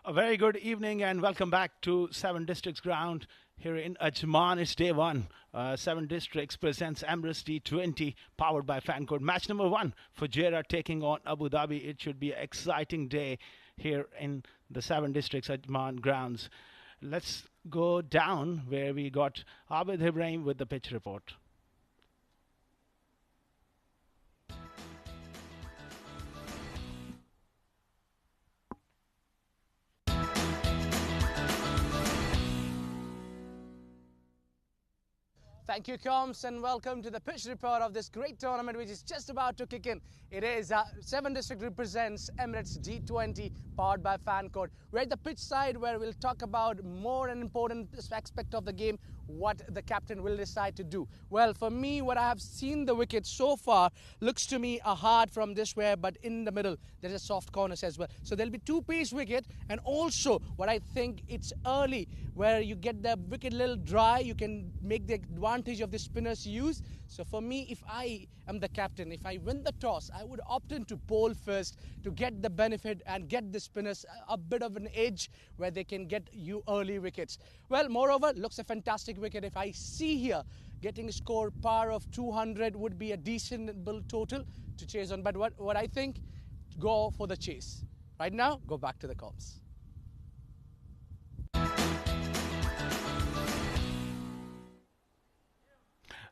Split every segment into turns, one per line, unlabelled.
A very good evening and welcome back to Seven Districts Ground here in Ajman. It's day one. Seven Districts presents Emirates D20 powered by Fancode. Match number one, Fujairah taking on Abu Dhabi. It should be an exciting day here in the Seven Districts Ajman grounds. Let's go down where we got Abid Ibrahim with the pitch report.
Thank you, Combs, and welcome to the pitch report of this great tournament which is just about to kick in. It is 7 District represents Emirates D20 powered by Fancode. We're at the pitch side where we'll talk about more an important aspect of the game, what the captain will decide to do. Well, for me, what I have seen the wicket so far looks to me a hard from this way, but in the middle there's a soft corners as well. So there'll be two-pace wicket, and also what I think it's early where you get the wicket a little dry, you can make the advantage of the spinners use. So for me, if I am the captain, if I win the toss, I would opt in to bowl first to get the benefit and get the spinners a bit of an edge where they can get you early wickets. Well, moreover, looks a fantastic wicket. If I see here, getting a score par of 200 would be a decent total to chase on. But what I think, go for the chase. Right now, go back to the comms.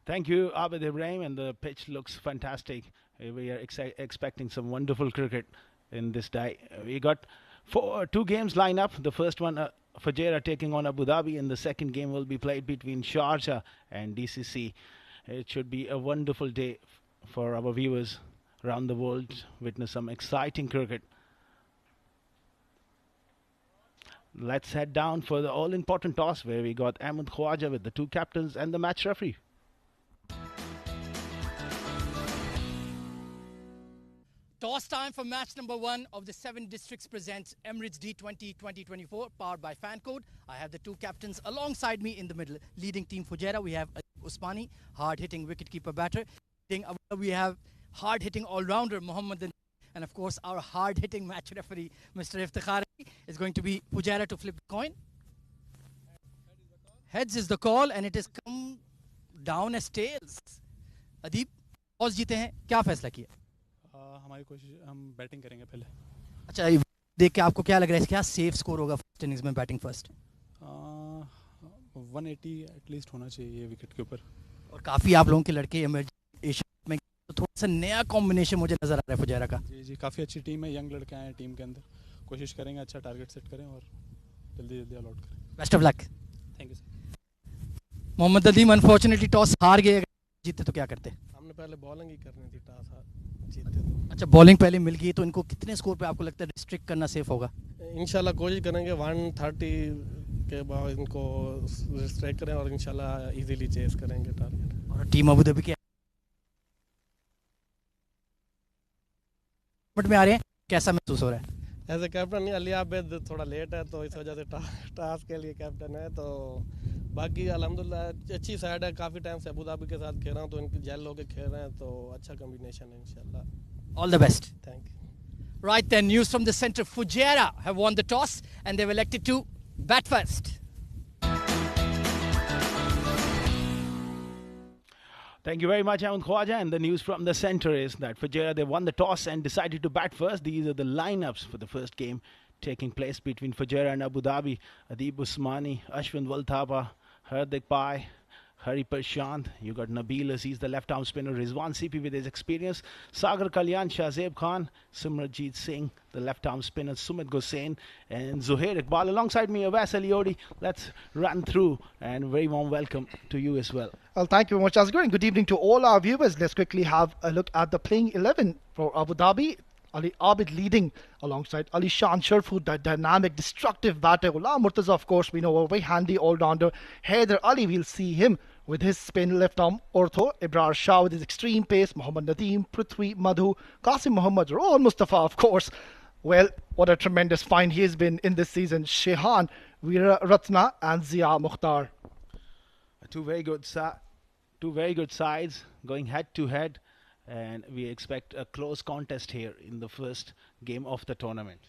Thank you, Abid Ibrahim, and the pitch looks fantastic. We are expecting some wonderful cricket in this day. We got two games lined up. The first one, Fujairah taking on Abu Dhabi, and the second game will be played between Sharjah and DCC. It should be a wonderful day for our viewers around the world, witness some exciting cricket. Let's head down for the all-important toss where we got Ahmed Khwaja with the two captains and the match referee.
Toss time for match number one of the 7 Districts presents Emirates D20 2024 powered by Fancode. I have the two captains alongside me in the middle. Leading team Fujairah, we have Usmani, hard-hitting wicketkeeper batter. We have hard-hitting all-rounder Mohammad Nadeem. And of course our hard-hitting match referee Mr. Iftikhar is going to be Fujairah to flip the coin. Heads is the call and it has come down as tails. Adeep, toss जीते हैं, क्या फैसला किया?
हमारी कोशिश हम batting करेंगे पहले.
अच्छा, देख के आपको क्या लग रहा है, क्या सेफ स्कोर होगा फर्स्ट इनिंग्स में बैटिंग फर्स्ट?
180 एटलीस्ट होना चाहिए ये विकेट के ऊपर.
और काफ़ी आप लोगों के लड़के एशिया में तो थोड़ा सा नया कॉम्बिनेशन मुझे नज़र आ रहा है फुजैरा का.
जी काफ़ी अच्छी टीम है, यंग लड़के हैं टीम के अंदर. कोशिश करेंगे अच्छा टारगेट सेट करें और जल्दी ऑल आउट करें.
Best of luck.
Thank you sir.
Mohammad Nadeem unfortunately toss हार गए, जीते तो क्या करते?
हमने पहले बॉलिंग ही करनी थी, टॉस जीते तो.
अच्छा, बॉलिंग पहले मिल गई तो इनको कितने स्कोर पे आपको लगता है रिस्ट्रिक्ट करना सेफ होगा?
इंशाल्लाह कोशिश करेंगे 130 के बाद इनको रिस्ट्रिक्ट करें और इंशाल्लाह इजीली चेस करेंगे टारगेट.
और टीम अबू धाबी के में आ रहे हैं, कैसा महसूस हो रहा है?
As a captain Ali Abid थोड़ा लेट है तो इस वजह से टास्क के लिए कैप्टन है. तो बाकी अल्हम्दुलिल्लाह अच्छी साइड है, काफ़ी टाइम से अबू धाबी के साथ खेल रहा हूँ तो इनकी जेल होकर खेल रहे हैं तो अच्छा कॉम्बिनेशन है इंशाल्लाह.
All the best.
Thank you.
Right then, news from the center. Fujairah have won the toss and they've elected to bat first.
Thank you very much, Ahmed Khwaja. And the news from the centre is that Fujairah, they won the toss and decided to bat first. These are the lineups for the first game taking place between Fujairah and Abu Dhabi. Adeeb Usmani, Ashwin Walthapa, Hardik Pai, Hari Prashant. You got Nabil Aziz, the left-arm spinner, Rizwan CP with his experience, Sagar Kalyan, Shahzeb Khan, Simranjeet Singh, the left-arm spinner, Sumit Gosain, and Zuhair Iqbal. Alongside me, Awais Aliodi. Let's run through, and very warm welcome to you as well.
Well, thank you very much, Asghar, and good evening to all our viewers. Let's quickly have a look at the playing 11 for Abu Dhabi. Ali Abid leading alongside Ali Shan Sharfu, the dynamic, destructive batter. Ghulam Murtaza, of course, we know, a very handy all-rounder. Haider Ali, we'll see him with his spin left arm ortho. Ibrar Shah with his extreme pace. Mohammad Nadeem, Prithvi, Madhu, Qasim Muhammad, Rohan Mustafa, of course. Well, what a tremendous find he has been in this season. Shehan, Veera Ratna and Zia Mukhtar.
Two very good sides going head-to-head. And we expect a close contest here in the first game of the tournament.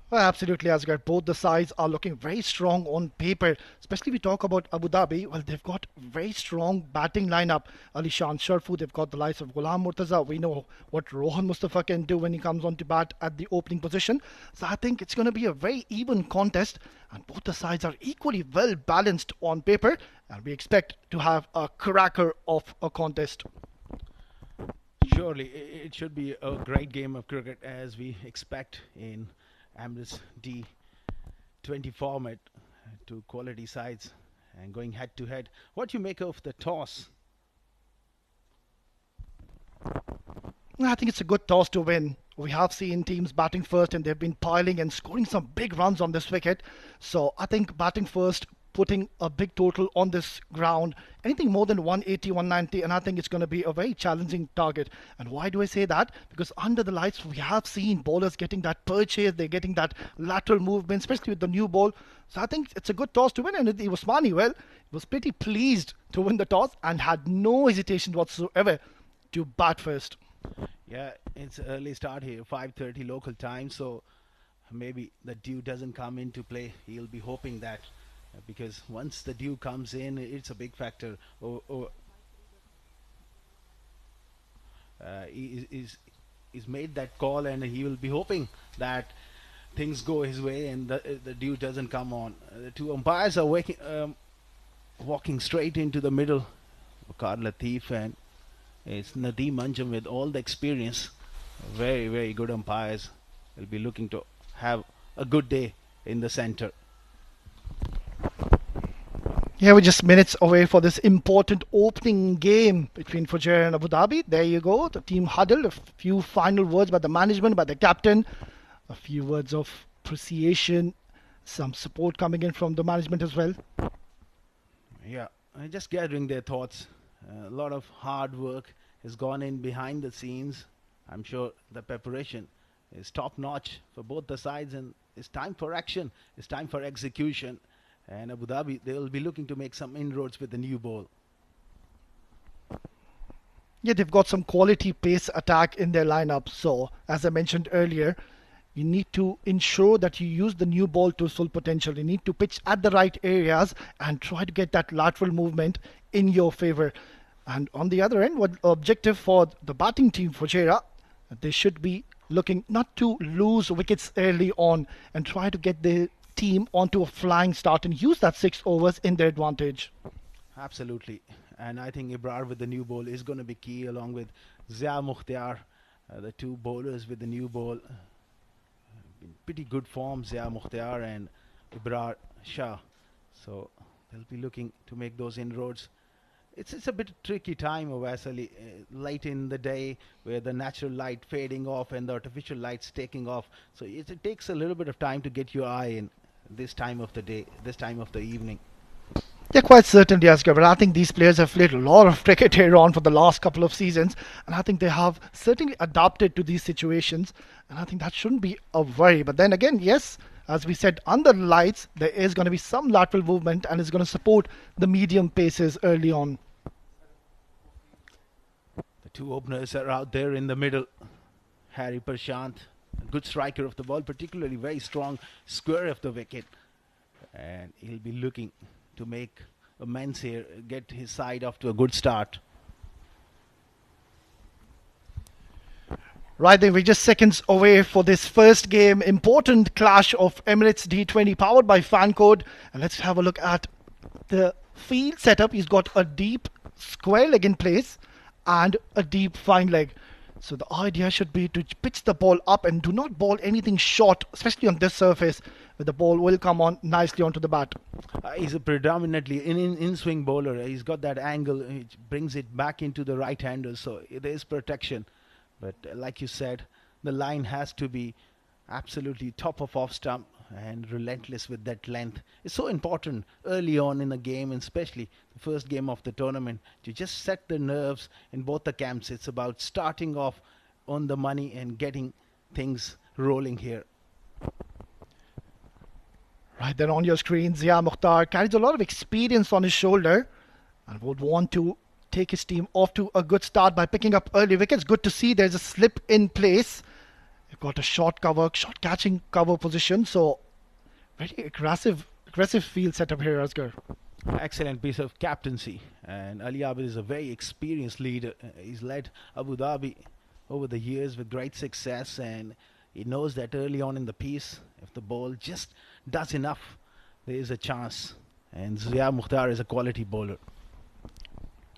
Well, absolutely, Asghar. Both the sides are looking very strong on paper. Especially we talk about Abu Dhabi. Well, they've got very strong batting lineup. Alishan Sharfu, they've got the likes of Ghulam Murtaza. We know what Rohan Mustafa can do when he comes on to bat at the opening position. So I think it's going to be a very even contest. And both the sides are equally well balanced on paper. And we expect to have a cracker of a contest.
Surely, it should be a great game of cricket as we expect in Emirates D20 format. Two quality sides and going head to head. What do you make of the toss?
I think it's a good toss to win. We have seen teams batting first and they've been piling and scoring some big runs on this wicket. So I think batting first, putting a big total on this ground, anything more than 180, 190, and I think it's going to be a very challenging target. And why do I say that? Because under the lights, we have seen bowlers getting that purchase, they're getting that lateral movement, especially with the new ball. So I think it's a good toss to win. And it was Usmani, well, was pretty pleased to win the toss and had no hesitation whatsoever to bat first.
Yeah, it's early start here, 5:30 local time, so maybe the dew doesn't come into play. He'll be hoping that because once the dew comes in, it's a big factor. He's made that call, and he will be hoping that things go his way and the dew doesn't come on. The two umpires are walking straight into the middle. Waqar Latif and it's Nadeem Anjum with all the experience. Very, very good umpires. Will be looking to have a good day in the center.
Yeah, we're just minutes away for this important opening game between Fujairah and Abu Dhabi. There you go. The team huddled. A few final words by the management, by the captain. A few words of appreciation. Some support coming in from the management as well.
Yeah, just gathering their thoughts. A lot of hard work has gone in behind the scenes. I'm sure the preparation is top notch for both the sides, and it's time for action. It's time for execution. And Abu Dhabi, they will be looking to make some inroads with the new ball.
Yeah, they've got some quality pace attack in their lineup. So, as I mentioned earlier, you need to ensure that you use the new ball to its full potential. You need to pitch at the right areas and try to get that lateral movement in your favor. And on the other end, what objective for the batting team for Fujairah, they should be looking not to lose wickets early on and try to get the team onto a flying start and use that 6 overs in their advantage.
Absolutely. And I think Ibrar with the new ball is going to be key, along with Zia Mukhtar, the two bowlers with the new ball. In pretty good form, Zia Mukhtar and Ibrar Shah. So they'll be looking to make those inroads. It's a bit tricky time, Vasali, late in the day where the natural light fading off and the artificial lights taking off. So it takes a little bit of time to get your eye in this time of the day, this time of the evening.
Yeah, quite certainly, Asghar. But I think these players have played a lot of cricket here on for the last couple of seasons, and I think they have certainly adapted to these situations, and I think that shouldn't be a worry. But then again, yes, as we said, under the lights, there is going to be some lateral movement and it's going to support the medium paces early on.
The two openers are out there in the middle. Harry Prashant, a good striker of the ball, particularly very strong square of the wicket. And he'll be looking to make amends here, get his side off to a good start.
Right then, we're just seconds away for this first game. Important clash of Emirates D20 powered by Fancode. And let's have a look at the field setup. He's got a deep square leg in place and a deep fine leg. So the idea should be to pitch the ball up and do not bowl anything short, especially on this surface, where the ball will come on nicely onto the bat.
He's a predominantly in-swing bowler. He's got that angle, which brings it back into the right-hander, so there is protection. But like you said, the line has to be absolutely top of off stump and relentless with that length. It's so important early on in the game, and especially the first game of the tournament, to just set the nerves in both the camps. It's about starting off on the money and getting things rolling here.
Right then on your screen, Zia Mukhtar carries a lot of experience on his shoulder and would want to take his team off to a good start by picking up early wickets. Good to see there's a slip in place. You've got a short cover, short catching cover position. So very aggressive field setup here, Asghar.
Excellent piece of captaincy. And Ali Abid is a very experienced leader. He's led Abu Dhabi over the years with great success, and he knows that early on in the piece, if the ball just does enough, there is a chance. And Zia Mukhtar is a quality bowler.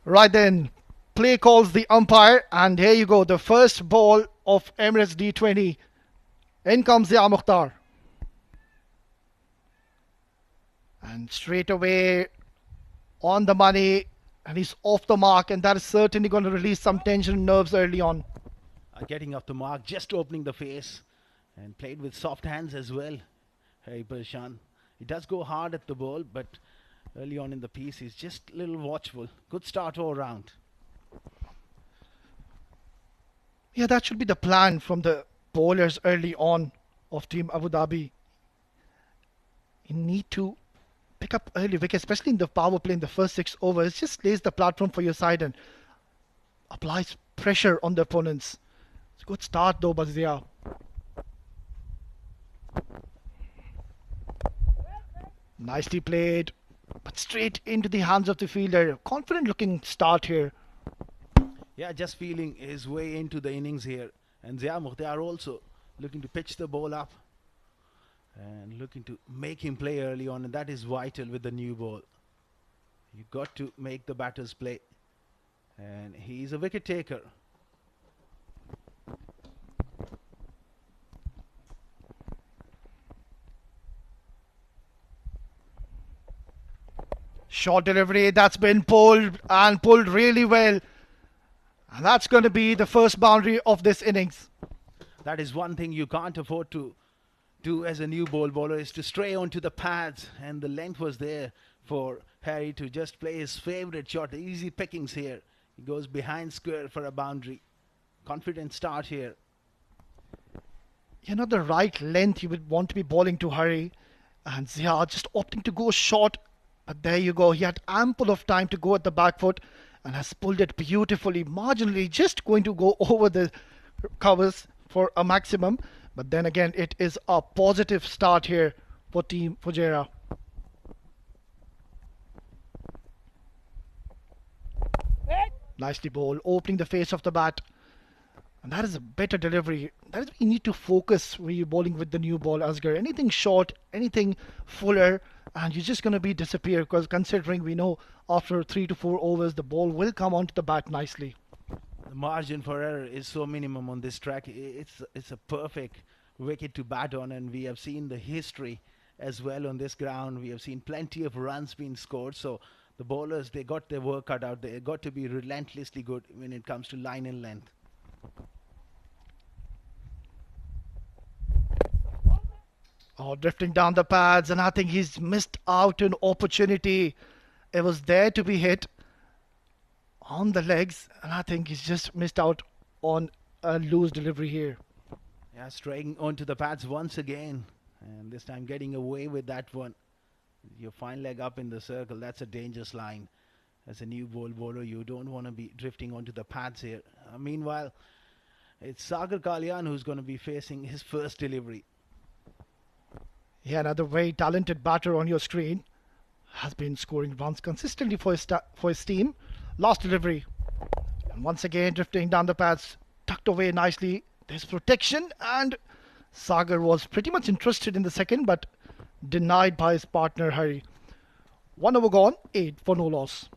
Right then, play calls the umpire, and here you go, the first ball of Emirates D20. In comes Zia Mukhtar. And straight away on the money, and he's off the mark, and that is certainly going to release some tension and nerves early on.
Getting off the mark, just opening the face, and played with soft hands as well. Harry Pershan. He does go hard at the ball, but early on in the piece, he's just a little watchful. Good start all round.
Yeah, that should be the plan from the bowlers early on of Team Abu Dhabi. You need to pick up early wickets, especially in the power play in the first 6 overs. Just lays the platform for your side and applies pressure on the opponents. It's a good start though, Bazia. Nicely played, but straight into the hands of the fielder. Confident looking start here.
Yeah, just feeling his way into the innings here. And Zia Mukhtar also looking to pitch the ball up and looking to make him play early on, and that is vital with the new ball. You've got to make the batters play, and he's a wicket taker.
Short delivery, that's been pulled and pulled really well. And that's going to be the first boundary of this innings.
That is one thing you can't afford to do as a new ball bowler, is to stray onto the pads, and the length was there for Harry to just play his favourite shot. Easy pickings here. He goes behind square for a boundary. Confident start here.
You know, the right length you would want to be bowling to Harry, and Zia just opting to go short. But there you go, he had ample of time to go at the back foot and has pulled it beautifully, marginally, just going to go over the covers for a maximum. But then again, it is a positive start here for Team Fujairah. Nicely bowled, opening the face of the bat. And that is a better delivery. That is what you need to focus when you're bowling with the new ball, Asghar. Anything short, anything fuller, and you're just going to be disappear, because considering we know after 3 to 4 overs, the ball will come onto the bat nicely.
The margin for error is so minimum on this track. It's a perfect wicket to bat on, and we have seen the history as well on this ground. We have seen plenty of runs being scored. So the bowlers, they got their work cut out. They got to be relentlessly good when it comes to line and length.
Oh, drifting down the pads, and I think he's missed out an opportunity. It was there to be hit on the legs, and I think he's just missed out on a loose delivery here.
Yeah, straying onto the pads once again, and this time getting away with that one. Your fine leg up in the circle, that's a dangerous line. As a new bowler, you don't want to be drifting onto the pads here. Meanwhile, it's Sagar Kalyan who's going to be facing his first delivery.
Yeah, another very talented batter on your screen. Has been scoring runs consistently for his team. Last delivery. And once again, drifting down the pads. Tucked away nicely. There's protection, and Sagar was pretty much interested in the second, but denied by his partner Harry. 1 over gone, 8 for no loss.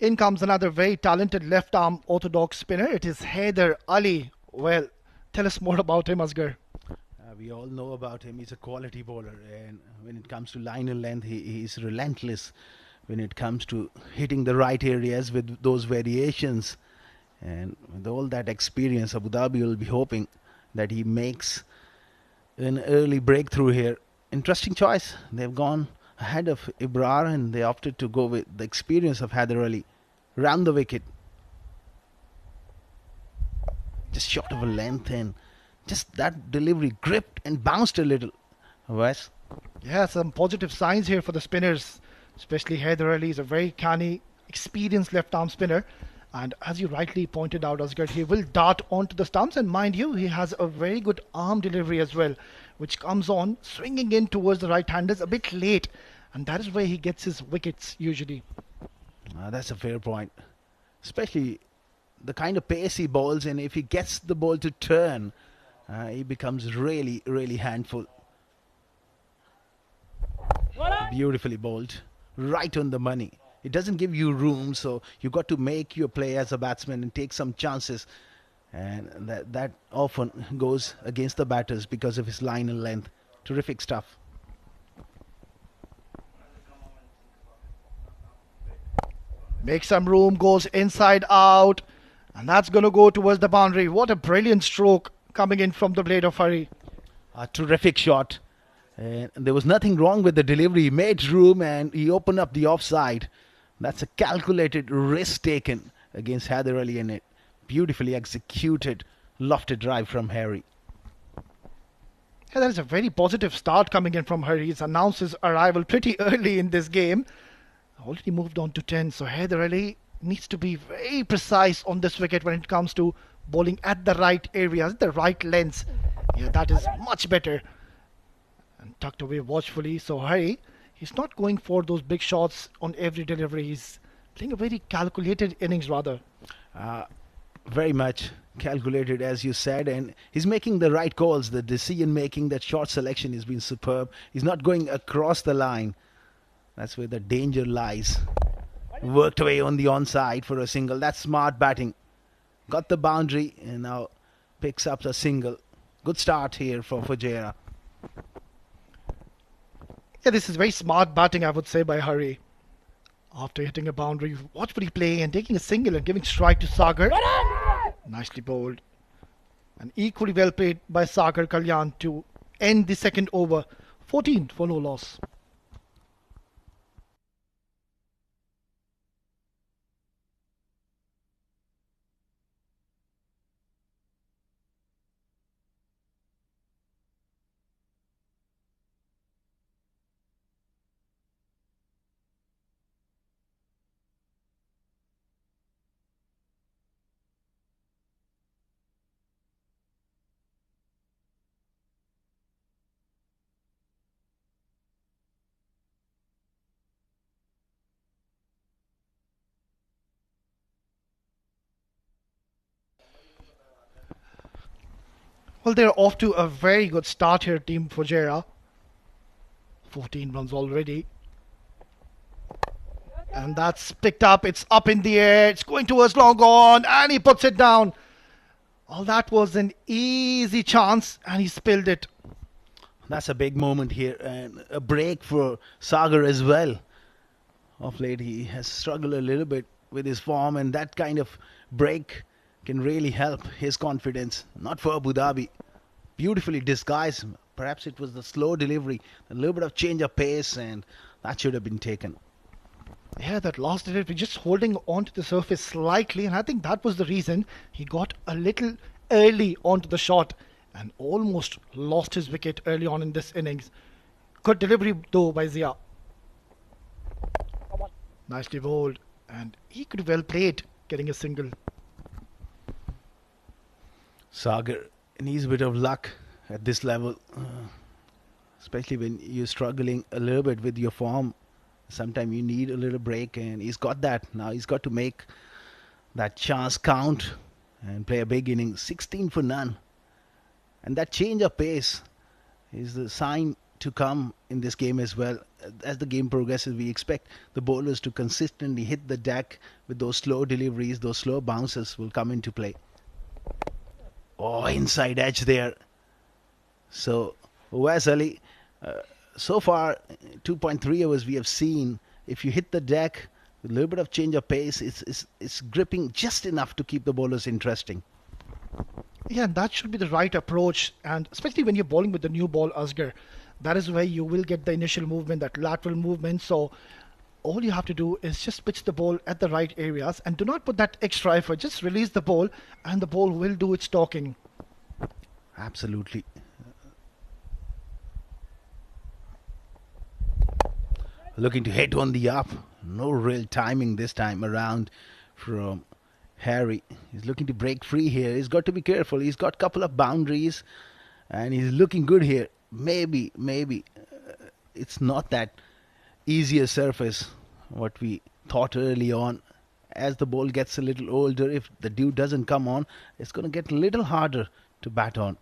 In comes another very talented left-arm orthodox spinner. It is Haider Ali. Well, tell us more about him, Asghar.
We all know about him. He's a quality bowler, and when it comes to line and length, he's relentless. When it comes to hitting the right areas with those variations, and with all that experience, Abu Dhabi will be hoping that he makes an early breakthrough here. Interesting choice. They've gone ahead of Ibrar and they opted to go with the experience of Haider Ali. Round the wicket. Just short of a length and just that delivery gripped and bounced a little. Wes?
Yeah, some positive signs here for the spinners. Especially Haider Ali is a very canny, experienced left-arm spinner. And as you rightly pointed out, Asghar, he will dart onto the stumps. And mind you, he has a very good arm delivery as well, which comes on, swinging in towards the right-handers a bit late. And that is where he gets his wickets usually.
That's a fair point. Especially the kind of pace he bowls, and if he gets the ball to turn, he becomes really, really handful. Beautifully bowled. Right on the money. It doesn't give you room, so you got to make your play as a batsman and take some chances. And that often goes against the batters because of his line and length. Terrific stuff.
Make some room, goes inside out. And that's going to go towards the boundary. What a brilliant stroke coming in from the blade of Hari.
A terrific shot. And there was nothing wrong with the delivery. He made room and he opened up the offside. That's a calculated risk taken against Haider Ali in it. Beautifully executed, lofted drive from Harry.
Yeah, that is a very positive start coming in from Hari. He's announced his arrival pretty early in this game. Already moved on to 10, so Haider Ali needs to be very precise on this wicket when it comes to bowling at the right areas, the right lengths. Yeah, that is much better. And tucked away watchfully. So Hari, he's not going for those big shots on every delivery. He's playing a very calculated innings rather.
Very much calculated, as you said, and he's making the right calls. The decision making, that short selection has been superb. He's not going across the line. That's where the danger lies. Worked away on the onside for a single. That's smart batting. Got the boundary and now picks up a single. Good start here for Fujairah.
Yeah, this is very smart batting, I would say, by Hari. After hitting a boundary, watchfully playing and taking a single and giving strike to Sagar. Nicely bowled. And equally well played by Sagar Kalyan to end the second over. 14 for no loss. Well, they're off to a very good start here, Team Fujairah. 14 runs already. And that's picked up. It's up in the air. It's going towards long on. And he puts it down. All that was an easy chance. And he spilled it.
That's a big moment here. And a break for Sagar as well. Of late, he has struggled a little bit with his form. And that kind of break can really help his confidence. Not for Abu Dhabi. Beautifully disguised. Perhaps it was the slow delivery, a little bit of change of pace, and that should have been taken.
Yeah, that last delivery just holding onto the surface slightly, and I think that was the reason he got a little early onto the shot and almost lost his wicket early on in this innings. Good delivery though by Zia. Nicely bowled, and he could have well played getting a single.
Sagar needs a bit of luck at this level, especially when you're struggling a little bit with your form. Sometimes you need a little break, and he's got that. Now he's got to make that chance count and play a big inning. 16 for none. And that change of pace is the sign to come in this game as well. As the game progresses, we expect the bowlers to consistently hit the deck with those slow deliveries, those slow bounces will come into play. Oh, inside edge there. So, Wes Ali, so far, 2.3 overs we have seen, if you hit the deck with a little bit of change of pace, it's gripping just enough to keep the bowlers interesting.
Yeah, and that should be the right approach, and especially when you're bowling with the new ball, Asghar, that is where you will get the initial movement, that lateral movement. So all you have to do is just pitch the ball at the right areas and do not put that extra effort. Just release the ball and the ball will do its talking.
Absolutely. Looking to hit on the up. No real timing this time around from Harry. He's looking to break free here. He's got to be careful. He's got a couple of boundaries and he's looking good here. Maybe it's not that easier surface what we thought early on. As the ball gets a little older, if the dew doesn't come on, it's going to get a little harder to bat on.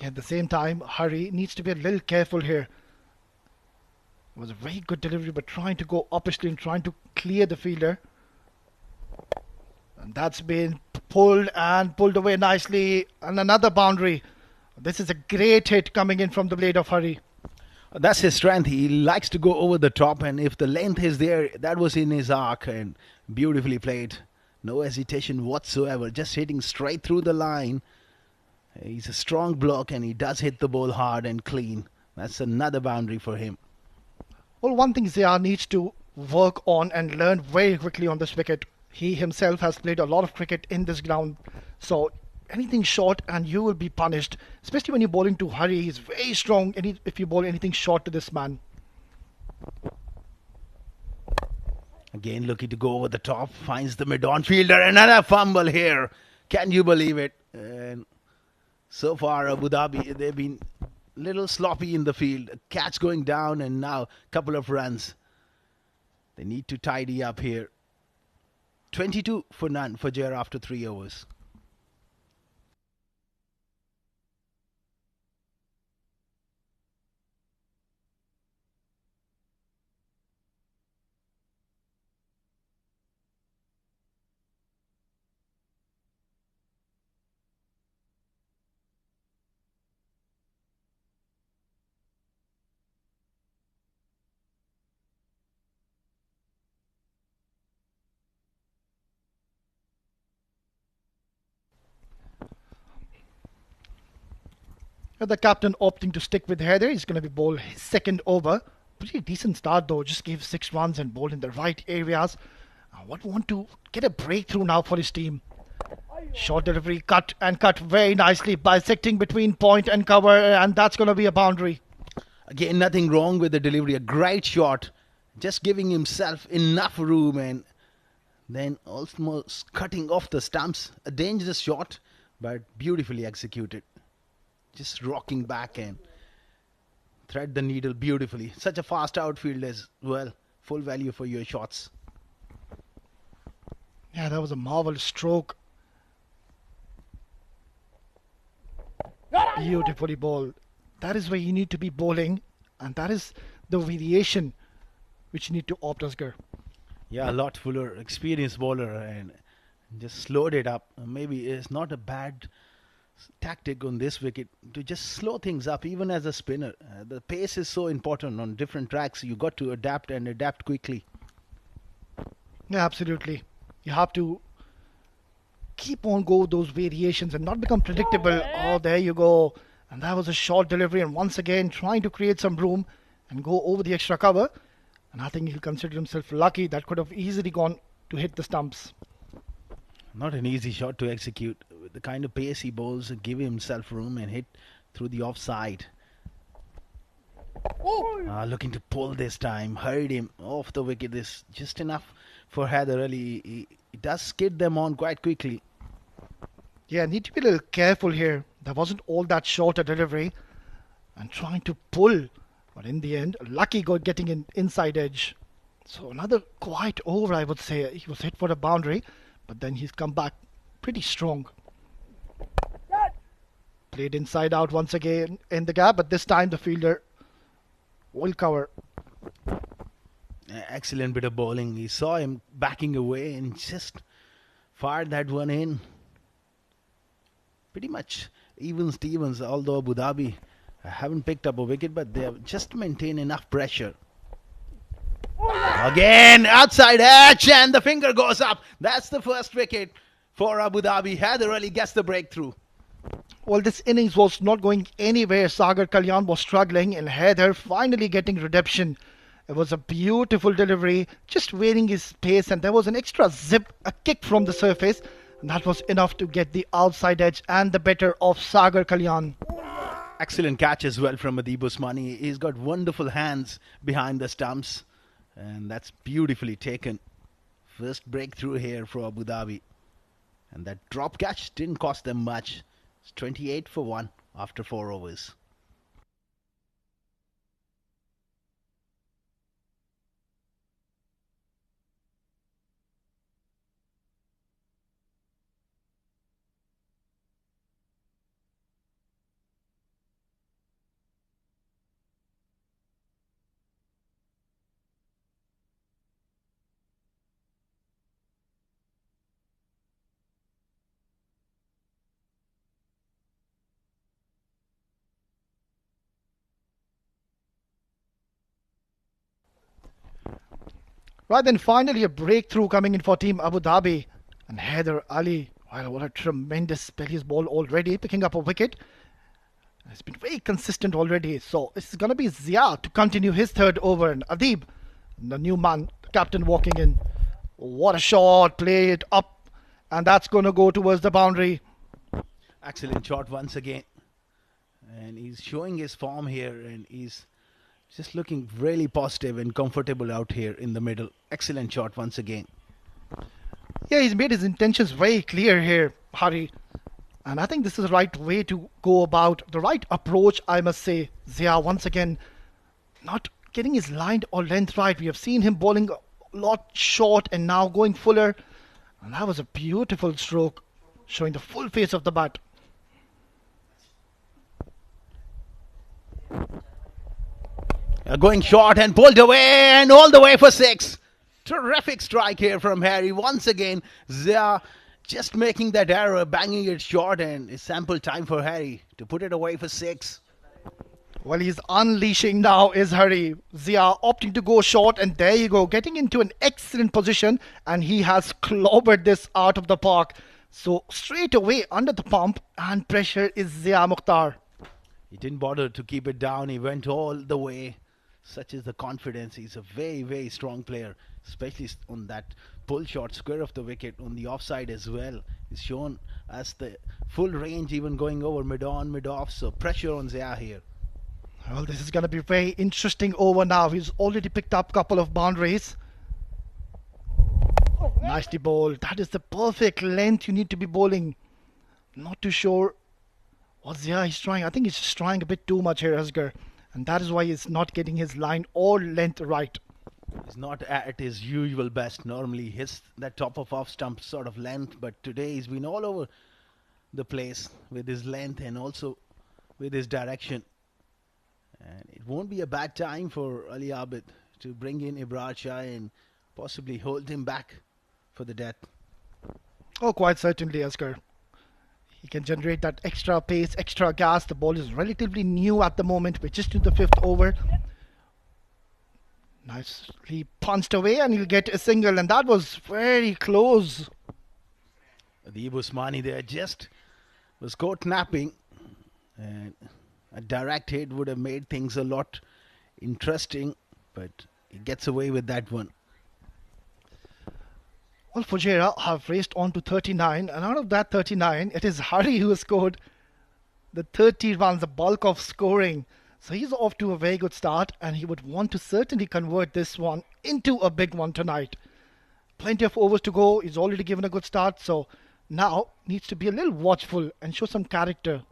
At the same time, Harry needs to be a little careful here. It was a very good delivery, but trying to go upstream, trying to clear the fielder. And that's been pulled away nicely. And another boundary. This is a great hit coming in from the blade of Harry.
That's his strength. He likes to go over the top, and if the length is there, that was in his arc and beautifully played. No hesitation whatsoever, just hitting straight through the line. He's a strong block and he does hit the ball hard and clean. That's another boundary for him.
Well, one thing Zia needs to work on and learn very quickly on this wicket. He himself has played a lot of cricket in this ground. So anything short and you will be punished. Especially when you're bowling to Harry. He's very strong if you bowl anything short to this man.
Again looking to go over the top. Finds the mid-on fielder. Another fumble here. Can you believe it? And so far Abu Dhabi, they've been little sloppy in the field. A catch going down and now a couple of runs. They need to tidy up here. 22 for none for Fujairah after 3 overs.
The captain opting to stick with Heather. He's going to be bowled his second over. Pretty decent start though. Just gave 6 runs and bowled in the right areas. Want to get a breakthrough now for his team. Short delivery, cut very nicely, bisecting between point and cover, and that's going to be a boundary.
Again, nothing wrong with the delivery. A great shot. Just giving himself enough room and then almost cutting off the stumps. A dangerous shot, but beautifully executed. Just rocking back and thread the needle beautifully. Such a fast outfield as well. Full value for your shots.
Yeah, that was a marvelous stroke. Beautifully bowled. That is where you need to be bowling, and that is the variation which you need to opt, Asghar.
Yeah, a lot fuller, experienced bowler, and just slowed it up. Maybe it's not a bad tactic on this wicket to just slow things up, even as a spinner. The pace is so important on different tracks. You got to adapt and adapt quickly.
Yeah, absolutely. You have to keep on go those variations and not become predictable. Oh, there you go. And that was a short delivery, and once again trying to create some room and go over the extra cover. And I think he'll consider himself lucky. That could have easily gone to hit the stumps.
Not an easy shot to execute. With the kind of pace he bowls, give himself room and hit through the offside. Looking to pull this time. Hurried him off the wicket. This just enough for Heather Ali. He does skid them on quite quickly.
Yeah, need to be a little careful here. There wasn't all that short a delivery. And trying to pull. But in the end, lucky getting an inside edge. So another quiet over, I would say. He was hit for a boundary. But then he's come back pretty strong. Played inside out once again in the gap, but this time the fielder will cover.
Excellent bit of bowling. He saw him backing away and just fired that one in. Pretty much even Stevens, although Abu Dhabi haven't picked up a wicket, but they have just maintained enough pressure. Again, outside edge, and the finger goes up. That's the first wicket for Abu Dhabi. Haider Ali gets the breakthrough.
Well, this innings was not going anywhere. Sagar Kalyan was struggling, and Haider finally getting redemption. It was a beautiful delivery, just wearing his pace, and there was an extra zip, a kick from the surface, and that was enough to get the outside edge and the better of Sagar Kalyan.
Excellent catch as well from Adib Usmani. He's got wonderful hands behind the stumps, and that's beautifully taken. First breakthrough here for Abu Dhabi. And that drop catch didn't cost them much. It's 28 for 1 after 4 overs.
Right then, finally a breakthrough coming in for Team Abu Dhabi. And Haider Ali, wow, what a tremendous spell. His ball already picking up a wicket. It's been very consistent already. So it's going to be Zia to continue his third over. And Adib, the new man, the captain walking in. What a shot, played up. And that's going to go towards the boundary.
Excellent shot once again. And he's showing his form here, and he's just looking really positive and comfortable out here in the middle. Excellent shot once again.
Yeah, he's made his intentions very clear here, Hari. And I think this is the right way to go about, the right approach, I must say. Zia, once again, not getting his line or length right. We have seen him bowling a lot short and now going fuller. And that was a beautiful stroke, showing the full face of the bat.
Going short and pulled away and all the way for 6. Terrific strike here from Harry. Once again, Zia just making that error, banging it short, and it's ample time for Harry to put it away for 6.
Well, he's unleashing now, is Hari. Zia opting to go short, and there you go, getting into an excellent position, and he has clobbered this out of the park. So straight away under the pump, and pressure is Zia Mukhtar.
He didn't bother to keep it down. He went all the way. Such is the confidence. He's a very, very strong player, especially on that pull shot, square of the wicket, on the offside as well. He's shown us the full range, even going over mid-on, mid-off. So pressure on Zia here.
Well, this is going to be very interesting over now. He's already picked up a couple of boundaries. Nicely bowled. That is the perfect length you need to be bowling. Not too sure what Zia is trying. I think he's just trying a bit too much here, Asghar. And that is why he's not getting his line or length right.
He's not at his usual best. Normally hits that top of off stump sort of length. But today he's been all over the place with his length and also with his direction. And it won't be a bad time for Ali Abid to bring in Ibrahim Shah and possibly hold him back for the death.
Oh, quite certainly, Asghar. He can generate that extra pace, extra gas. The ball is relatively new at the moment. We're just in the 5th over. Nicely punched away, and he'll get a single, and that was very close.
The Usmani there just was caught napping, and a direct hit would have made things a lot interesting, but he gets away with that one.
Well, Fujairah have raced on to 39, and out of that 39, it is Hari who has scored the 30 runs, the bulk of scoring. So he's off to a very good start, and he would want to certainly convert this one into a big one tonight. Plenty of overs to go. He's already given a good start, so now needs to be a little watchful and show some character.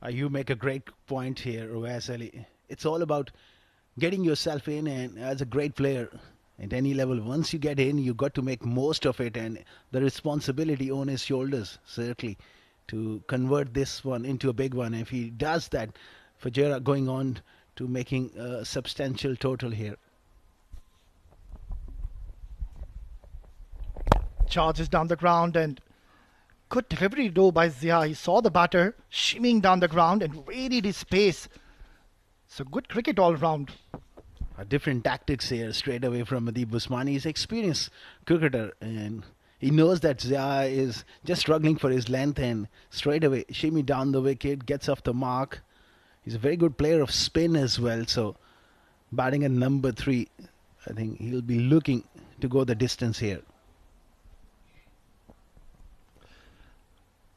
You make a great point here, Ruwais Ali. It's all about getting yourself in, and as a great player at any level, once you get in, you got to make most of it, and the responsibility on his shoulders, certainly, to convert this one into a big one. If he does that, Fujairah going on to making a substantial total here.
Charges down the ground and good delivery though by Zia. He saw the batter shimmying down the ground and varied his pace. So good cricket all round.
Different tactics here straight away from Adib Usmani. He's an experienced cricketer and he knows that Zia is just struggling for his length, and straight away shimmy down the wicket, gets off the mark. He's a very good player of spin as well. So batting at number 3, I think he'll be looking to go the distance here.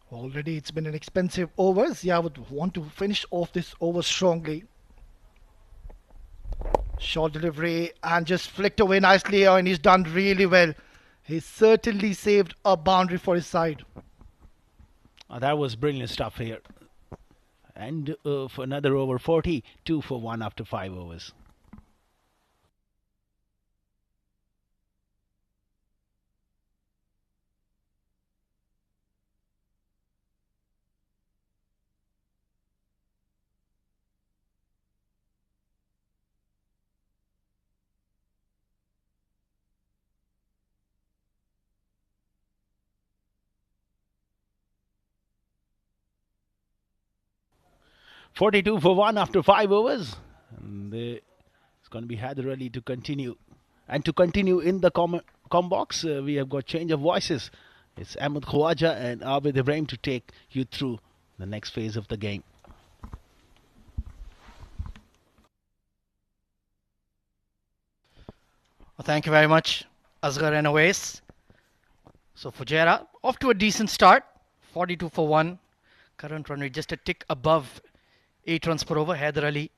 Already it's been an expensive over. Zia would want to finish off this over strongly. Short delivery and just flicked away nicely, and he's done really well. He's certainly saved a boundary for his side.
That was brilliant stuff here. And for another over, 42 for 1 after 5 overs. $42 for 1 after 5 overs. And it's going to be Haider Ali to continue. And to continue in the com box, we have got change of voices. It's Ahmed Khawaja and Abid Ibrahim to take you through the next phase of the game.
Well, thank you very much, Asghar and Awais. So Fujairah off to a decent start. 42 for 1. Current run rate just a tick above 8 runs per over. Haider Ali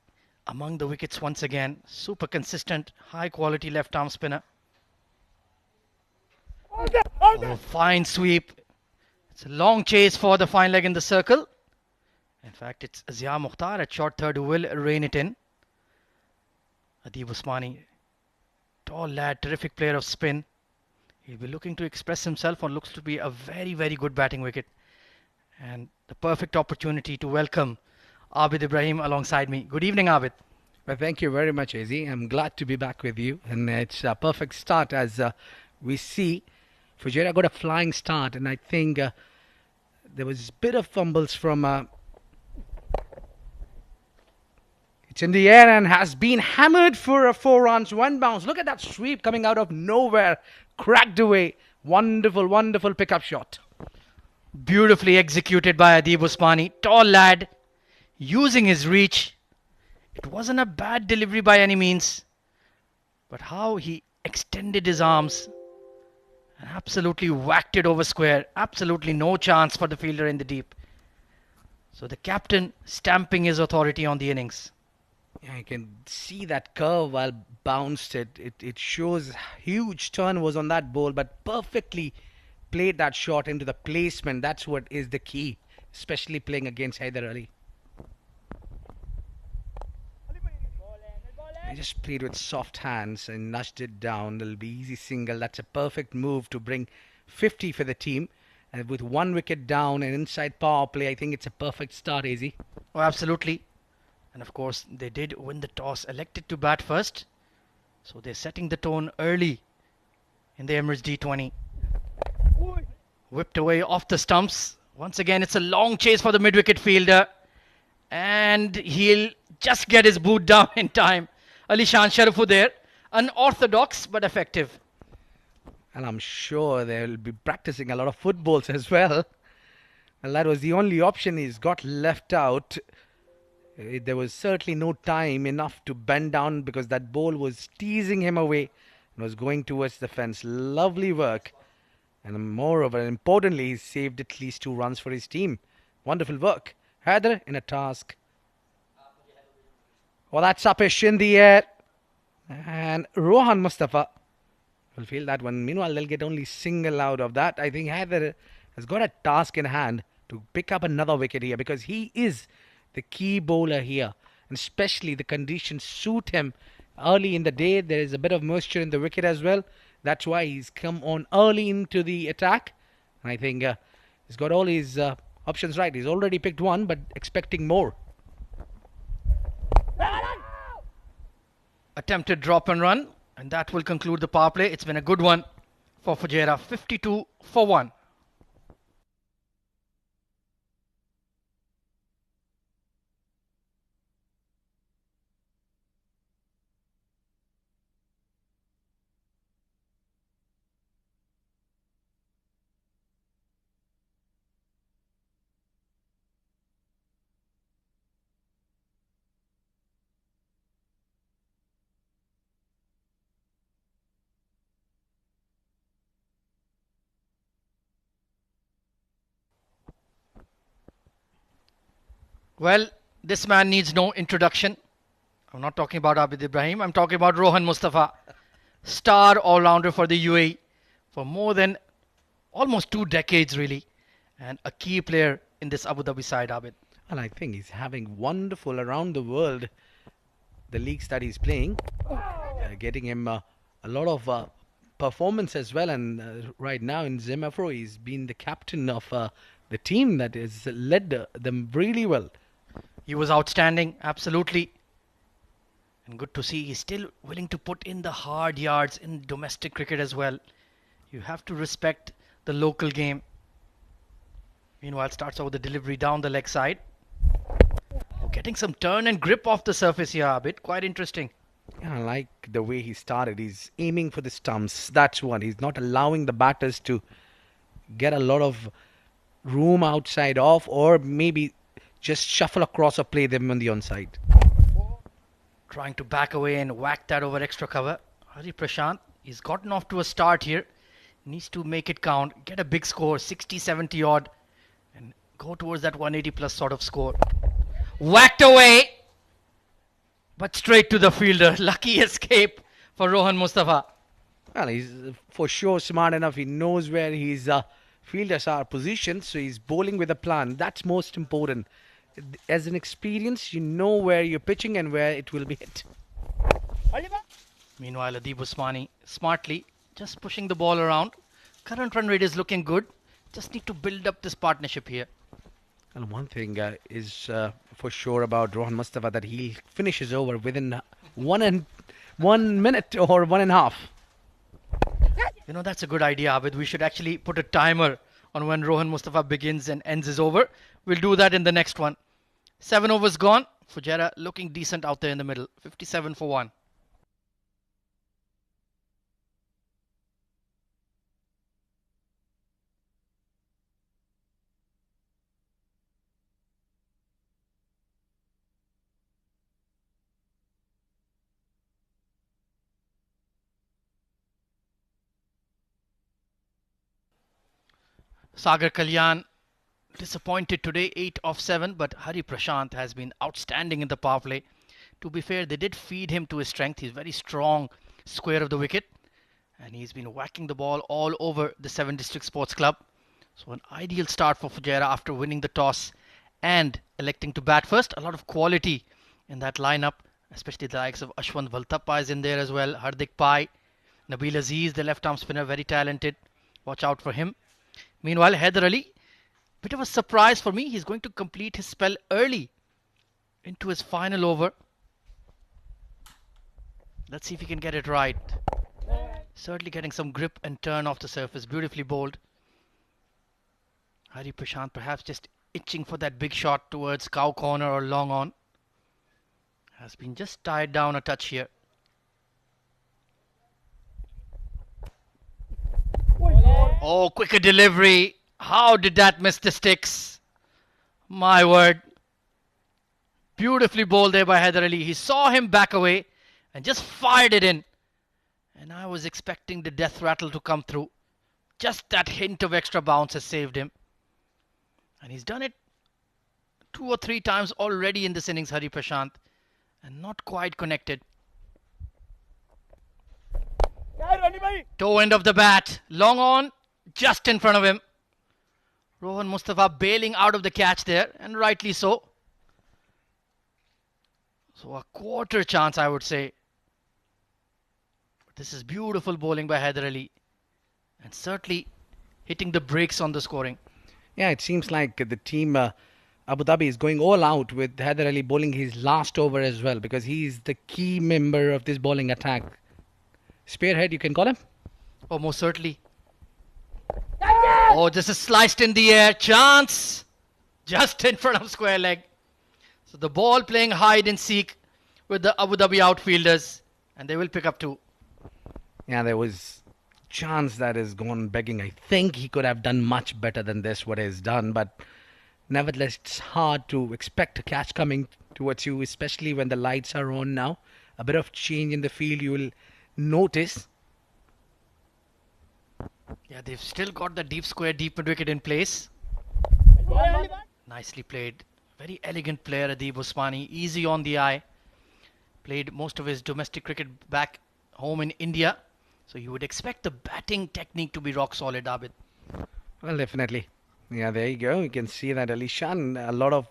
among the wickets once again. Super consistent, high quality left arm spinner. Oh, fine sweep. It's a long chase for the fine leg in the circle. In fact, it's Zia Mukhtar at short third who will rein it in. Adib Usmani, tall lad, terrific player of spin. He'll be looking to express himself on looks to be a very, very good batting wicket. And the perfect opportunity to welcome Abid Ibrahim alongside me. Good evening, Abid.
Well, thank you very much, Azzy. I'm glad to be back with you. And it's a perfect start as we see. Fujairah got a flying start, and I think there was a bit of fumbles from... it's in the air and has been hammered for 4 runs, 1 bounce. Look at that sweep coming out of nowhere. Cracked away. Wonderful, wonderful pickup shot.
Beautifully executed by Adib Usmani. Tall lad, using his reach. It wasn't a bad delivery by any means, but how he extended his arms and absolutely whacked it over square. Absolutely no chance for the fielder in the deep. So the captain stamping his authority on the innings.
Yeah, you can see that curve while bounced it. It shows huge turn was on that ball, but perfectly played that shot into the placement. That's what is the key, especially playing against Haider Ali. I just played with soft hands and nudged it down. It'll be easy single. That's a perfect move to bring 50 for the team. And with 1 wicket down and inside power play, I think it's a perfect start, Easy.
Oh, absolutely. And of course, they did win the toss, elected to bat first. So they're setting the tone early in the Emirates D20. Whipped away off the stumps. Once again, it's a long chase for the mid-wicket fielder. And he'll just get his boot down in time. Ali Sharifu there. Unorthodox, but effective.
And I'm sure they'll be practicing a lot of footballs as well. And that was the only option he's got left out. There was certainly no time enough to bend down because that ball was teasing him away and was going towards the fence. Lovely work. And moreover, importantly, he saved at least 2 runs for his team. Wonderful work. Haider in a task. Well, that's uppish in the air. And Rohan Mustafa will feel that one. Meanwhile, they'll get only single out of that. I think Haider has got a task in hand to pick up another wicket here because he is the key bowler here. And especially the conditions suit him early in the day. There is a bit of moisture in the wicket as well. That's why he's come on early into the attack. And I think he's got all his options right. He's already picked one, but expecting more.
Attempted drop and run, and that will conclude the power play. It's been a good one for Fujairah, 52 for 1. Well, this man needs no introduction. I'm not talking about Abid Ibrahim. I'm talking about Rohan Mustafa, star all-rounder for the UAE for more than almost 2 decades, really, and a key player in this Abu Dhabi side, Abid.
And I think he's having wonderful around the world, the leagues that he's playing, getting him a lot of performance as well. And right now in Zemafro, he's been the captain of the team that has led them really well.
He was outstanding, absolutely. And good to see he's still willing to put in the hard yards in domestic cricket as well. You have to respect the local game. Meanwhile, starts over the delivery down the leg side. Oh, getting some turn and grip off the surface here, Abid. Quite interesting.
Yeah, I like the way he started. He's aiming for the stumps. That's what. He's not allowing the batters to get a lot of room outside off, or maybe just shuffle across or play them on the onside.
Trying to back away and whack that over extra cover. Hari Prashant, he's gotten off to a start here. Needs to make it count, get a big score, 60, 70 odd, and go towards that 180 plus sort of score. Whacked away, but straight to the fielder. Lucky escape for Rohan Mustafa.
Well, he's for sure smart enough. He knows where his fielders are positioned, so he's bowling with a plan. That's most important. As an experience, you know where you're pitching and where it will be hit.
Meanwhile, Adib Usmani smartly just pushing the ball around. Current run rate is looking good. Just need to build up this partnership here.
And one thing is for sure about Rohan Mustafa, that he finishes over within 1 minute or 1.5.
You know, that's a good idea, Abid. We should actually put a timer on when Rohan Mustafa begins and ends his over. We'll do that in the next one. 7 overs gone. Fujairah looking decent out there in the middle. 57 for 1. Sagar Kalyan disappointed today, 8 of 7, but Hari Prashant has been outstanding in the power play. To be fair, they did feed him to his strength. He's very strong, square of the wicket, and he's been whacking the ball all over the 7 District Sports Club. So an ideal start for Fujairah after winning the toss and electing to bat first. A lot of quality in that lineup, especially the likes of Ashwant Valtappa is in there as well. Hardik Pai, Nabil Aziz, the left arm spinner, very talented. Watch out for him. Meanwhile, Haider Ali, bit of a surprise for me. He's going to complete his spell early into his final over. Let's see if he can get it right. Certainly getting some grip and turn off the surface. Beautifully bowled. Hari Prashant perhaps just itching for that big shot towards cow corner or long on. Has been just tied down a touch here. Oh, quicker delivery. How did that miss the sticks? My word. Beautifully bowled there by Haider Ali. He saw him back away and just fired it in. And I was expecting the death rattle to come through. Just that hint of extra bounce has saved him. And he's done it 2 or 3 times already in this innings, Hari Prashant. And not quite connected. Toe end of the bat. Long on. Just in front of him. Rohan Mustafa bailing out of the catch there, and rightly so. So a quarter chance, I would say. But this is beautiful bowling by Haider Ali. And certainly hitting the brakes on the scoring.
Yeah, it seems like the team Abu Dhabi is going all out with Haider Ali bowling his last over as well, because he's the key member of this bowling attack. Spearhead, you can call him?
Oh, most certainly. Oh, this is sliced in the air. Chance! Just in front of square leg. So the ball playing hide and seek with the Abu Dhabi outfielders. And they will pick up 2.
Yeah, there was chance that has gone begging. I think he could have done much better than this, what he's done. But nevertheless, it's hard to expect a catch coming towards you, especially when the lights are on now. A bit of change in the field you will notice.
Yeah, they've still got the deep square, deep mid wicket in place. Nicely played. Very elegant player, Adib Usmani. Easy on the eye. Played most of his domestic cricket back home in India. So you would expect the batting technique to be rock solid, Abid.
Well, definitely. Yeah, there you go. You can see that Ali Shan, a lot of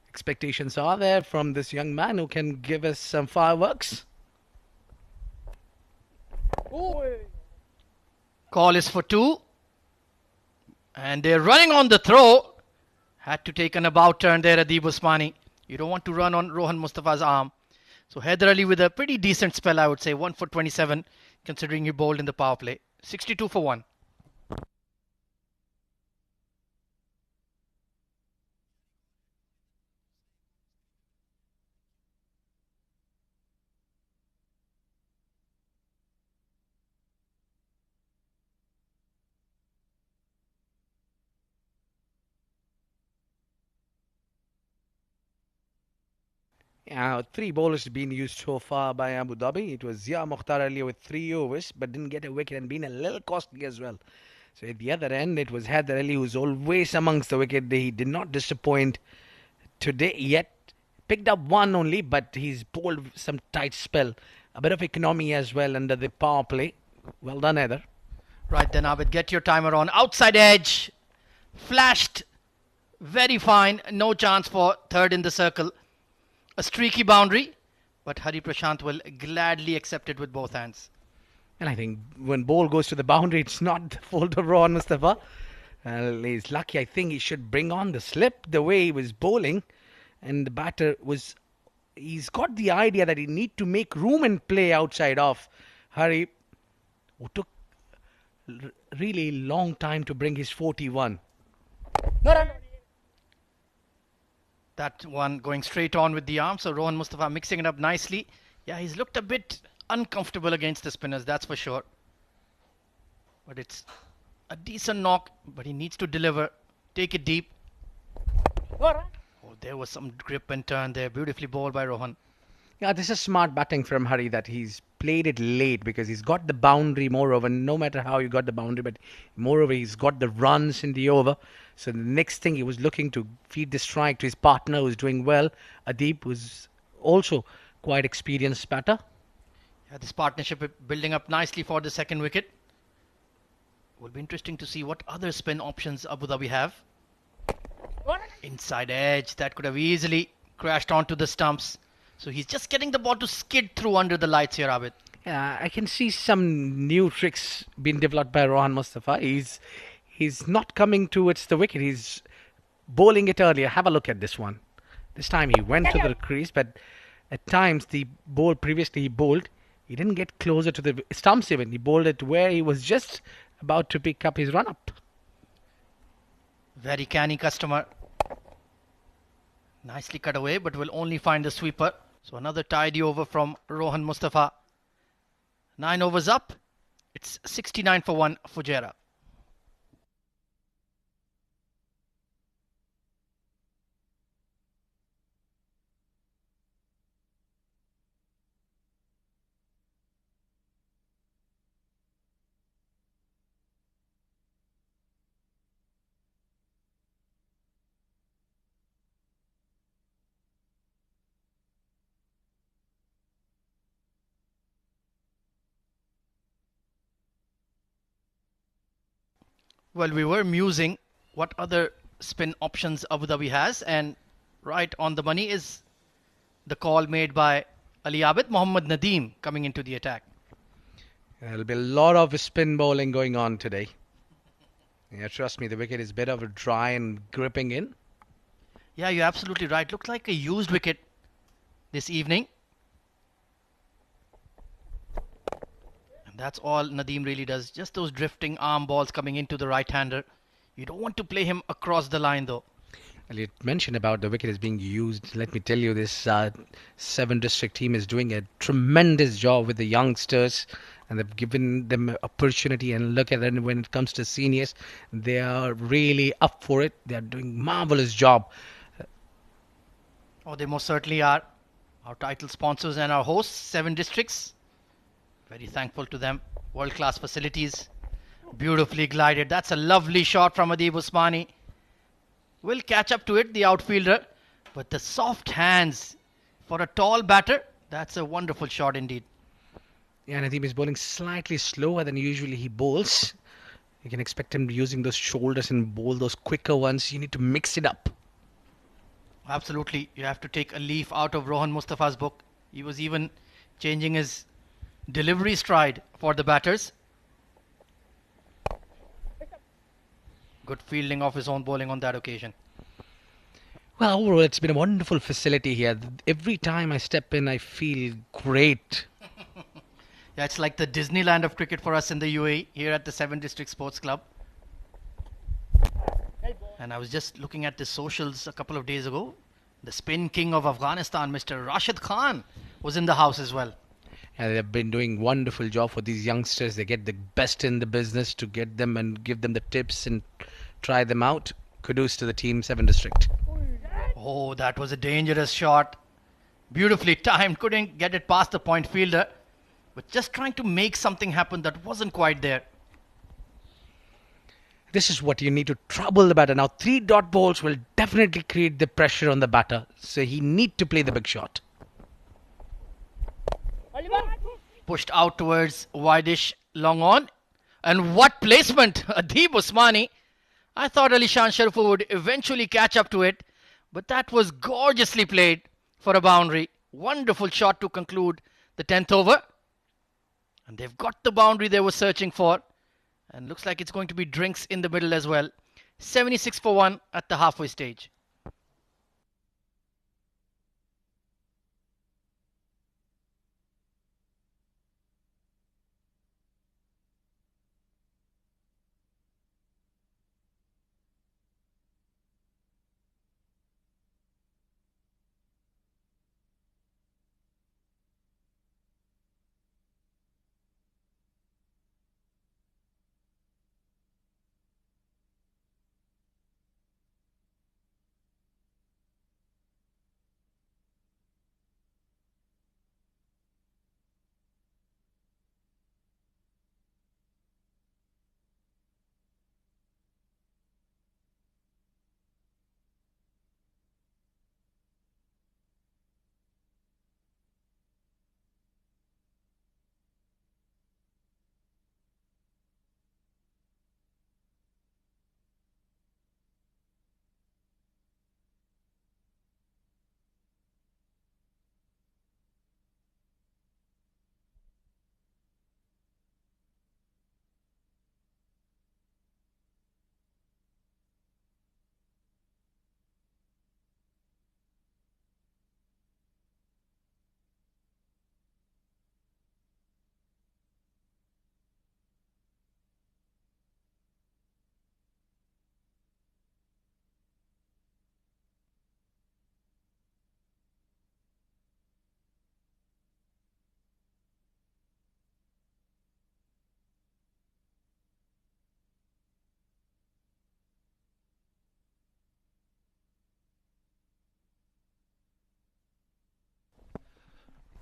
expectations are there from this young man who can give us some fireworks.
Call is for 2. And they're running on the throw. Had to take an about turn there, Adib Usmani. You don't want to run on Rohan Mustafa's arm. So Haider Ali with a pretty decent spell, I would say. 1 for 27, considering he bowled in the power play. 62 for 1.
Yeah, 3 bowlers being used so far by Abu Dhabi. It was Zia Mukhtar earlier with 3 overs, but didn't get a wicket and been a little costly as well. So at the other end, it was Haider Ali who's always amongst the wicket. He did not disappoint today yet. Picked up 1 only, but he's bowled some tight spell. A bit of economy as well under the power play. Well done, Haider.
Right then, Abid, get your timer on. Outside edge. Flashed. Very fine. No chance for third in the circle. A streaky boundary, but Hari Prashant will gladly accept it with both hands.
And I think when ball goes to the boundary, it's not the fault of Rohan Mustafa. He's lucky. I think he should bring on the slip the way he was bowling. And the batter he's got the idea that he need to make room and play outside off Hari, who took really long time to bring his 41.
That one going straight on with the arm. So Rohan Mustafa mixing it up nicely. Yeah, he's looked a bit uncomfortable against the spinners, that's for sure. But it's a decent knock, but he needs to deliver. Take it deep. Oh, there was some grip and turn there. Beautifully bowled by Rohan.
Yeah, this is smart batting from Hari that he's played it late because he's got the boundary moreover. No matter how you got the boundary, but moreover he's got the runs in the over. So the next thing he was looking to feed the strike to his partner who's doing well. Adib was also quite experienced batter.
Yeah, this partnership building up nicely for the second wicket. Will be interesting to see what other spin options Abu Dhabi have. Inside edge, that could have easily crashed onto the stumps. So he's just getting the ball to skid through under the lights here, Abid.
Yeah, I can see some new tricks being developed by Rohan Mustafa. He's not coming towards the wicket. He's bowling it earlier. Have a look at this one. This time he went to the crease, but at times the ball previously he bowled, he didn't get closer to the stumps even. He bowled it where he was just about to pick up his run-up.
Very canny customer. Nicely cut away, but will only find the sweeper. So another tidy over from Rohan Mustafa. 9 overs up. It's 69 for 1 Fujairah. Well, we were musing what other spin options Abu Dhabi has, and right on the money is the call made by Ali Abid. Mohammad Nadeem coming into the attack.
There'll be a lot of spin bowling going on today. Yeah, trust me, the wicket is better of dry and gripping in.
Yeah, you're absolutely right. Looks like a used wicket this evening. And that's all Nadeem really does. Just those drifting arm balls coming into the right-hander. You don't want to play him across the line though.
Well, you mentioned about the wicket is being used. Let me tell you, this 7 district team is doing a tremendous job with the youngsters, and they've given them opportunity. And look at them when it comes to seniors, they are really up for it. They are doing marvelous job.
Oh, they most certainly are. Our title sponsors and our hosts, 7 districts. Very thankful to them. World-class facilities. Beautifully glided. That's a lovely shot from Adib Usmani. Will catch up to it, the outfielder. But the soft hands for a tall batter, that's a wonderful shot indeed.
Yeah, Nadeem is bowling slightly slower than usually he bowls. You can expect him using those shoulders and bowl those quicker ones. You need to mix it up.
Absolutely. You have to take a leaf out of Rohan Mustafa's book. He was even changing his delivery stride for the batters. Good fielding of his own bowling on that occasion.
Well, overall, it's been a wonderful facility here. Every time I step in, I feel great.
Yeah, it's like the Disneyland of cricket for us in the UAE, here at the 7 District Sports Club. And I was just looking at the socials a couple of days ago. The spin king of Afghanistan, Mr. Rashid Khan, was in the house as well.
And they've been doing wonderful job for these youngsters. They get the best in the business to get them and give them the tips and try them out. Kudos to the team, 7 District.
Oh, that was a dangerous shot. Beautifully timed. Couldn't get it past the point fielder. But just trying to make something happen that wasn't quite there.
This is what you need to trouble the batter. Now, 3 dot balls will definitely create the pressure on the batter. So he need to play the big shot.
Pushed out towards wideish, long on. And what placement! Adib Usmani. I thought Ali Shan Sharfu would eventually catch up to it. But that was gorgeously played for a boundary. Wonderful shot to conclude the 10th over. And they've got the boundary they were searching for. And looks like it's going to be drinks in the middle as well. 76 for 1 at the halfway stage.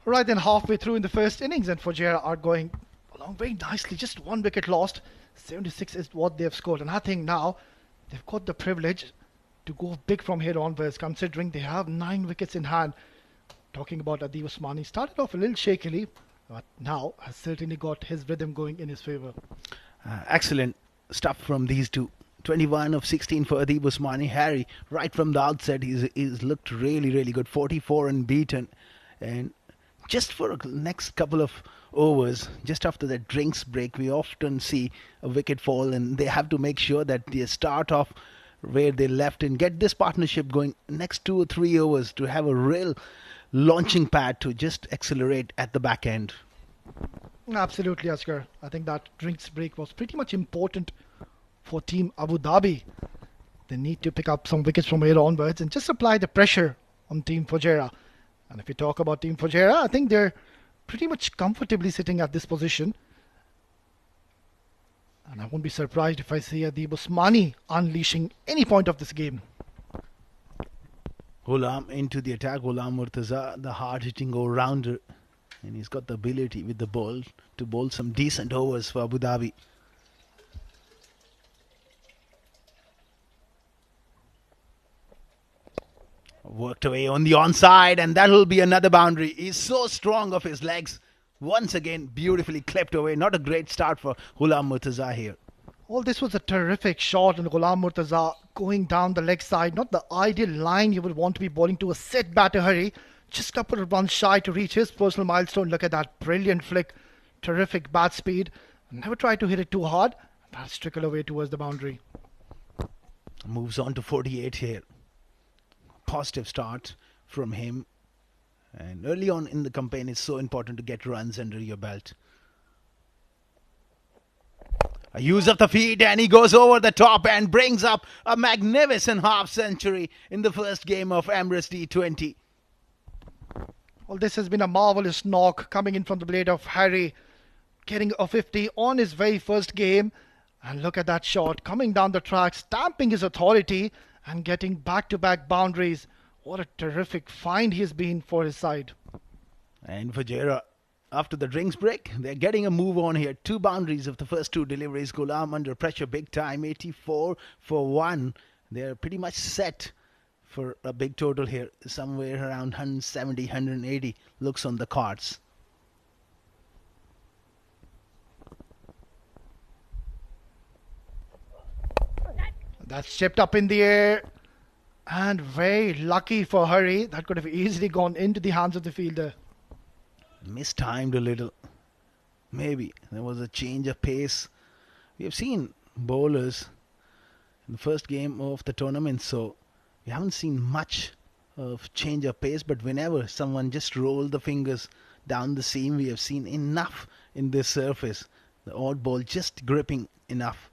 Right then, halfway through in the first innings, and Fujairah are going along very nicely. Just 1 wicket lost. 76 is what they've scored. And I think now they've got the privilege to go big from here onwards, considering they have 9 wickets in hand. Talking about Adib Usmani, started off a little shakily, but now has certainly got his rhythm going in his favour.
Excellent stuff from these two. 21 of 16 for Adib Usmani. Harry, right from the outset, he's looked really, really good. 44 unbeaten. And just for the next couple of overs, just after that drinks break, we often see a wicket fall, and they have to make sure that they start off where they left and get this partnership going next 2 or 3 overs to have a real launching pad to just accelerate at the back end.
Absolutely, Asghar. I think that drinks break was pretty much important for Team Abu Dhabi. They need to pick up some wickets from here onwards and just apply the pressure on Team Fujairah. And if we talk about Team Fujairah, I think they're pretty much comfortably sitting at this position. And I won't be surprised if I see Adib Usmani unleashing any point of this game.
Ghulam into the attack. Ghulam Murtaza, the hard-hitting all-rounder. And he's got the ability with the ball to bowl some decent overs for Abu Dhabi. Worked away on the onside, and that will be another boundary. He's so strong of his legs. Once again, beautifully clipped away. Not a great start for Ghulam Murtaza here.
Well, this was a terrific shot, and Ghulam Murtaza going down the leg side. Not the ideal line you would want to be bowling to a set batter hurry. Just a couple of runs shy to reach his personal milestone. Look at that brilliant flick. Terrific bat speed. Never try to hit it too hard. That's trickle away towards the boundary.
Moves on to 48 here. Positive start from him. And early on in the campaign, it's so important to get runs under your belt. A use of the feet, and he goes over the top and brings up a magnificent half century in the first game of Emirates D20.
Well, this has been a marvellous knock coming in from the blade of Harry, getting a 50 on his very first game. And look at that shot coming down the track, stamping his authority and getting back-to-back boundaries. What a terrific find he has been for his side.
And Fujairah, after the drinks break, they're getting a move on here. 2 boundaries of the first 2 deliveries. Ghulam under pressure big time, 84 for 1. They're pretty much set for a big total here. Somewhere around 170, 180 looks on the cards.
That's chipped up in the air. And very lucky for Hurry. That could have easily gone into the hands of the fielder.
Mistimed a little. Maybe there was a change of pace. We have seen bowlers in the first game of the tournament, so we haven't seen much of change of pace. But whenever someone just rolled the fingers down the seam, we have seen enough in this surface. The odd ball just gripping enough.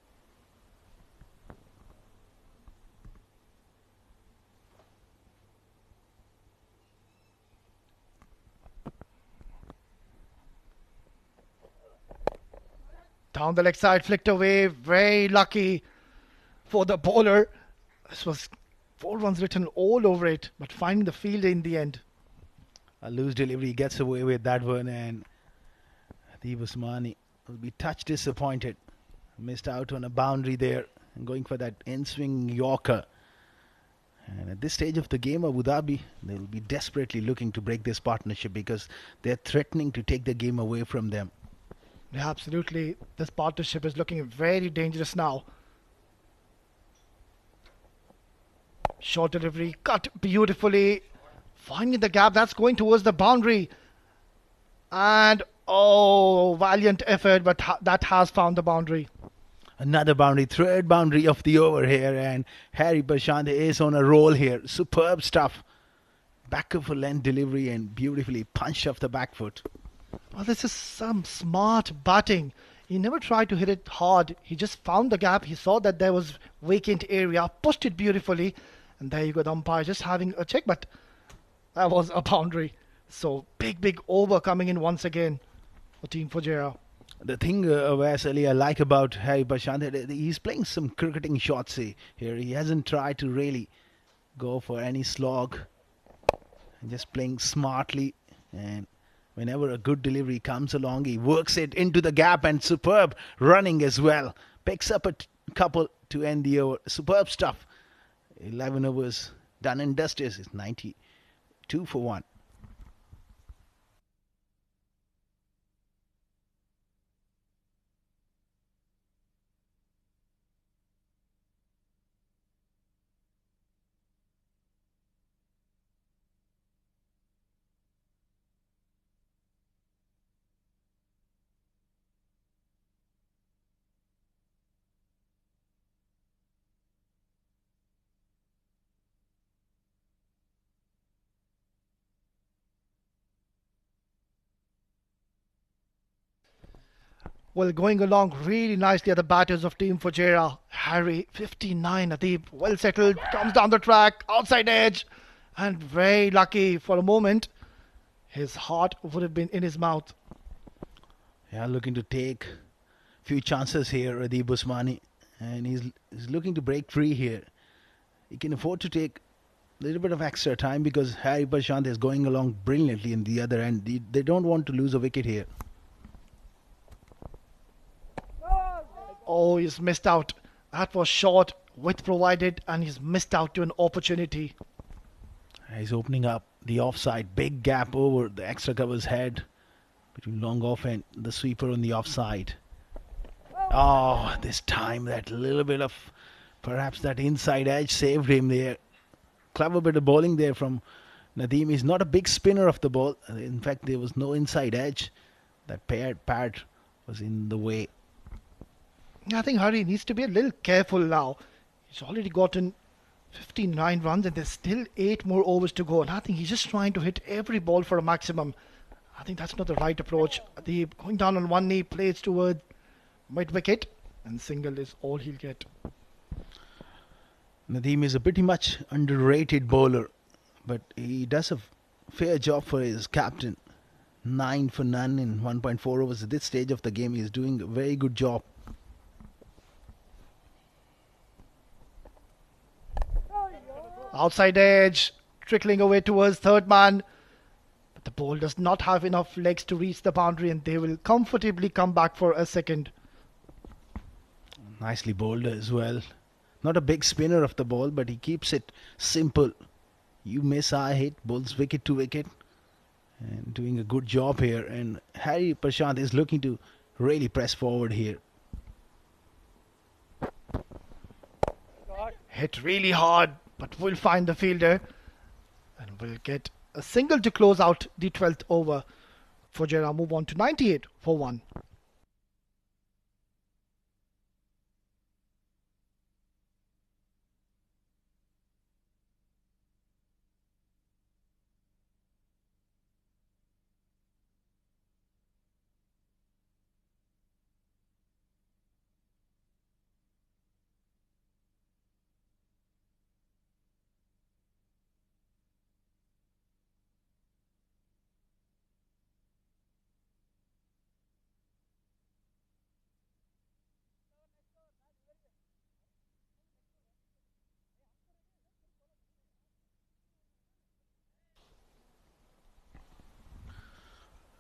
Down the leg side, flicked away. Very lucky for the bowler. This was 4 runs written all over it, but finding the fielder in the end.
A loose delivery gets away with that one, and Adib Usmani will be touch disappointed. Missed out on a boundary there and going for that in-swing Yorker. And at this stage of the game, Abu Dhabi, they will be desperately looking to break this partnership because they're threatening to take the game away from them.
Yeah, absolutely. This partnership is looking very dangerous now. Short delivery, cut beautifully. Finding the gap, that's going towards the boundary. And, oh, valiant effort, but that has found the boundary.
Another boundary, 3rd boundary of the over here, and Harry Prashant is on a roll here. Superb stuff. Back of a length delivery and beautifully punched off the back foot.
Well, this is some smart batting. He never tried to hit it hard. He just found the gap. He saw that there was vacant area, pushed it beautifully, and there you go, the umpire just having a check, but that was a boundary. So big over coming in once again for Team Fujairah.
The thing, Vasily, I like about Harry Prashant, he's playing some cricketing shots here. He hasn't tried to really go for any slog. Just playing smartly, and whenever a good delivery comes along, he works it into the gap, and superb running as well. Picks up a couple to end the over. Superb stuff. 11 overs done and dusted. It's 92 for 1.
Well, going along really nicely are the batters of Team Fujairah. Harry, 59, Adib, well settled, comes down the track, outside edge, and very lucky for a moment. His heart would have been in his mouth.
Yeah, looking to take few chances here, Adib Usmani, and he's looking to break free here. He can afford to take a little bit of extra time because Harry Prashant is going along brilliantly in the other end. They don't want to lose a wicket here.
Oh, he's missed out. That was short, width provided, and he's missed out to an opportunity.
He's opening up the offside. Big gap over the extra cover's head between long off and the sweeper on the offside. Oh, this time that little bit of perhaps that inside edge saved him there. Clever bit of bowling there from Nadeem. He's not a big spinner of the ball. In fact, there was no inside edge. That pad was in the way.
I think Harry needs to be a little careful now. He's already gotten 59 runs and there's still 8 more overs to go. And I think he's just trying to hit every ball for a maximum. I think that's not the right approach. The going down on one knee, plays toward mid-wicket, and single is all he'll get.
Nadeem is a pretty much underrated bowler, but he does a fair job for his captain. 9 for none in 1.4 overs. At this stage of the game, he's doing a very good job.
Outside edge, trickling away towards third man. But the ball does not have enough legs to reach the boundary and they will comfortably come back for a second.
Nicely bowled as well. Not a big spinner of the ball, but he keeps it simple. You miss, I hit, bowls wicket to wicket. And doing a good job here. And Harry Prashant is looking to really press forward here.
Hit really hard, but we'll find the fielder. And we'll get a single to close out the 12th over. Fujairah move on to 98 for 1.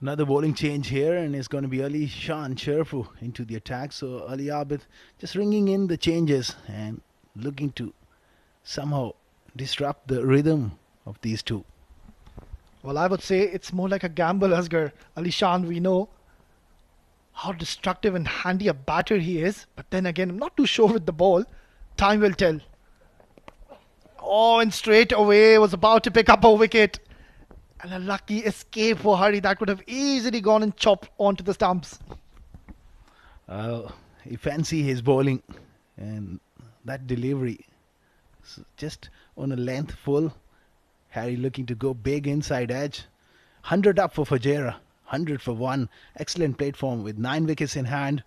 Another bowling change here, and it's going to be Ali Shan Sherfu into the attack. So Ali Abid just ringing in the changes and looking to somehow disrupt the rhythm of these two.
Well, I would say it's more like a gamble, Asghar. Ali Shan, we know how destructive and handy a batter he is. But then again, I'm not too sure with the ball. Time will tell. Oh, and straight away was about to pick up a wicket. And a lucky escape for Harry that could have easily gone and chopped onto the stumps.
He fancy his bowling and that delivery. So just on a length full. Harry looking to go big inside edge. 100 up for Fujairah. 100 for 1. Excellent platform with 9 wickets in hand.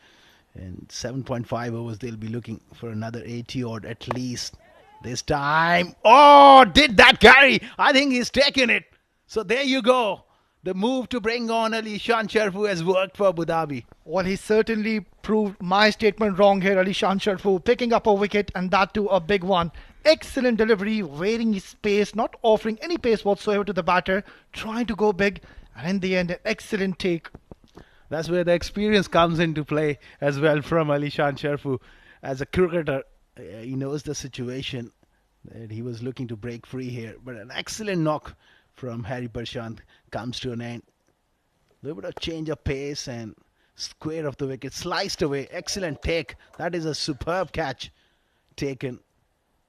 And 7.5 overs. They'll be looking for another 80 odd at least. This time. Oh, did that carry? I think he's taken it. So there you go. The move to bring on Ali Shan Sharfu has worked for Abu Dhabi.
Well, he certainly proved my statement wrong here, Ali Shan Sharfu, picking up a wicket and that too a big one. Excellent delivery, wearing his pace, not offering any pace whatsoever to the batter, trying to go big, and in the end, an excellent take.
That's where the experience comes into play as well from Ali Shan Sharfu. As a cricketer, he knows the situation that he was looking to break free here. But an excellent knock from Harry Prashant comes to an end. A little bit of change of pace and square of the wicket, sliced away. Excellent take. That is a superb catch taken.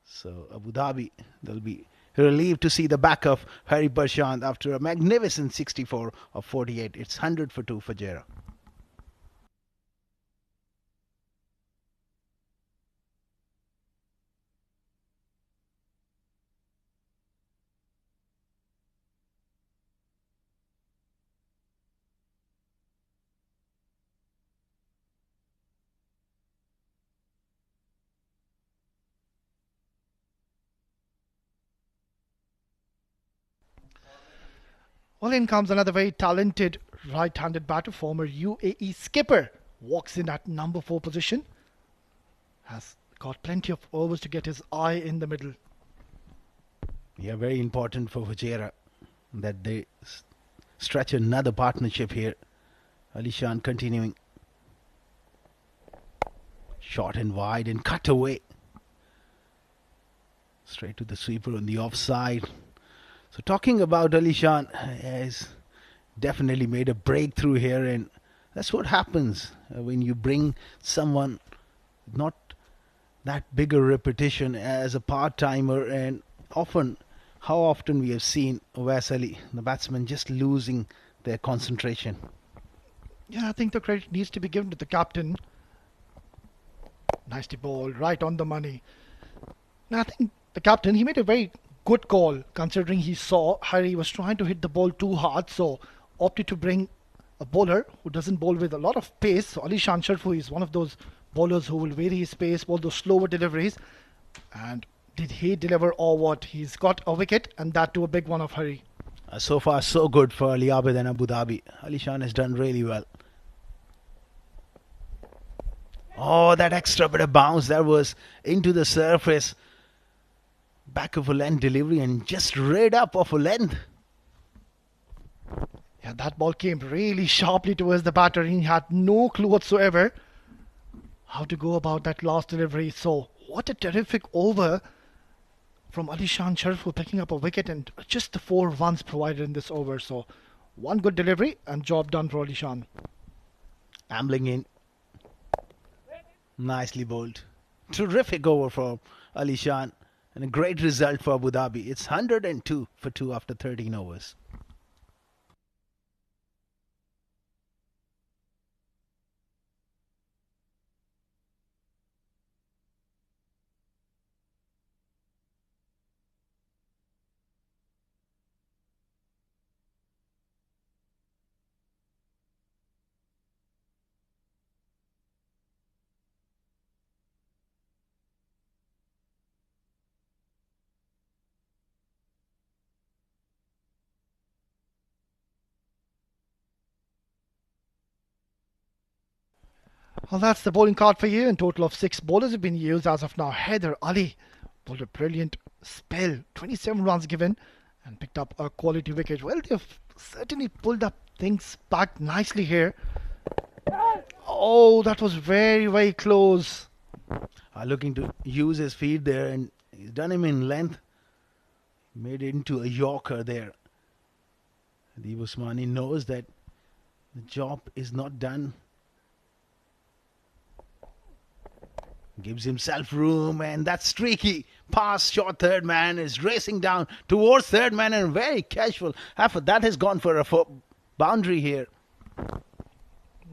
So Abu Dhabi, they'll be relieved to see the back of Harry Prashant after a magnificent 64 of 48. It's 100 for 2 for Fujairah.
Well, in comes another very talented right-handed batter, former UAE skipper. Walks in at number 4 position. Has got plenty of overs to get his eye in the middle.
Yeah, very important for Fujairah that they stretch another partnership here. Ali Shan continuing. Short and wide and cut away. Straight to the sweeper on the offside. So talking about Ali Shan, has definitely made a breakthrough here, and that's what happens when you bring someone not that bigger repetition as a part-timer, and how often we have seen Owais Ali, the batsman, just losing their concentration.
Yeah, I think the credit needs to be given to the captain. Nicely bowled, right on the money. Now, I think the captain, he made a very good call considering he saw Harry was trying to hit the ball too hard, so opted to bring a bowler who doesn't bowl with a lot of pace. So Ali Shan Sharfu is one of those bowlers who will vary his pace, bowl those slower deliveries. And did he deliver or what? He's got a wicket, and that too a big one of Harry.
So far so good for Ali Abid and Abu Dhabi. Ali Shan has done really well. Oh, that extra bit of bounce that was into the surface. Back of a length delivery and just rid up of a length.
Yeah, that ball came really sharply towards the batter. He had no clue whatsoever how to go about that last delivery. So, what a terrific over from Ali Shan Sharfu, picking up a wicket and just the 4 runs provided in this over. So, one good delivery and job done for Ali Shan.
Ambling in. Nicely bowled. Terrific over for Ali Shan. And a great result for Abu Dhabi. It's 102 for 2 after 13 overs.
Well, that's the bowling card for you. In total of 6 bowlers have been used as of now. Haider Ali bowled a brilliant spell. 27 runs given and picked up a quality wicket. Well, they've certainly pulled up things back nicely here. Oh, that was very, very close.
Looking to use his feet there, and he's done him in length. Made it into a Yorker there. Adib Usmani knows that the job is not done. Gives himself room, and that streaky pass short third man is racing down towards third man, and very casual effort. That has gone for a boundary here.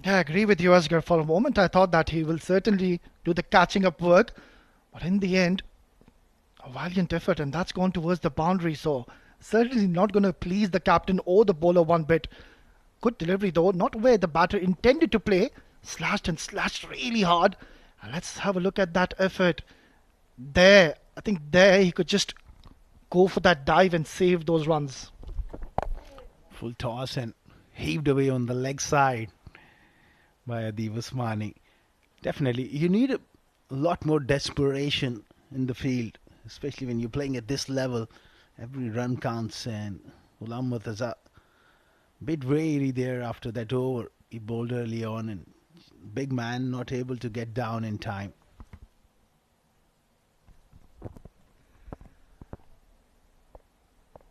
Yeah, I agree with you, Asghar. For a moment, I thought that he will certainly do the catching up work, but in the end, a valiant effort, and that's gone towards the boundary. So certainly not going to please the captain or the bowler one bit. Good delivery though, not where the batter intended to play. Slashed and slashed really hard. And let's have a look at that effort. There, I think there he could just go for that dive and save those runs.
Full toss and heaved away on the leg side by Adib Usmani. Definitely, you need a lot more desperation in the field, especially when you're playing at this level. Every run counts, and Ghulam Murtaza a bit wary there after that over. He bowled early on, and big man not able to get down in time.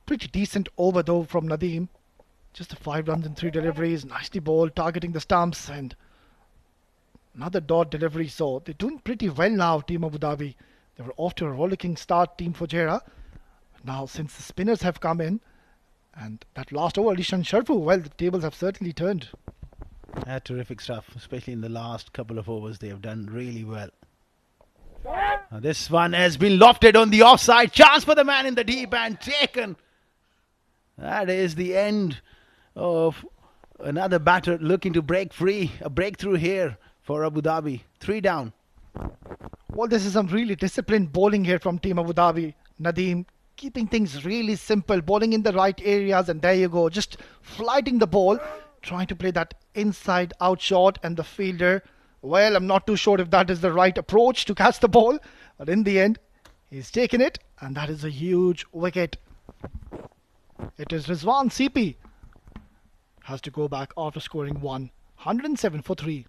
Pretty decent over though from Nadeem. Just 5 runs in 3 deliveries. Nicely bowled, targeting the stumps, and another dot delivery. So they're doing pretty well now, Team Abu Dhabi. They were off to a rollicking start, Team Fujairah. Now since the spinners have come in, and that last over, Ali Shan Sharfu, well, the tables have certainly turned.
Terrific stuff, especially in the last couple of overs. They have done really well. Now this one has been lofted on the offside. Chance for the man in the deep and taken. That is the end of another batter looking to break free. A breakthrough here for Abu Dhabi. 3 down.
Well, this is some really disciplined bowling here from Team Abu Dhabi. Nadeem keeping things really simple, bowling in the right areas, and there you go, just flighting the ball, trying to play that inside out shot, and the fielder, well, I'm not too sure if that is the right approach to catch the ball, but in the end, he's taken it, and that is a huge wicket. It is Rizwan CP has to go back after scoring 107 for 3.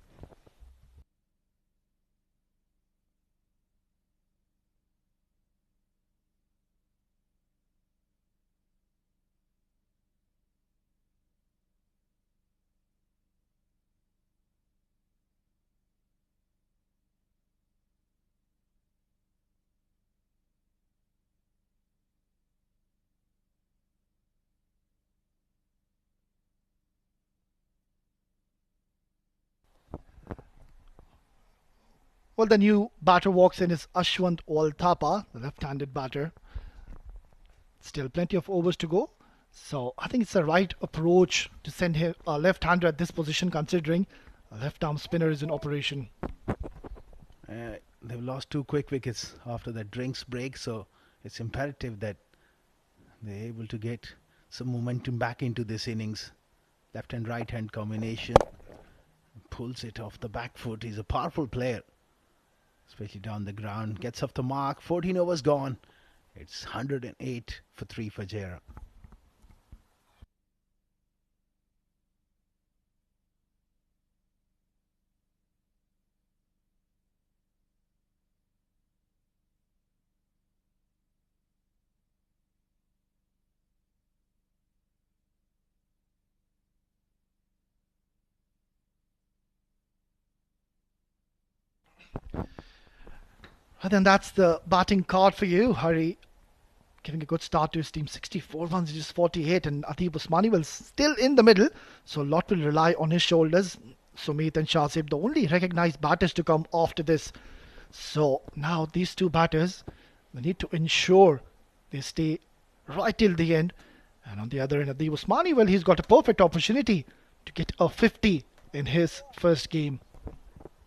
Well, the new batter walks in is Ashwant Walthapa, the left-handed batter. Still plenty of overs to go. So I think it's the right approach to send him a left-hander at this position, considering a left-arm spinner is in operation.
They've lost 2 quick wickets after that drinks break, so it's imperative that they're able to get some momentum back into this innings. Left and right hand combination, pulls it off the back foot. He's a powerful player, especially down the ground. Gets off the mark. 14 overs gone. It's 108 for 3 for Fujairah.
And then that's the batting card for you. Hari giving a good start to his team. 64 runs, it is 48, and Ateeb Usmani will still in the middle, so a lot will rely on his shoulders. Sumit and Shahzeb, the only recognised batters to come after this. So now these two batters, they need to ensure they stay right till the end. And on the other end, Ateeb Usmani, well, he's got a perfect opportunity to get a 50 in his first game.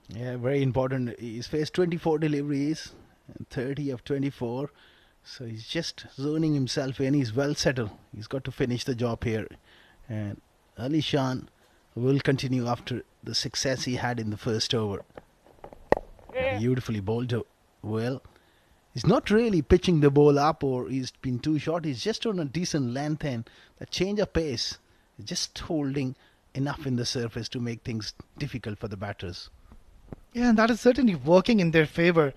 Yeah, very important. He's faced 24 deliveries and 30 of 24. So he's just zoning himself in. He's well settled. He's got to finish the job here. And Ali Shan will continue after the success he had in the first over. Beautifully bowled well. He's not really pitching the ball up or he's been too short. He's just on a decent length, and the change of pace is just holding enough in the surface to make things difficult for the batters.
Yeah, and that is certainly working in their favour.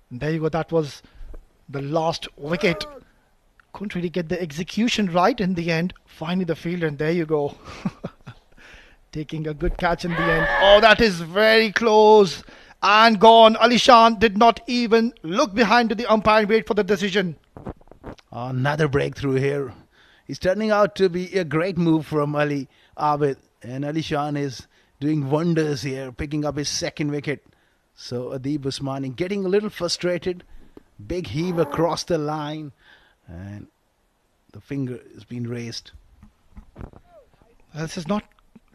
And there you go, that was the last wicket. Couldn't really get the execution right in the end. Finally the fielder, and there you go. Taking a good catch in the end. Oh, that is very close. And gone. Ali Shan did not even look behind to the umpire and wait for the decision.
Another breakthrough here. It's turning out to be a great move from Ali Abid. And Ali Shan is doing wonders here, picking up his second wicket. So Ateeb Usmani getting a little frustrated. Big heave across the line. And the finger has been raised.
This is not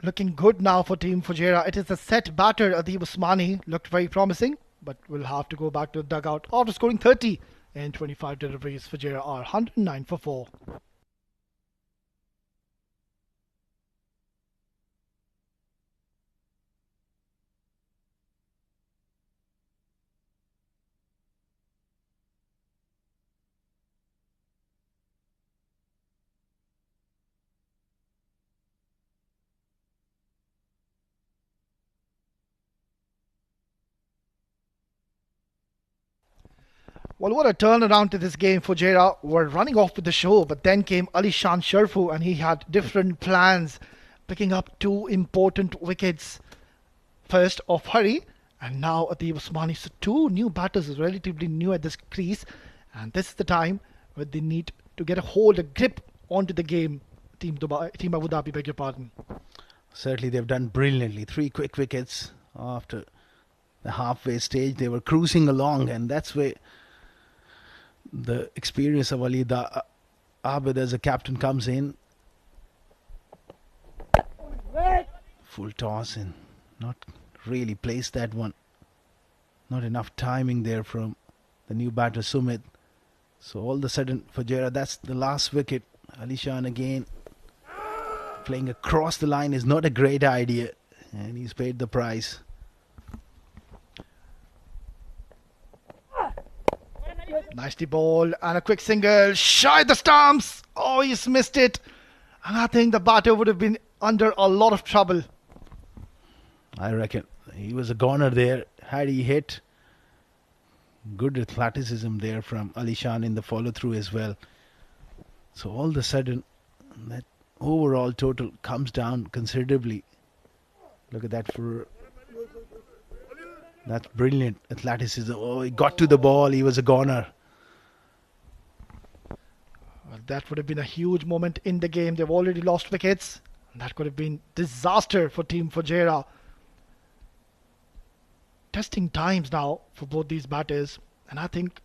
looking good now for Team Fujairah. It is the set batter, Ateeb Usmani. Looked very promising, but will have to go back to the dugout after scoring 30 in 25 deliveries. Fujairah are 109 for 4. Well, what a turnaround to this game. Fujairah were running off with the show, but then came Ali Shan Sharfu and he had different plans, picking up 2 important wickets. First off Hari, and now Ateeb Usmani. So 2 new batters is relatively new at this crease, and this is the time where they need to get a grip onto the game. Team Abu Dhabi, beg your pardon.
Certainly they've done brilliantly. 3 quick wickets after the halfway stage. They were cruising along, and that's where the experience of Ali Abid as a captain comes in. Full toss and not really placed that one. Not enough timing there from the new batter Sumit. So all of a sudden, Fujairah, that's the last wicket. Alishan again playing across the line is not a great idea, and he's paid the price.
Nicely ball and a quick single. Shy the stumps. Oh, he's missed it. And I think the batter would have been under a lot of trouble.
I reckon he was a goner there. Had he hit, good athleticism there from Alishan in the follow through as well. So all of a sudden, that overall total comes down considerably. Look at that for. That's brilliant athleticism. Oh, he got to the ball. He was a goner.
Well, that would have been a huge moment in the game. They've already lost wickets. That could have been disaster for Team Fujairah. Testing times now for both these batters, and I think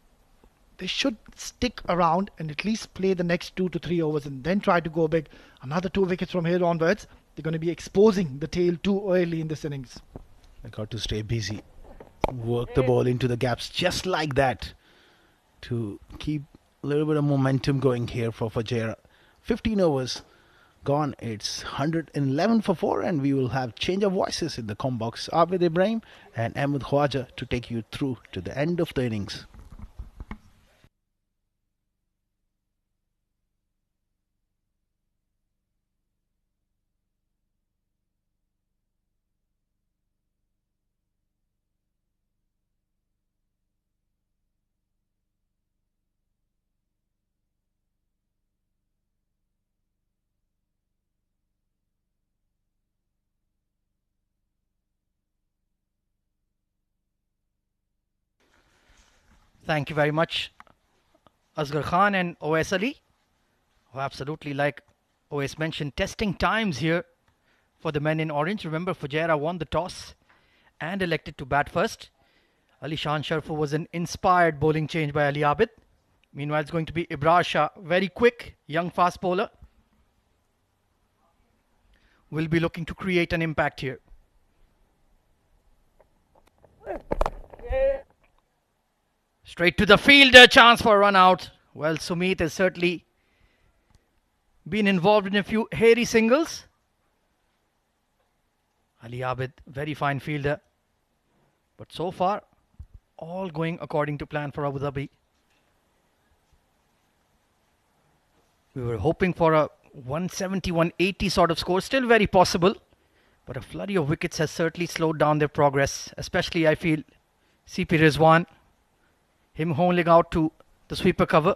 they should stick around and at least play the next 2 to 3 overs and then try to go big. Another 2 wickets from here onwards. They're going to be exposing the tail too early in this innings.
They got to stay busy. Work the ball into the gaps just like that to keep a little bit of momentum going here for Fujairah. 15 overs gone. It's 111 for 4, and we will have change of voices in the com box. Abid Ibrahim and Ahmed Khwaja to take you through to the end of the innings.
Thank you very much, Asghar Khan and OS Ali. Oh, absolutely, like OS mentioned, testing times here for the men in orange. Remember, Fujairah won the toss and elected to bat first. Ali Shan Sharfu was an inspired bowling change by Ali Abid. Meanwhile, it's going to be Ibrar Shah, very quick, young fast bowler. Will be looking to create an impact here. Straight to the fielder, chance for a run out. Well, Sumit has certainly been involved in a few hairy singles. Ali Abid, very fine fielder. But so far, all going according to plan for Abu Dhabi. We were hoping for a 170, 180 sort of score. Still very possible. But a flurry of wickets has certainly slowed down their progress. Especially, I feel, CP Rizwan. Him holding out to the sweeper cover.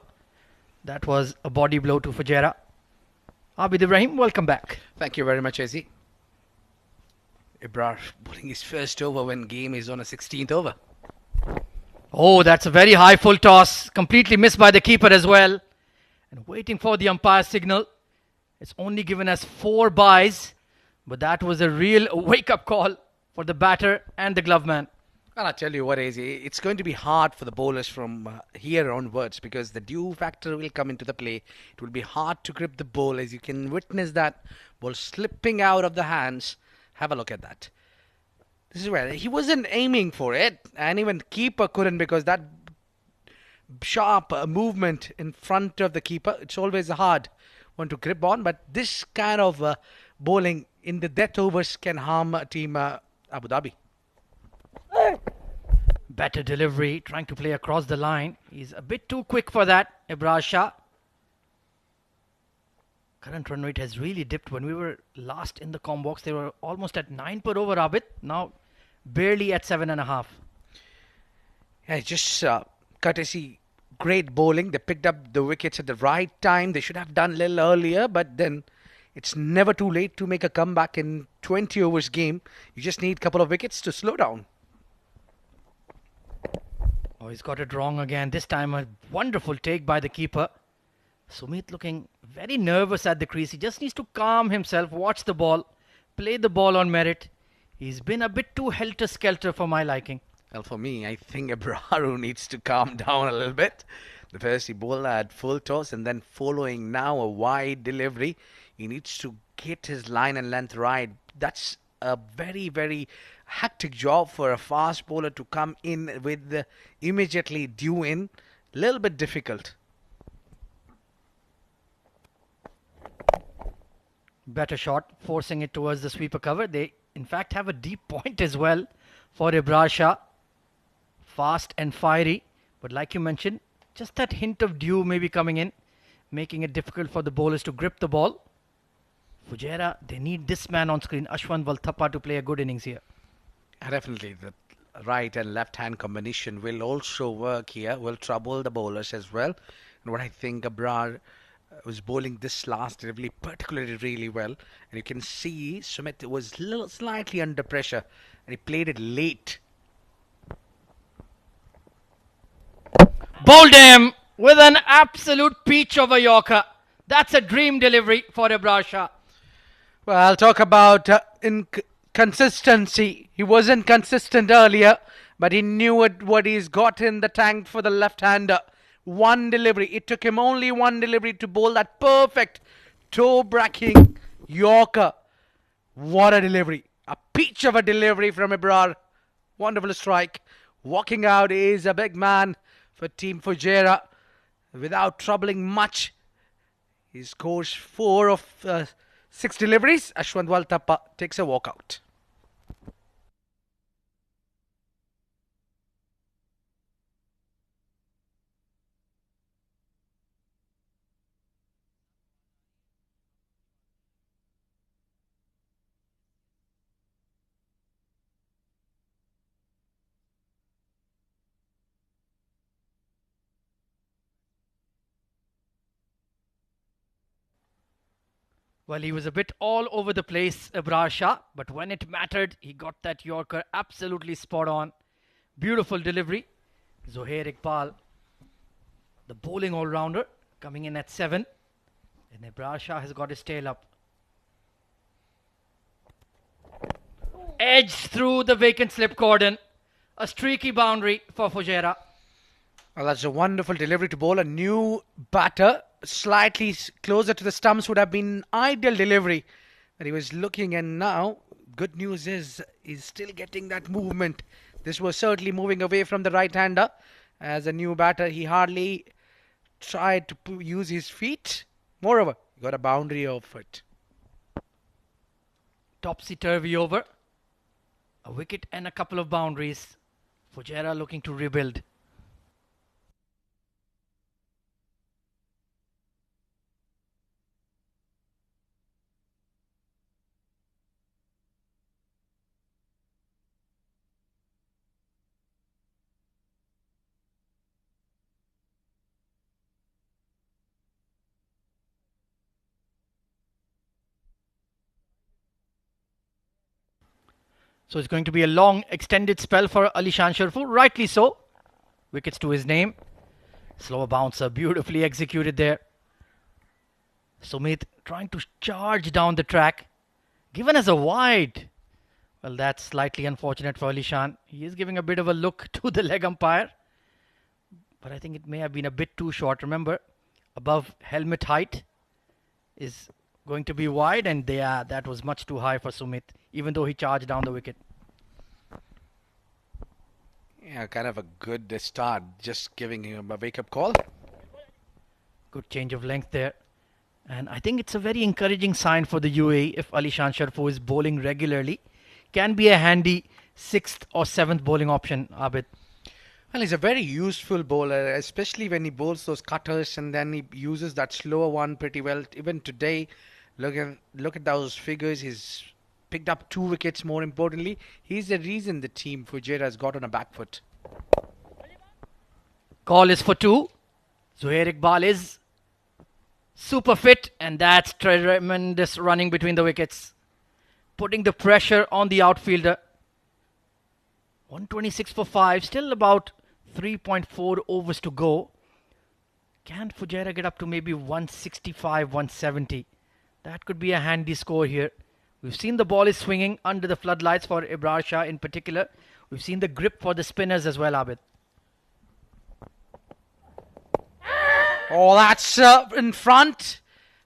That was a body blow to Fujairah. Abid Ibrahim, welcome back.
Thank you very much, Ezzy. Ibrar bowling his first over when game is on a 16th over.
Oh, that's a very high full toss. Completely missed by the keeper as well. And waiting for the umpire signal. It's only given us 4 byes. But that was a real wake-up call for the batter and the glove man.
Well, I'll tell you what, Ezzy, it's going to be hard for the bowlers from here onwards because the dew factor will come into the play. It will be hard to grip the ball, as you can witness that ball slipping out of the hands. Have a look at that. This is where he wasn't aiming for it, and even keeper couldn't, because that sharp movement in front of the keeper, it's always a hard one to grip on. But this kind of bowling in the death overs can harm team Abu Dhabi.
Better delivery, trying to play across the line. He's a bit too quick for that, Ibrar Shah. Current run rate has really dipped. When we were last in the com box, they were almost at 9 per over, Abid. Now, barely at 7.5.
Yeah, just courtesy, great bowling. They picked up the wickets at the right time. They should have done a little earlier, but then it's never too late to make a comeback in 20 overs game. You just need a couple of wickets to slow down.
Oh, he's got it wrong again. This time a wonderful take by the keeper. Sumit looking very nervous at the crease. He just needs to calm himself, watch the ball, play the ball on merit. He's been a bit too helter-skelter for my liking.
Well, for me, I think Abraru needs to calm down a little bit. The first he bowled at full toss, and then following now a wide delivery. He needs to get his line and length right. That's a very, very hectic job for a fast bowler to come in with immediately due in. Little bit difficult.
Better shot, forcing it towards the sweeper cover. They, in fact, have a deep point as well for Ibrar Shah. Fast and fiery. But like you mentioned, just that hint of dew maybe coming in, making it difficult for the bowlers to grip the ball. Fujairah, they need this man on screen, Ashwin Valthappa, to play a good innings here.
Definitely, the right and left hand combination will also work here, will trouble the bowlers as well. And what I think Abrar was bowling this last delivery particularly really well. And you can see Sumit was slightly under pressure and he played it late.
Bowled him with an absolute peach of a Yorker. That's a dream delivery for Ibrar Shah.
Well, I'll talk about inconsistency. He wasn't consistent earlier, but he knew what he's got in the tank for the left-hander. One delivery. It took him only one delivery to bowl that perfect toe-bracking Yorker. What a delivery. A peach of a delivery from Ibrar. Wonderful strike. Walking out is a big man for Team Fujairah. Without troubling much, he scores 4 of 6 deliveries. Ashwin Valthappa takes a walkout.
Well, he was a bit all over the place, Ibrar Shah, but when it mattered, he got that Yorker absolutely spot on. Beautiful delivery. Zohair Iqbal, the bowling all-rounder, coming in at 7. And Ibrar Shah has got his tail up. Edge through the vacant slip cordon. A streaky boundary for Fujairah.
Well, that's a wonderful delivery to bowl. A new batter, slightly closer to the stumps, would have been ideal delivery that he was looking. And now, good news is he's still getting that movement. This was certainly moving away from the right-hander. As a new batter, he hardly tried to use his feet. Moreover, he got a boundary of it.
Topsy-turvy over. A wicket and a couple of boundaries. Fujairah looking to rebuild. So it's going to be a long extended spell for Ali Sharful. Rightly so. Wickets to his name. Slower bouncer, beautifully executed there. Sumit trying to charge down the track. Given as a wide. Well, that's slightly unfortunate for Ali Shan. He is giving a bit of a look to the leg umpire. But I think it may have been a bit too short. Remember, above helmet height is going to be wide, and that was much too high for Sumit, even though he charged down the wicket.
Yeah, kind of a good start, just giving him a wake-up call.
Good change of length there. And I think it's a very encouraging sign for the UAE if Ali Sharful is bowling regularly. Can be a handy 6th or 7th bowling option, Abid.
Well, he's a very useful bowler, especially when he bowls those cutters and then he uses that slower one pretty well. Even today, look at those figures. He's picked up 2 wickets, more importantly. He's the reason the team Fujairah has got on a back foot.
Call is for 2. Zohair Iqbal is super fit, and that's tremendous running between the wickets. Putting the pressure on the outfielder. 126 for 5, still about 3.4 overs to go. Can Fujairah get up to maybe 165, 170? That could be a handy score here. We've seen the ball is swinging under the floodlights for Ibrar Shah in particular. We've seen the grip for the spinners as well, Abid.
Oh, that's in front.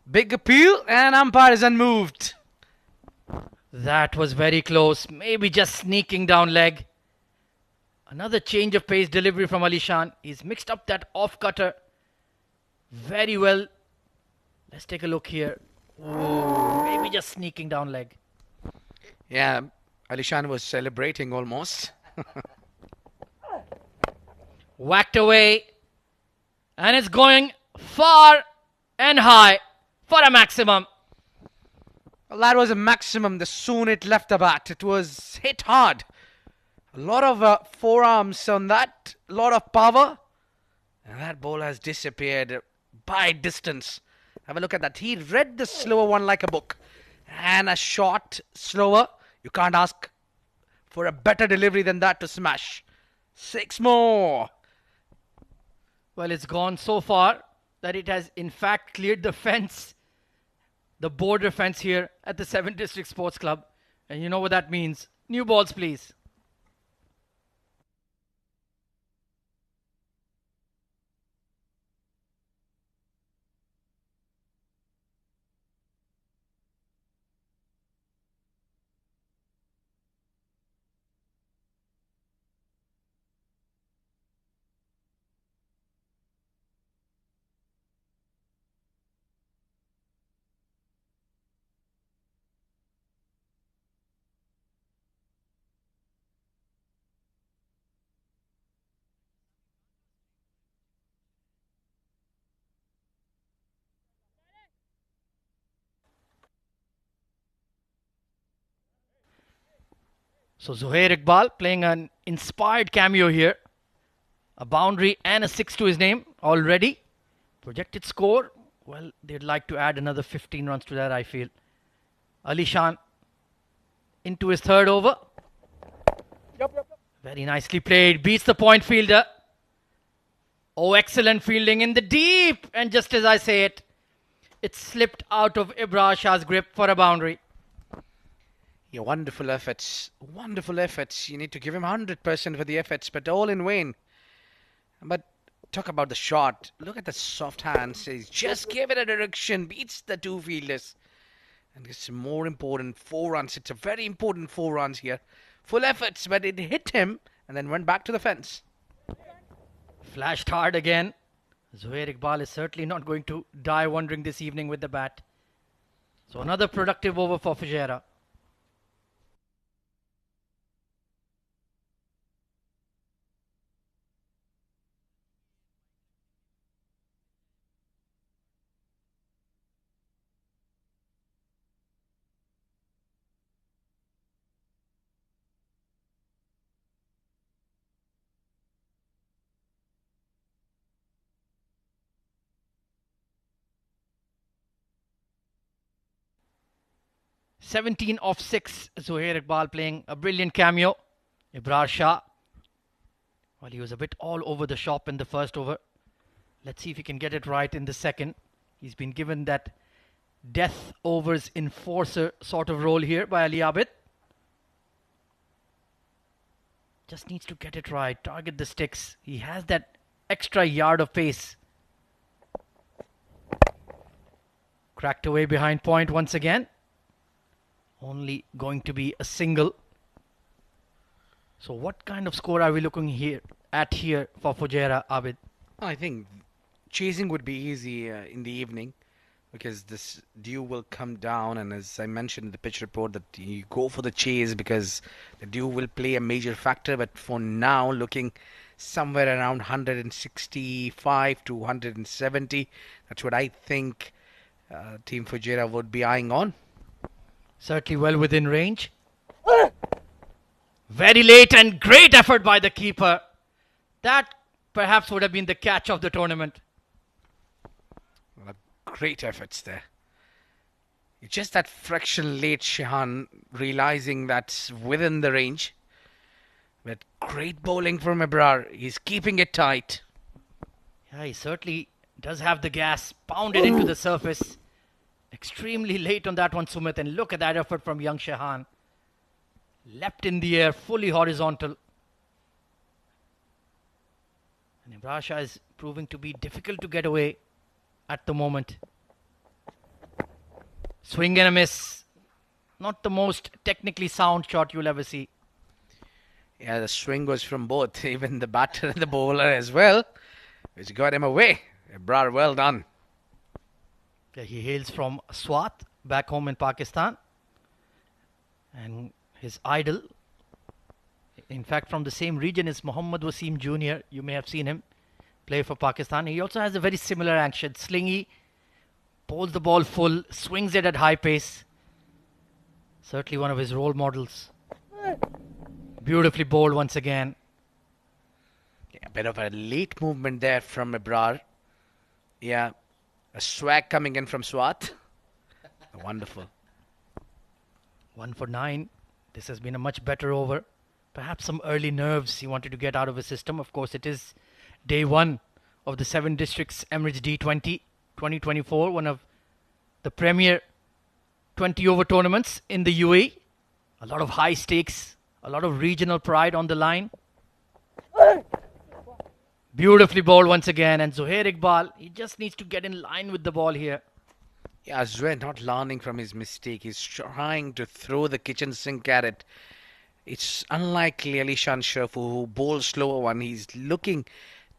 Big appeal, and umpire is unmoved.
That was very close. Maybe just sneaking down leg. Another change of pace delivery from Ali Shan. He's mixed up that off cutter very well. Let's take a look here. Ooh, maybe just sneaking down leg.
Yeah, Alishan was celebrating almost.
Whacked away. And it's going far and high for a maximum.
Well, that was a maximum the soon it left the bat. It was hit hard. A lot of forearms on that, a lot of power. And that ball has disappeared by distance. Have a look at that. He read the slower one like a book. And a shot slower. You can't ask for a better delivery than that to smash. 6 more.
Well, it's gone so far that it has in fact cleared the fence, the border fence here at the 7th District Sports Club. And you know what that means. New balls, please. So Zuhair Iqbal playing an inspired cameo here. A boundary and a 6 to his name already. Projected score, well, they'd like to add another 15 runs to that, I feel. Ali Shan into his third over. Very nicely played. Beats the point fielder. Oh, excellent fielding in the deep. And just as I say it, it slipped out of Ibrahim Shah's grip for a boundary.
Yeah, wonderful efforts. Wonderful efforts. You need to give him 100% for the efforts, but all in vain. But talk about the shot. Look at the soft hands. He's just gave it a direction. Beats the two fielders. And it's more important. 4 runs. It's a very important 4 runs here. Full efforts, but it hit him and then went back to the fence.
Flashed hard again. Zuhair Iqbal is certainly not going to die wondering this evening with the bat. So another productive over for Fujairah. "17 off 6, Zuhair Iqbal playing a brilliant cameo. Ibrahim Shah, well, he was a bit all over the shop in the first over. Let's see if he can get it right in the second. He's been given that death overs enforcer sort of role here by Ali Abid. Just needs to get it right, target the sticks. He has that extra yard of pace. Cracked away behind point once again. Only going to be a single. So what kind of score are we looking here for Fujairah, Abid?
I think chasing would be easy in the evening because this dew will come down, and as I mentioned in the pitch report that you go for the chase because the dew will play a major factor. But for now, looking somewhere around 165 to 170, that's what I think Team Fujairah would be eyeing on.
Certainly well within range. Very late and great effort by the keeper. That perhaps would have been the catch of the tournament.
Well, great efforts there. It's just that fraction late, Shehan, realizing that's within the range. But great bowling from Ebrar. He's keeping it tight.
Yeah, he certainly does have the gas pounded into the surface. Extremely late on that one, Sumit. And look at that effort from young Shehan. Leapt in the air, fully horizontal. And Ibrahim Shah is proving to be difficult to get away at the moment. Swing and a miss. Not the most technically sound shot you'll ever see.
Yeah, the swing was from both, even the batter and the bowler as well, which got him away. Ebrar, well done.
Okay, he hails from Swat, back home in Pakistan. And his idol, in fact, from the same region, is Mohammad Wasim Jr. You may have seen him play for Pakistan. He also has a very similar action. Slingy, pulls the ball full, swings it at high pace. Certainly one of his role models. Beautifully bowled once again.
A bit of a late movement there from Ebrar. Yeah, a swag coming in from Swat. Wonderful.
1 for 9. This has been a much better over. Perhaps some early nerves he wanted to get out of his system. Of course, it is day 1 of the 7 Districts Emirates D20 2024, one of the premier 20-over tournaments in the UAE. A lot of high stakes, a lot of regional pride on the line. Beautifully bowled once again, and Zohair Iqbal, he just needs to get in line with the ball here.
Yeah, Zohair not learning from his mistake. He's trying to throw the kitchen sink at it. It's unlikely Alishan Sharfu, who bowls slower one. He's looking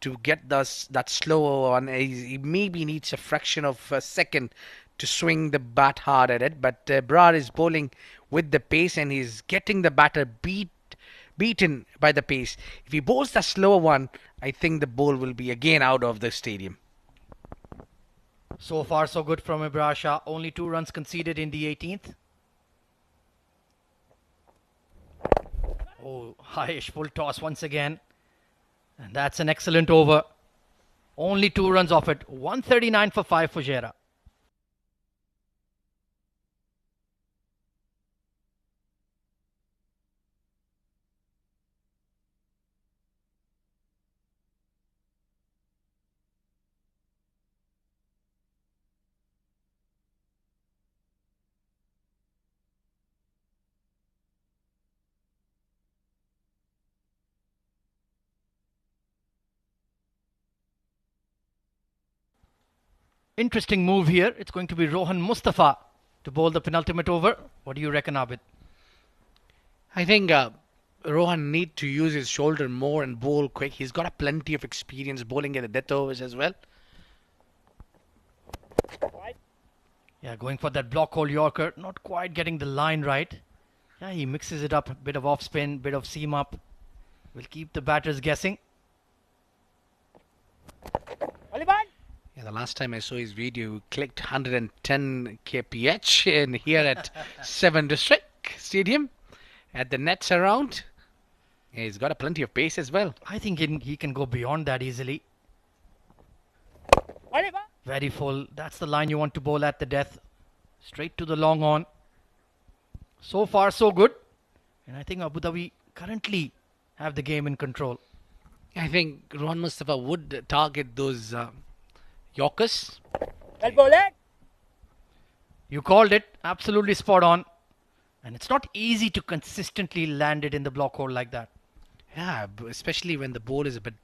to get that slower one. He maybe needs a fraction of a second to swing the bat hard at it. But Brar is bowling with the pace, and he's getting the batter beaten by the pace. If he bowls the slower one, I think the ball will be again out of the stadium.
So far, so good from Ibrar Shah. Only 2 runs conceded in the 18th. Oh, highish full toss once again. And that's an excellent over. Only 2 runs off it. 139 for 5 for Fujairah. Interesting move here. It's going to be Rohan Mustafa to bowl the penultimate over. What do you reckon, Abid?
I think Rohan need to use his shoulder more and bowl quick. He's got a plenty of experience bowling at the death overs as well.
Yeah, going for that block hole Yorker. Not quite getting the line right. Yeah, he mixes it up. A bit of off spin, bit of seam up. Will keep the batters guessing.
Yeah, the last time I saw his video, he clicked 110 kph in here at 7 District Stadium at the nets around. Yeah, he's got a plenty of pace as well.
I think he can go beyond that easily. Very full. That's the line you want to bowl at the death. Straight to the long on. So far, so good. And I think Abu Dhabi currently have the game in control.
I think Ron Mustafa would target those Yorkers.
You called it. Absolutely spot on. And it's not easy to consistently land it in the block hole like that.
Yeah, especially when the ball is a bit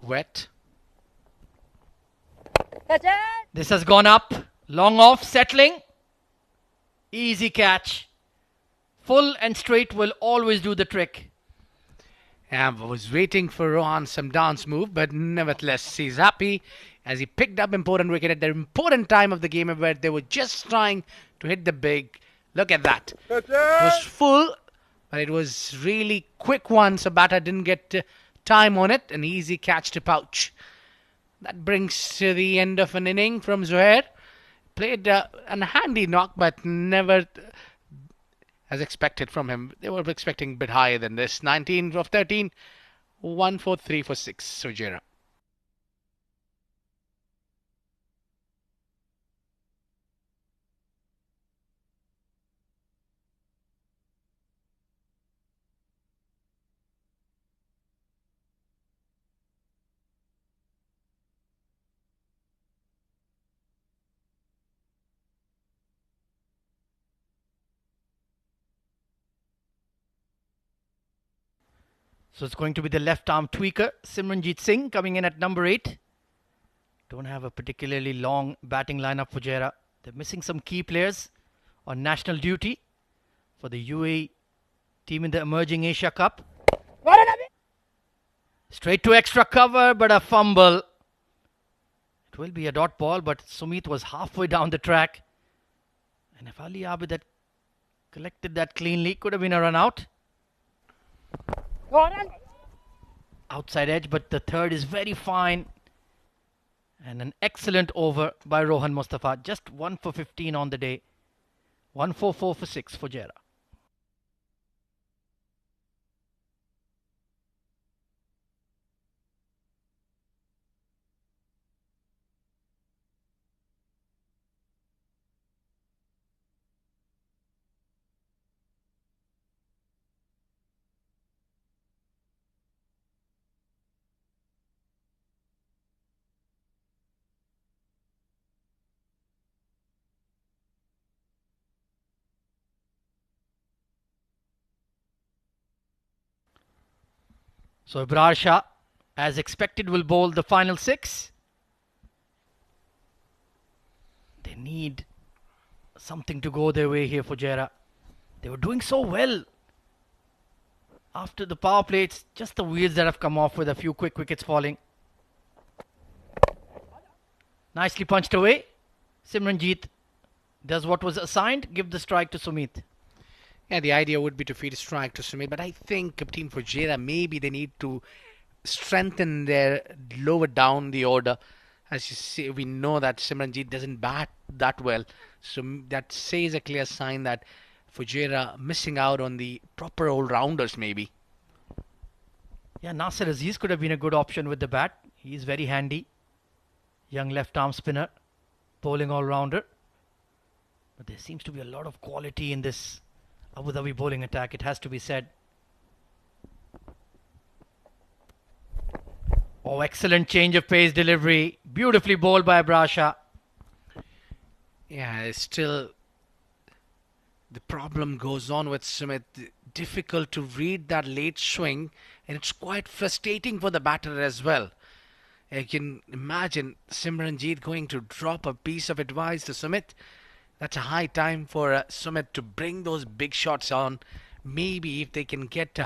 wet.
This has gone up. Long off, settling. Easy catch. Full and straight will always do the trick.
Yeah, I was waiting for Rohan some dance move, but nevertheless, he's happy as he picked up important wicket at the important time of the game where they were just trying to hit the big. Look at that. It was full, but it was really quick one, so batter didn't get time on it. An easy catch to pouch. That brings to the end of an inning from Zohair. Played a handy knock, but never as expected from him. They were expecting a bit higher than this. 19 of 13, 1 for 3 for 6, Fujairah.
So it's going to be the left arm tweaker, Simranjeet Singh, coming in at number 8. Don't have a particularly long batting lineup for Fujairah. They're missing some key players on national duty for the UAE team in the emerging Asia Cup. Straight to extra cover, but a fumble. It will be a dot ball, but Sumit was halfway down the track. And if Ali Abid had collected that cleanly, could have been a run out. Outside edge, but the third is very fine. And an excellent over by Rohan Mustafa. Just 1 for 15 on the day. 1 for 4 for 6 for Fujairah. So Ibrar Shah, as expected, will bowl the final 6. They need something to go their way here for Fujairah. They were doing so well after the power play. It's just the wheels that have come off with a few quick wickets falling. Nicely punched away. Simranjeet does what was assigned, give the strike to Sumit.
Yeah, the idea would be to feed a strike to Sumit, but I think Team Fujairah, maybe they need to strengthen their lower down the order. As you see, we know that Simranjeet doesn't bat that well, so that says a clear sign that Fujairah missing out on the proper all-rounders maybe.
Yeah, Nasir Aziz could have been a good option with the bat. He's very handy. Young left-arm spinner, bowling all-rounder. But there seems to be a lot of quality in this Abu Dhabi bowling attack, it has to be said. Oh, excellent change of pace delivery. Beautifully bowled by Ibrar Shah.
Yeah, it's still the problem goes on with Sumit. Difficult to read that late swing, and it's quite frustrating for the batter as well. You can imagine Simranjeet going to drop a piece of advice to Sumit. That's a high time for Sumit to bring those big shots on. Maybe if they can get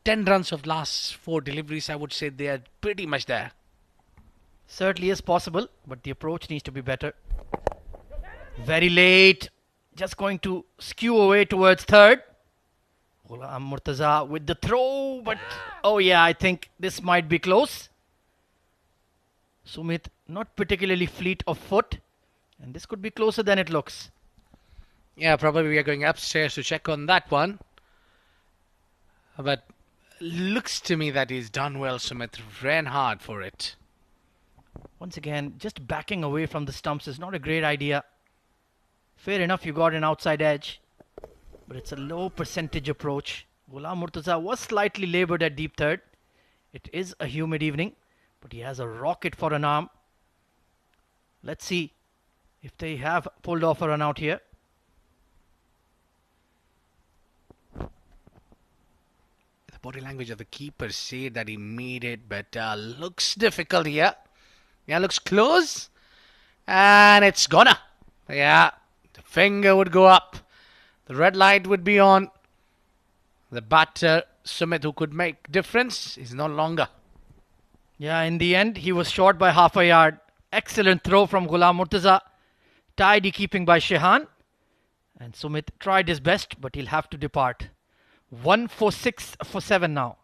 10 runs of last 4 deliveries, I would say they are pretty much there.
Certainly is possible, but the approach needs to be better. Very late. Just going to skew away towards third. Ghulam Murtaza with the throw, but oh yeah, I think this might be close. Sumit not particularly fleet of foot, and this could be closer than it looks.
Yeah, probably we are going upstairs to check on that one. But looks to me that he's done well. Sumit ran hard for it.
Once again, just backing away from the stumps is not a great idea. Fair enough, you got an outside edge, but it's a low percentage approach. Ghulam Murtaza was slightly laboured at deep third. It is a humid evening, but he has a rocket for an arm. Let's see if they have pulled off a run out here.
The body language of the keeper said that he made it, but looks difficult here. Yeah, looks close. And it's gonna. Yeah, the finger would go up. The red light would be on. The batter, Sumit, who could make difference, is no longer.
Yeah, in the end, he was short by half a yard. Excellent throw from Ghulam Murtaza. Tidy keeping by Shehan. And Sumit tried his best, but he'll have to depart. 1 for 6 for 7 now.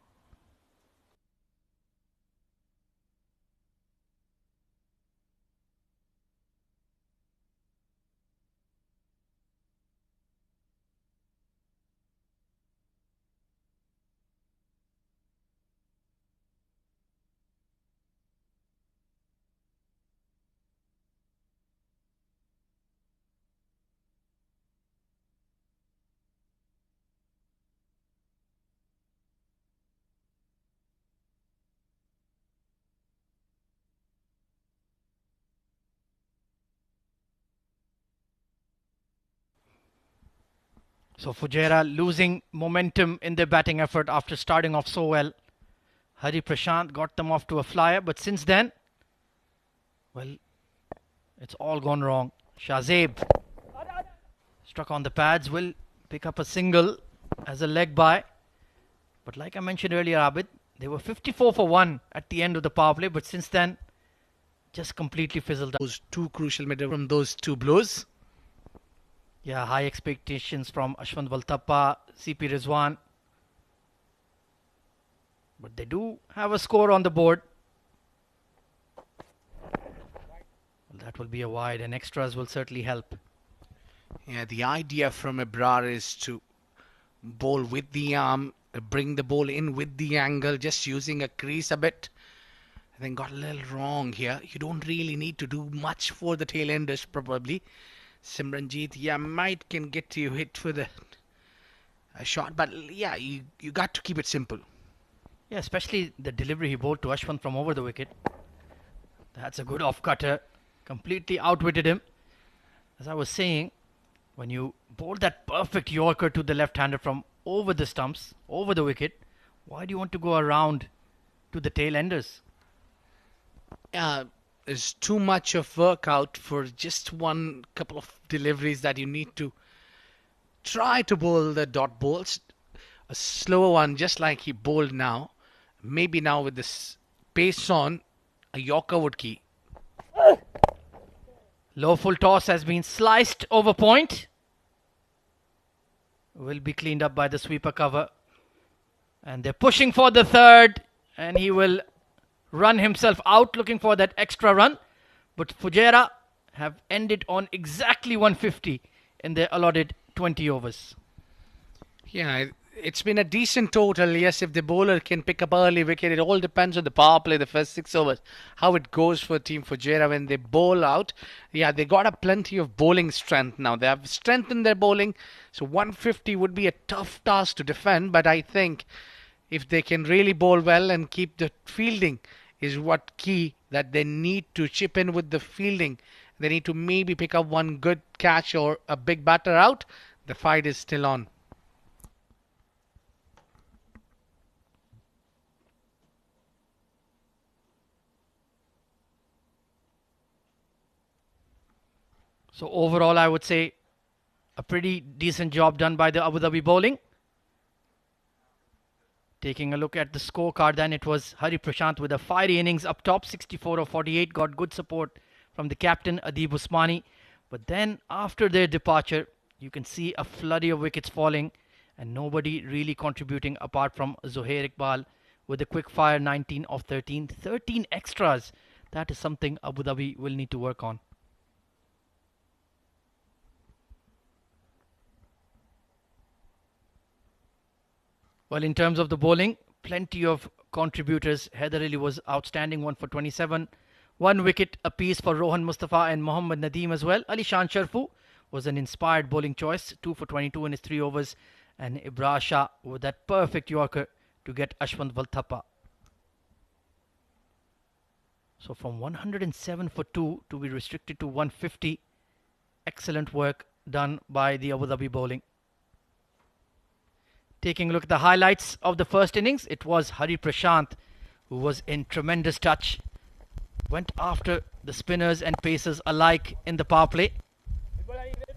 So Fujairah losing momentum in their batting effort after starting off so well. Hari Prashant got them off to a flyer, but since then, well, it's all gone wrong. Shahzeb struck on the pads, will pick up a single as a leg by. But like I mentioned earlier, Abid, they were 54 for 1 at the end of the power play, but since then, just completely fizzled out.
Those two crucial middle from those two blows.
Yeah, high expectations from Ashwant Valthappa, CP Rizwan. But they do have a score on the board. Well, that will be a wide, and extras will certainly help.
Yeah, the idea from Ebrar is to bowl with the arm, bring the ball in with the angle, just using a crease a bit. I think got a little wrong here. You don't really need to do much for the tail enders probably. Simranjeet, yeah, might can get you hit for the shot, but yeah, you got to keep it simple.
Yeah, especially the delivery he bowled to Ashwant from over the wicket. That's a good off-cutter. Completely outwitted him. As I was saying, when you bowl that perfect Yorker to the left-hander from over the stumps, over the wicket, why do you want to go around to the tail enders?
There's too much of workout for just one couple of deliveries that you need to try to bowl the dot balls. A slower one, just like he bowled now. Maybe now with this pace on, a Yorker would key.
Low full toss has been sliced over point. Will be cleaned up by the sweeper cover. And they're pushing for the third. And he will run himself out looking for that extra run. But Fujairah have ended on exactly 150 in their allotted 20 overs.
Yeah, it's been a decent total. Yes, if the bowler can pick up early wicket, it all depends on the power play, the first 6 overs, how it goes for Team Fujairah when they bowl out. Yeah, they got a plenty of bowling strength now. They have strengthened their bowling. So 150 would be a tough task to defend. But I think if they can really bowl well and keep the fielding is what key, that they need to chip in with the fielding. They need to maybe pick up one good catch or a big batter out. The fight is still on.
So overall, I would say a pretty decent job done by the Abu Dhabi bowling. Taking a look at the scorecard, then it was Hari Prashant with a fiery innings up top, 64 of 48, got good support from the captain Adib Usmani. But then after their departure, you can see a flurry of wickets falling and nobody really contributing apart from Zohair Iqbal with a quick fire 19 of 13. 13 extras. That is something Abu Dhabi will need to work on. Well, in terms of the bowling, plenty of contributors. Heather Ali was outstanding, 1 for 27. 1 wicket apiece for Rohan Mustafa and Mohammad Nadeem as well. Ali Shan Sharfu was an inspired bowling choice, 2 for 22 in his 3 overs. And Ibrah Shah with that perfect Yorker to get Ashwant Valthappa. So from 107 for 2 to be restricted to 150. Excellent work done by the Abu Dhabi bowling. Taking a look at the highlights of the first innings, it was Hari Prashant who was in tremendous touch. Went after the spinners and pacers alike in the power play.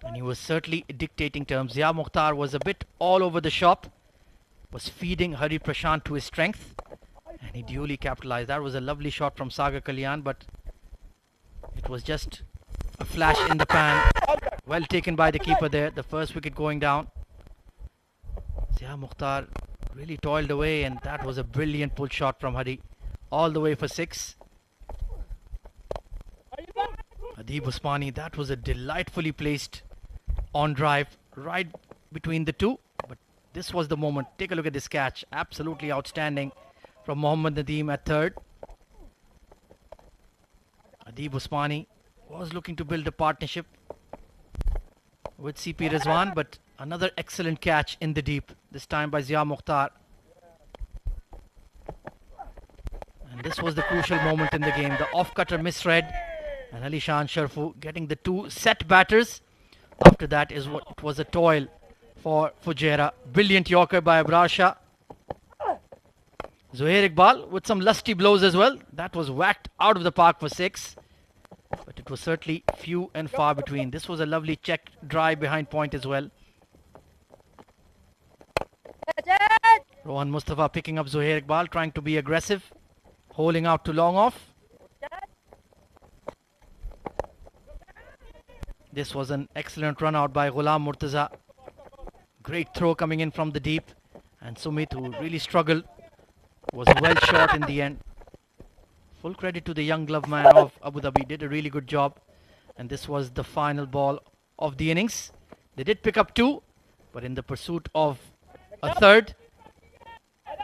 And he was certainly dictating terms. Zia Mukhtar was a bit all over the shop. Was feeding Hari Prashant to his strength. And he duly capitalized. That was a lovely shot from Sagar Kalyan, but it was just a flash in the pan. Well taken by the keeper there. The first wicket going down. Zia Mukhtar really toiled away, and that was a brilliant pull shot from Hari. All the way for 6. Adib Usmani, that was a delightfully placed on drive right between the two. But this was the moment. Take a look at this catch. Absolutely outstanding from Mohammad Nadeem at third. Adib Usmani was looking to build a partnership with CP Rizwan, but another excellent catch in the deep, this time by Zia Mukhtar. And this was the crucial moment in the game. The off-cutter misread, and Ali Shan Sharfu getting the 2 set batters. After that is what it was a toil for Fujairah. Brilliant Yorker by Ibrah Shah. Zohair Iqbal with some lusty blows as well. That was whacked out of the park for 6. But it was certainly few and far between. This was a lovely check drive behind point as well. Rohan Mustafa picking up Zohair Iqbal, trying to be aggressive. Holding out to long off. This was an excellent run out by Ghulam Murtaza. Great throw coming in from the deep. And Sumit, who really struggled, was well short in the end. Full credit to the young glove man of Abu Dhabi. Did a really good job. And this was the final ball of the innings. They did pick up 2, but in the pursuit of a third,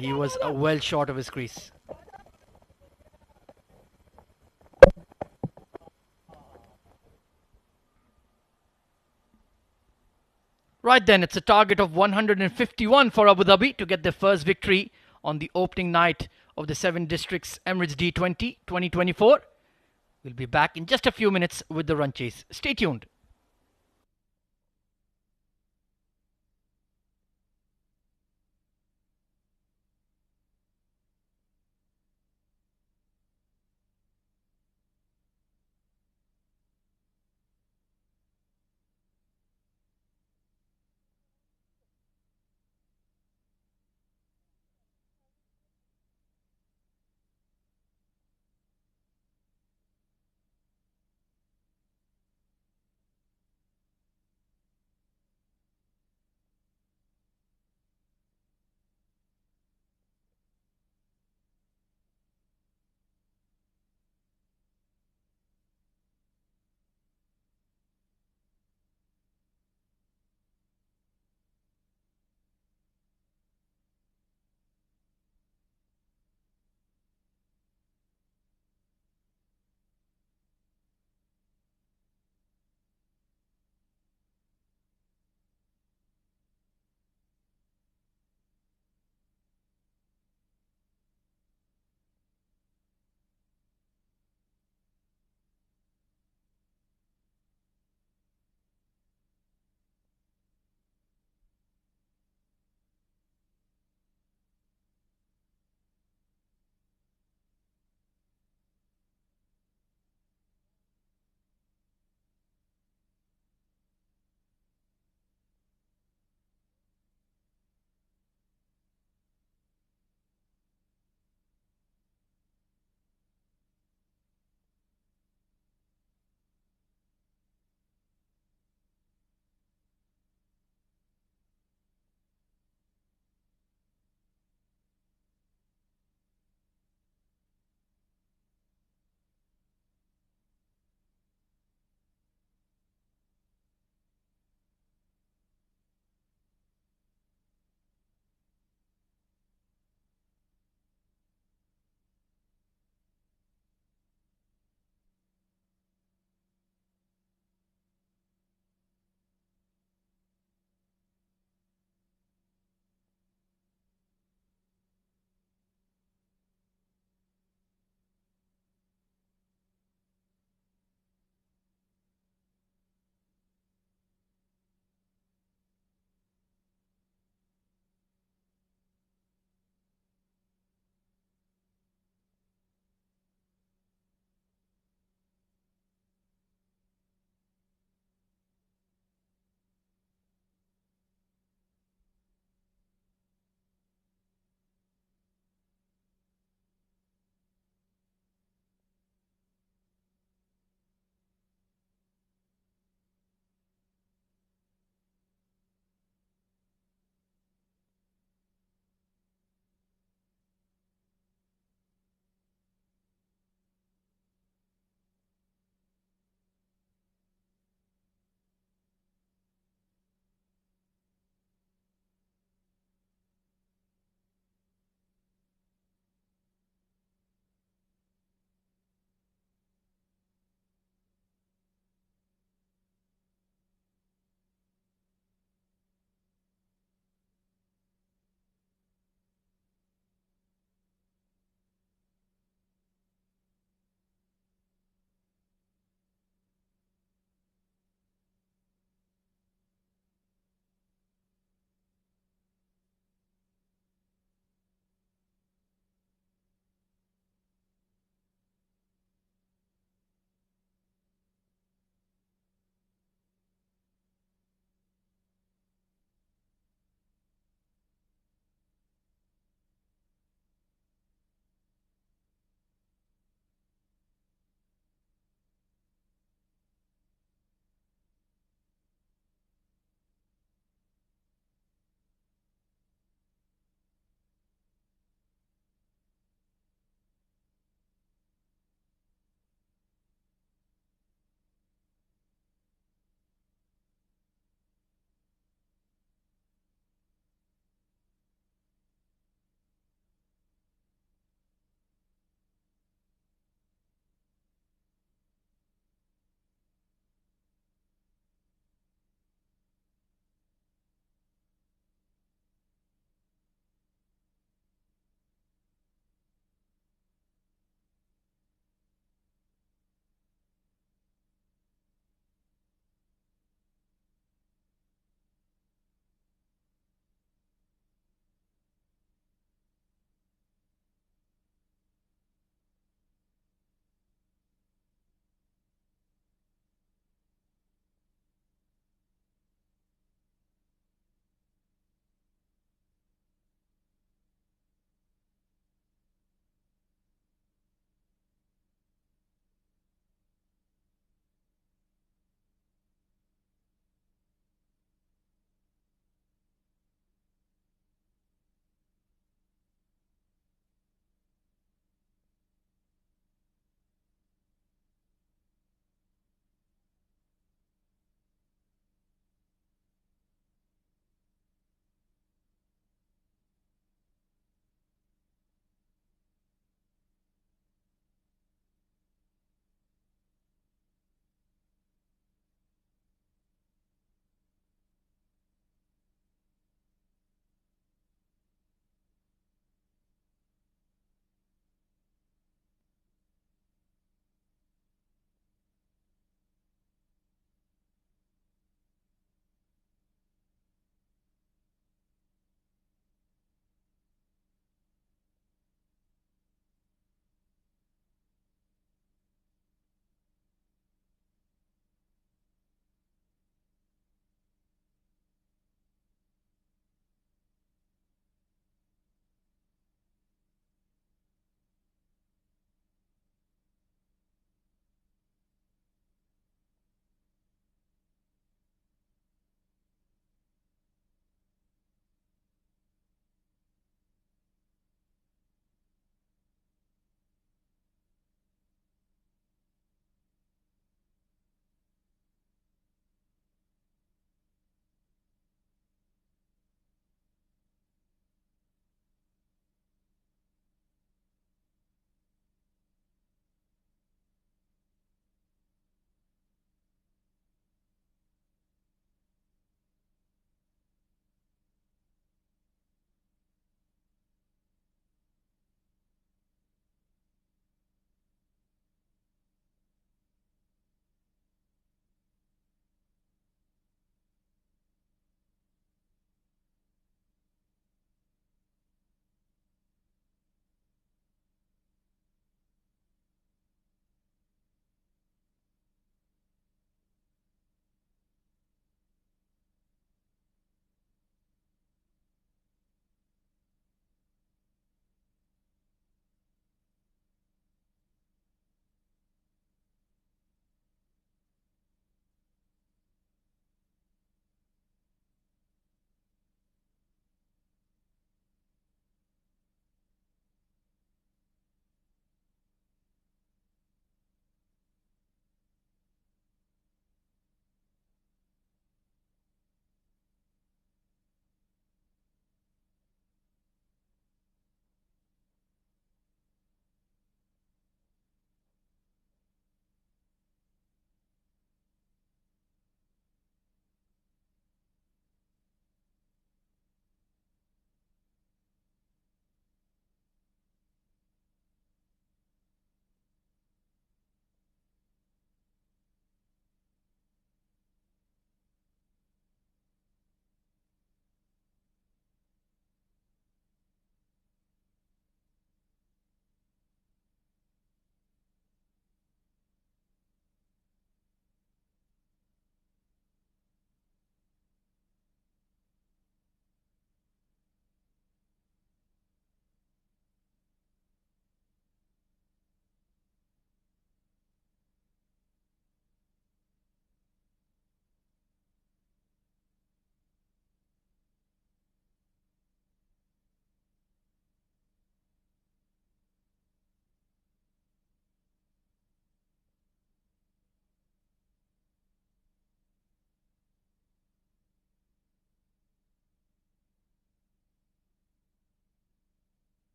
he was well short of his crease. Right then, it's a target of 151 for Abu Dhabi to get their first victory on the opening night of the 7 Districts Emirates D20 2024. We'll be back in just a few minutes with the run chase. Stay tuned.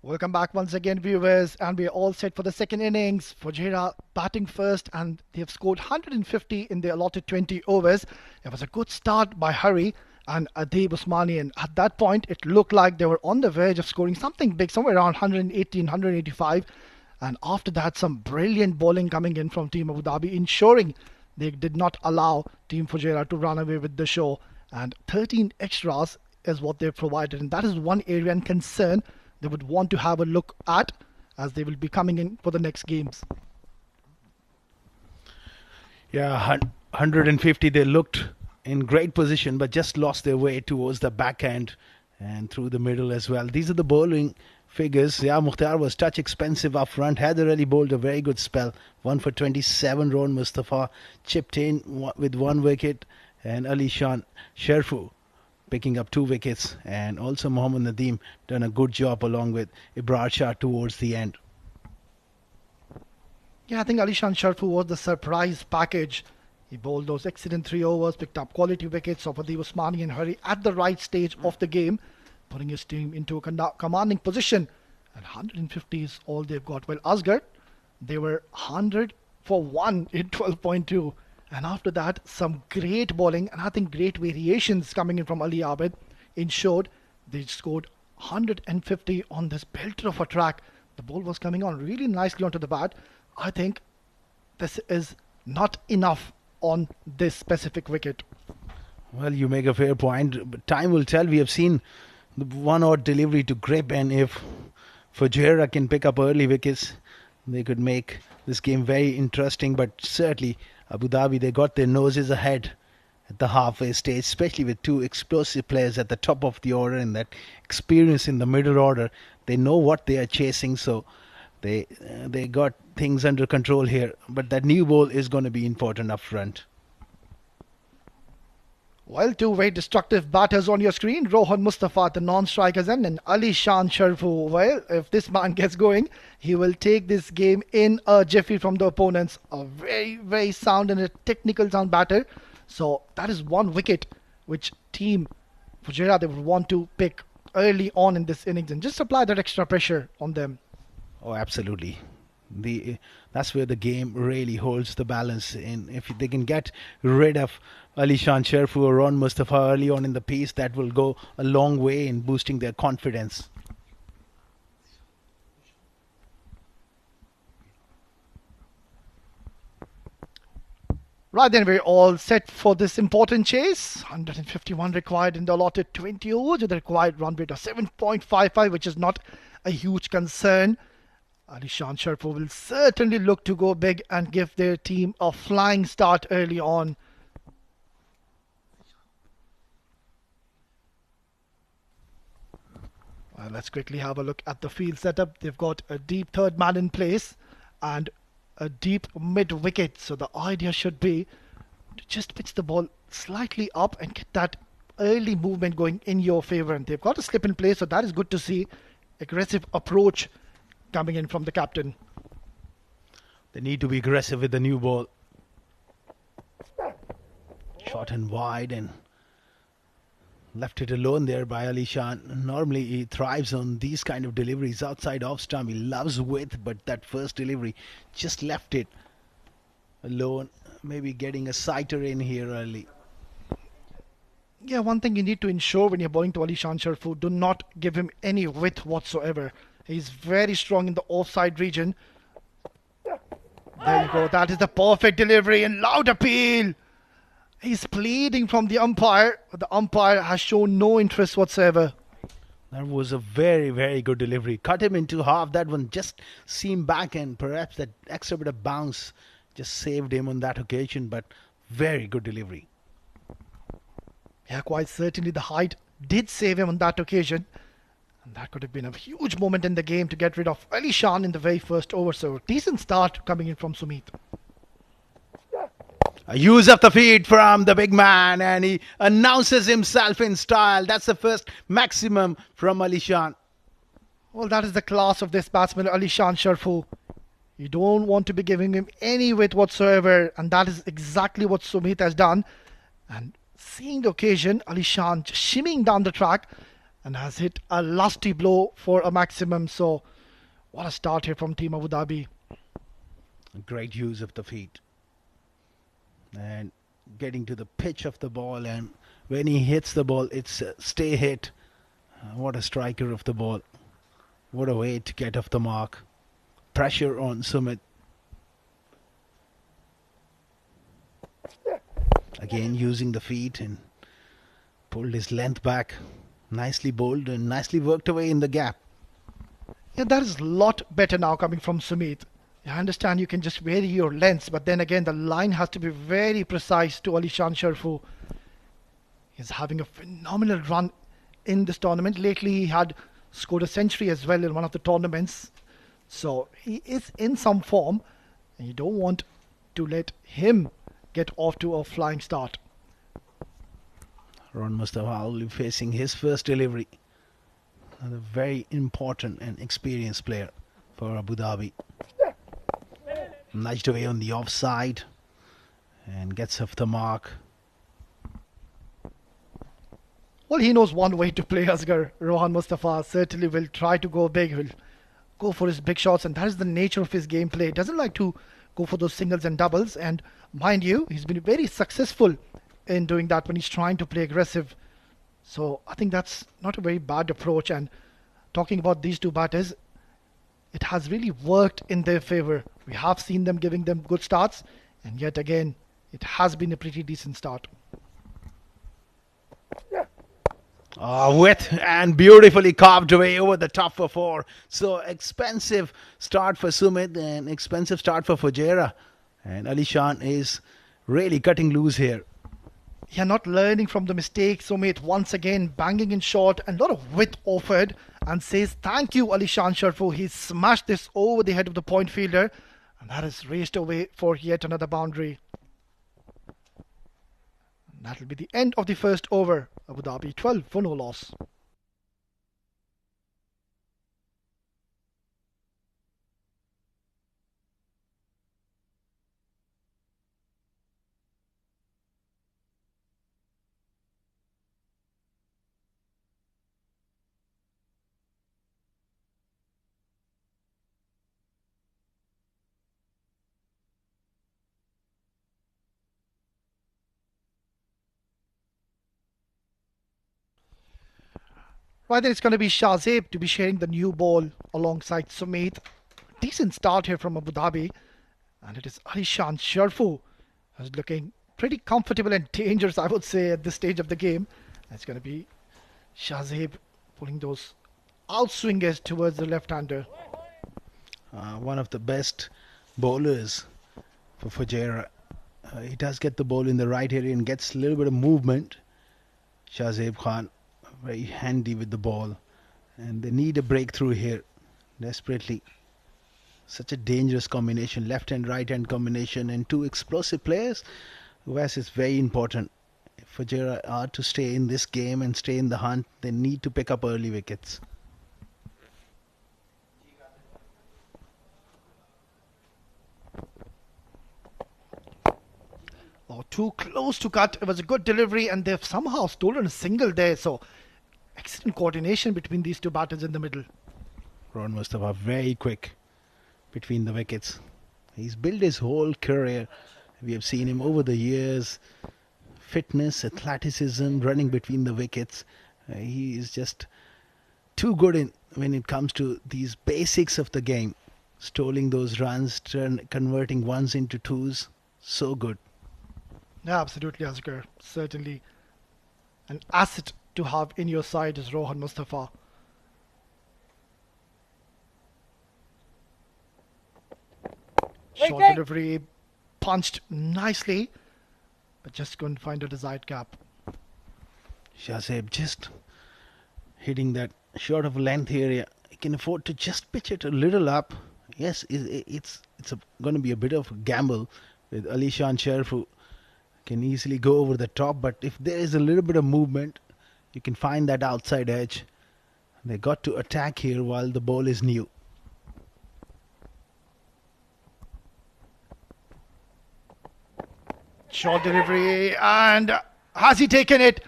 Welcome back once again, viewers, and we're all set for the second innings. Fujairah batting first, and they've scored 150 in the allotted 20 overs. It was a good start by Hari and Adib Usmani, and at that point, it looked like they were on the verge of scoring something big, somewhere around 118, 185. And after that, some brilliant bowling coming in from Team Abu Dhabi, ensuring they did not allow Team Fujairah to run away with the show. And 13 extras is what they've provided, and that is one area and concern they would want to have a look at as they will be coming in for the next games.
Yeah, 150, they looked in great position but just lost their way towards the backhand and through the middle as well. These are the bowling figures. Yeah, Mukhtar was touch expensive up front. Haider Ali bowled a very good spell. 1 for 27. Rohan Mustafa chipped in with 1 wicket, and Ali Shan Sherfu picking up 2 wickets, and also Mohammad Nadeem done a good job along with Ibrar Shah towards the end.
Yeah, I think Alishan Sharfu was the surprise package. He bowled those excellent 3 overs, picked up quality wickets of Adib Usmani and Hari at the right stage of the game, putting his team into a commanding position. And 150 is all they've got. Well, Asghar, they were 100 for 1 in 12.2. And after that, some great bowling and I think great variations coming in from Ali Abid ensured they scored 150 on this belter of a track. The ball was coming on really nicely onto the bat. I think this is not enough on this specific wicket.
Well, you make a fair point, but time will tell. We have seen the one odd delivery to grip, and if Fujairah can pick up early wickets, they could make this game very interesting. But certainly Abu Dhabi, they got their noses ahead at the halfway stage, especially with 2 explosive players at the top of the order and that experience in the middle order. They know what they are chasing, so they got things under control here. But that new ball is going to be important up front.
Well, 2 very destructive batters on your screen. Rohan Mustafa, the non-strikers end, and Ali Shan Sharfu. Well, if this man gets going, he will take this game in a jiffy from the opponents. A very, very sound and a technical sound batter. So that is 1 wicket which Team Fujairah they would want to pick early on in this innings and just apply that extra pressure on them.
Oh, absolutely. That's where the game really holds the balance. And if they can get rid of Ali Shan Sherfu or Rohan Mustafa early on in the piece, that will go a long way in boosting their confidence.
Right then, we're all set for this important chase. 151 required in the allotted 20 overs with a required run rate of 7.55, which is not a huge concern. Ali Shan Sharfu will certainly look to go big and give their team a flying start early on. Well, let's quickly have a look at the field setup. They've got a deep 3rd man in place and a deep mid wicket. So the idea should be to just pitch the ball slightly up and get that early movement going in your favour. And they've got a slip in place, so that is good to see. Aggressive approach coming in from the captain.
They need to be aggressive with the new ball. Short and wide and left it alone there by Ali Shan. Normally he thrives on these kind of deliveries outside off stump. He loves width, but that first delivery just left it alone. Maybe getting a sighter in here early.
Yeah, one thing you need to ensure when you're bowling to Ali Shan Sharfu, do not give him any width whatsoever. He's very strong in the offside region. There you go. That is the perfect delivery and loud appeal. He's pleading from the umpire, but the umpire has shown no interest whatsoever.
That was a very, very good delivery. Cut him into half. That one just seemed back, and perhaps that extra bit of bounce just saved him on that occasion, but very good delivery.
Yeah, quite certainly the height did save him on that occasion. And that could have been a huge moment in the game to get rid of Ali Shan in the very first over. So decent start coming in from Sumit.
A use of the feet from the big man, and he announces himself in style. That's the first maximum from Ali Shan.
Well, that is the class of this batsman, Ali Shan Sharfu. You don't want to be giving him any width whatsoever, and that is exactly what Sumit has done. And seeing the occasion, Ali Shan just shimmying down the track, and has hit a lusty blow for a maximum. So what a start here from Team Abu Dhabi.
Great use of the feet and getting to the pitch of the ball, and when he hits the ball, it's a stay hit. What a striker of the ball. What a way to get off the mark. Pressure on Sumit. Again using the feet and pulled his length back. Nicely bowled and nicely worked away in the gap.
Yeah, that is a lot better now coming from Sumit. I understand you can just vary your lengths, but then again the line has to be very precise to Alishan Sharfu. He's having a phenomenal run in this tournament. Lately he had scored a century as well in one of the tournaments. So he is in some form, and you don't want to let him get off to a flying start.
Ron Mustafa will be facing his first delivery. Another very important and experienced player for Abu Dhabi. Nudged away on the offside and gets off the mark.
Well, he knows one way to play, Asghar. Rohan Mustafa certainly will try to go big. Will go for his big shots, and that is the nature of his gameplay. He doesn't like to go for those singles and doubles, and mind you, he's been very successful in doing that when he's trying to play aggressive. So I think that's not a very bad approach, and talking about these two batters, it has really worked in their favour. We have seen them giving them good starts, and yet again it has been a pretty decent start.
With and beautifully carved away over the top for 4. So expensive start for Sumit and expensive start for Fujairah. And Alishan is really cutting loose here.
Yeah, not learning from the mistakes. Sumit once again banging in short and a lot of width offered, and says thank you Alishan Sharfu. He smashed this over the head of the point fielder, and that is raced away for yet another boundary. That will be the end of the first over. Abu Dhabi 12 for no loss. Right, then it's going to be Shahzeb to be sharing the new ball alongside Sumit. Decent start here from Abu Dhabi. And it is Alishan Sharfu who's looking pretty comfortable and dangerous, I would say, at this stage of the game. It's going to be Shahzeb pulling those outswingers towards the left-hander.
One of the best bowlers for Fujairah. He does get the ball in the right area and gets a little bit of movement. Shahzeb Khan very handy with the ball, and they need a breakthrough here desperately. Such a dangerous combination, left and right hand combination, and two explosive players. West is very important. If Fujairah are to stay in this game and stay in the hunt, they need to pick up early wickets.
Oh, too close to cut. It was a good delivery, and they've somehow stolen a single there. So excellent coordination between these two batters in the middle.
Ron Mustafa very quick between the wickets. He's built his whole career. We have seen him over the years. Fitness, athleticism, running between the wickets. He is just too good in when it comes to these basics of the game. Stealing those runs, converting ones into twos. So good.
Yeah, absolutely, Asghar. Certainly an asset to have in your side is Rohan Mustafa. Short delivery, punched nicely, but just couldn't find a desired gap.
Shahzeb just hitting that short of length area. He can afford to just pitch it a little up. Yes, it's going to be a bit of a gamble with Alishan Sharfu. Can easily go over the top, but if there is a little bit of movement, you can find that outside edge. They got to attack here while the ball is new.
Short delivery, and has he taken it?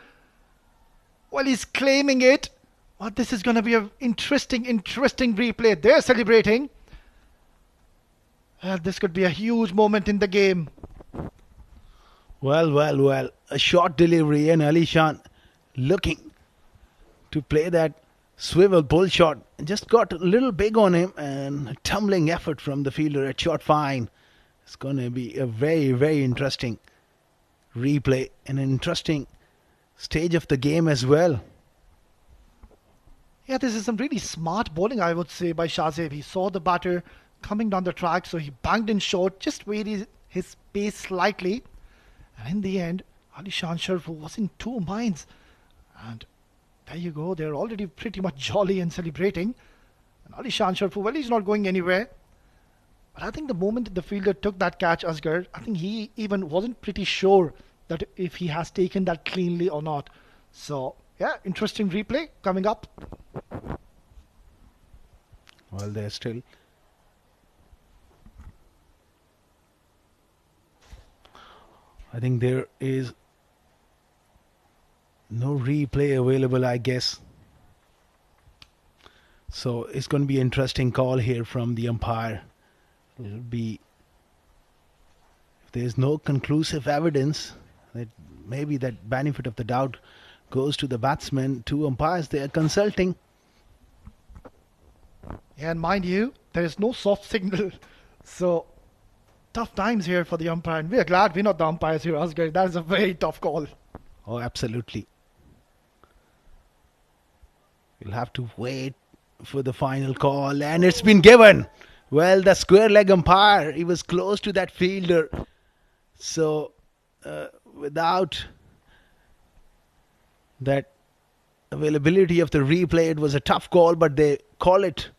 Well, he's claiming it, Well, this is going to be an interesting replay. They're celebrating. This could be a huge moment in the game.
Well. A short delivery and Ali Shan looking to play that swivel pull shot. Just got a little big on him, and a tumbling effort from the fielder at short fine. It's going to be a very interesting replay and an interesting stage of the game as well.
Yeah, this is some really smart bowling, I would say, by Shahzeb. He saw the batter coming down the track, so he banged in short, just varied his pace slightly. And in the end, Ali Shan Sharfu was in two minds. And there you go, they're already pretty much jolly and celebrating. And Ali Shan Sharfu, well, he's not going anywhere. But I think the moment the fielder took that catch, Asghar, I think he even wasn't pretty sure that if he has taken that cleanly or not. So, yeah, interesting replay coming up.
Well, they're still. I think there is no replay available, I guess. So it's going to be an interesting call here from the umpire. It'll be, if there's no conclusive evidence, that maybe that benefit of the doubt goes to the batsmen. Two umpires, they are consulting.
Yeah, and mind you, there is no soft signal. So, tough times here for the umpire. And we are glad we're not the umpires here, Asghar. That is a very tough call.
Oh, absolutely. We'll have to wait for the final call. And it's been given. Well, the square leg umpire, he was close to that fielder. So, without that availability of the replay, it was a tough call, but they call it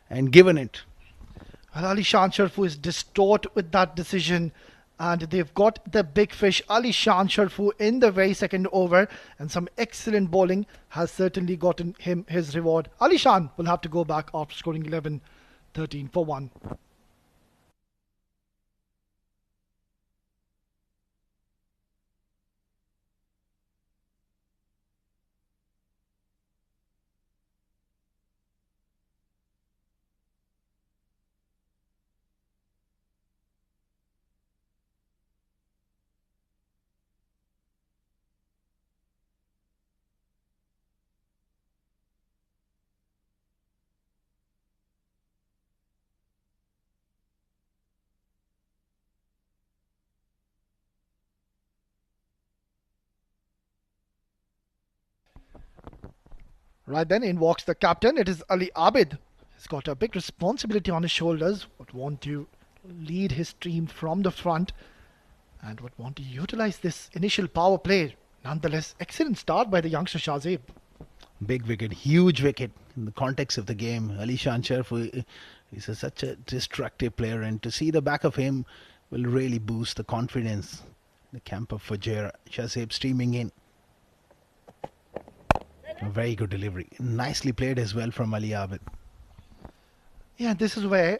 and given it.
Well, Ali Shan Sharfu is distraught with that decision, and they've got the big fish Ali Shan Sharfu in the very second over, and some excellent bowling has certainly gotten him his reward. Ali Shan will have to go back after scoring 11, 13 for 1. Right then, in walks the captain. It is Ali Abid. He's got a big responsibility on his shoulders. Would want to lead his team from the front and would want to utilize this initial power play. Nonetheless, excellent start by the youngster Shahzeb.
Big wicket, huge wicket in the context of the game. Ali Shan Sharfu is such a destructive player, and to see the back of him will really boost the confidence. The camp of Fujairah. Shahzeb streaming in. A very good delivery. Nicely played as well from Ali Abid.
Yeah, this is where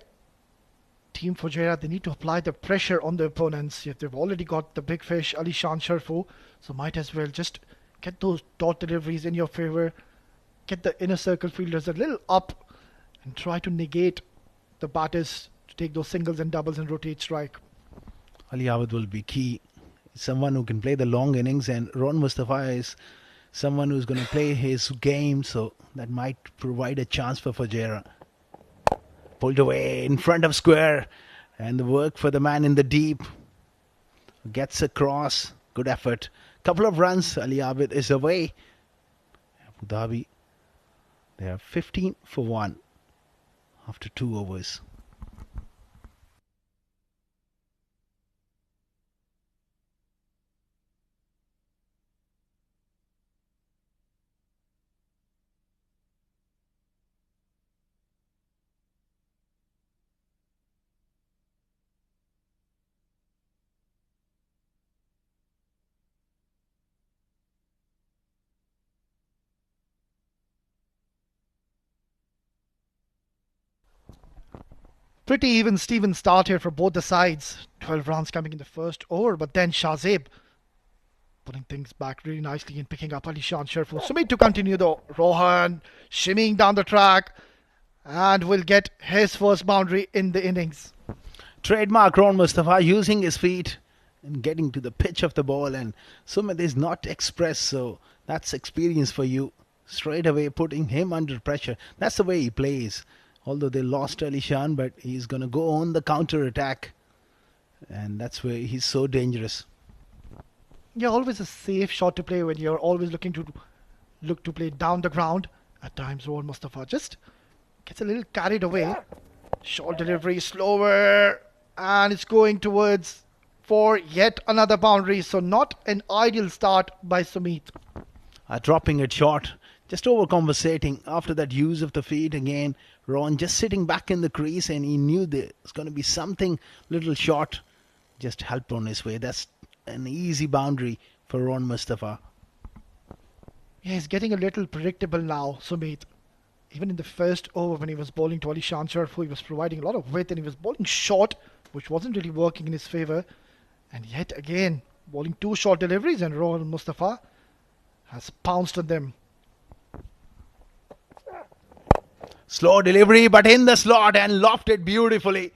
Team Fujairah, they need to apply the pressure on the opponents. If they've already got the big fish, Ali Shan Sharfu, so might as well just get those dot deliveries in your favour. Get the inner circle fielders a little up and try to negate the batters to take those singles and doubles and rotate strike.
Ali Abid will be key. Someone who can play the long innings, and Ron Mustafa is someone who's going to play his game, so that might provide a chance for Fujairah. Pulled away in front of square, and the work for the man in the deep. Gets across. Good effort. Couple of runs. Ali Abid is away. Abu Dhabi, they are 15 for 1 after 2 overs.
Pretty even Steven start here for both the sides. 12 runs coming in the first over, but then Shahzeb putting things back really nicely and picking up Alishan Sharfu. Sumit to continue though. Rohan shimmying down the track and will get his first boundary in the innings.
Trademark Ron Mustafa using his feet and getting to the pitch of the ball, and Sumit is not expressed, so that's experience for you. Straight away putting him under pressure. That's the way he plays. Although they lost Alishan, but he's going to go on the counter attack, and that's where he's so dangerous.
Yeah, always a safe shot to play when you're always looking to play down the ground. At times, Rohan Mustafa just gets a little carried away. Short delivery, slower, and it's going towards for yet another boundary. So not an ideal start by Sumit.
Dropping it short, just over-compensating after that use of the feet again. Ron just sitting back in the crease, and he knew there was going to be something little short. Just helped on his way. That's an easy boundary for Ron Mustafa.
Yeah, he's getting a little predictable now, Sumit. Even in the first over when he was bowling to Alishan Sharfu, he was providing a lot of width and he was bowling short, which wasn't really working in his favour. And yet again, bowling two short deliveries, and Rohan Mustafa has pounced on them.
Slow delivery, but in the slot and lofted beautifully.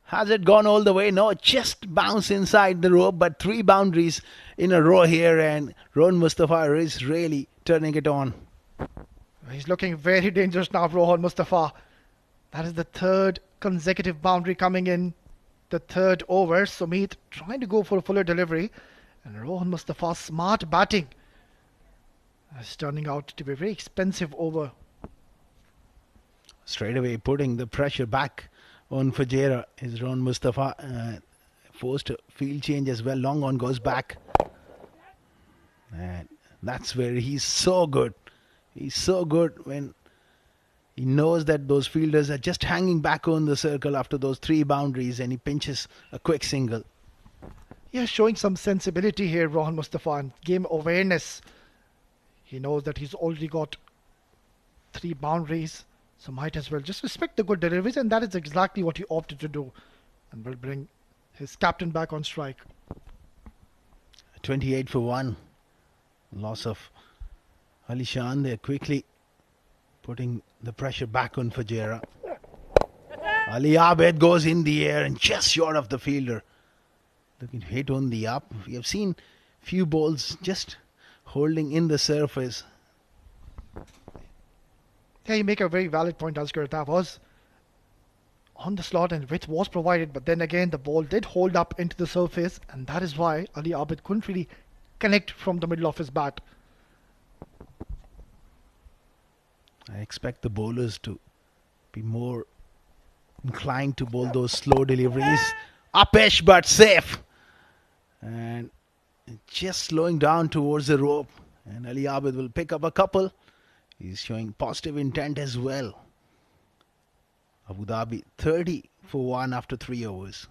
Has it gone all the way? No, just bounce inside the rope, but 3 boundaries in a row here, and Rohan Mustafa is really turning it on.
He's looking very dangerous now, Rohan Mustafa. That is the 3rd consecutive boundary coming in the 3rd over. Sumit trying to go for a fuller delivery, and Rohan Mustafa's smart batting is turning out to be a very expensive over.
Straight away putting the pressure back on Fujairah is Rohan Mustafa. Forced a field change as well. Long on goes back. And that's where he's so good. He's so good when he knows that those fielders are just hanging back on the circle after those 3 boundaries, and he pinches a quick single.
Yeah, showing some sensibility here, Rohan Mustafa, and game awareness. He knows that he's already got 3 boundaries, so might as well just respect the good deliveries, and that is exactly what he opted to do, and will bring his captain back on strike.
28 for 1. Loss of Alishan. They're quickly putting the pressure back on Fujairah. Ali Abed goes in the air and just short of the fielder. Looking to hit on the up. We have seen few balls just holding in the surface.
Yeah, you make a very valid point, Asghar. That was on the slot and width was provided, but then again the ball did hold up into the surface, and that is why Ali Abed couldn't really connect from the middle of his bat.
I expect the bowlers to be more inclined to bowl those slow deliveries. Upish but safe. And just slowing down towards the rope. And Ali Abed will pick up a couple. He's showing positive intent as well. Abu Dhabi 30 for 1 after 3 overs.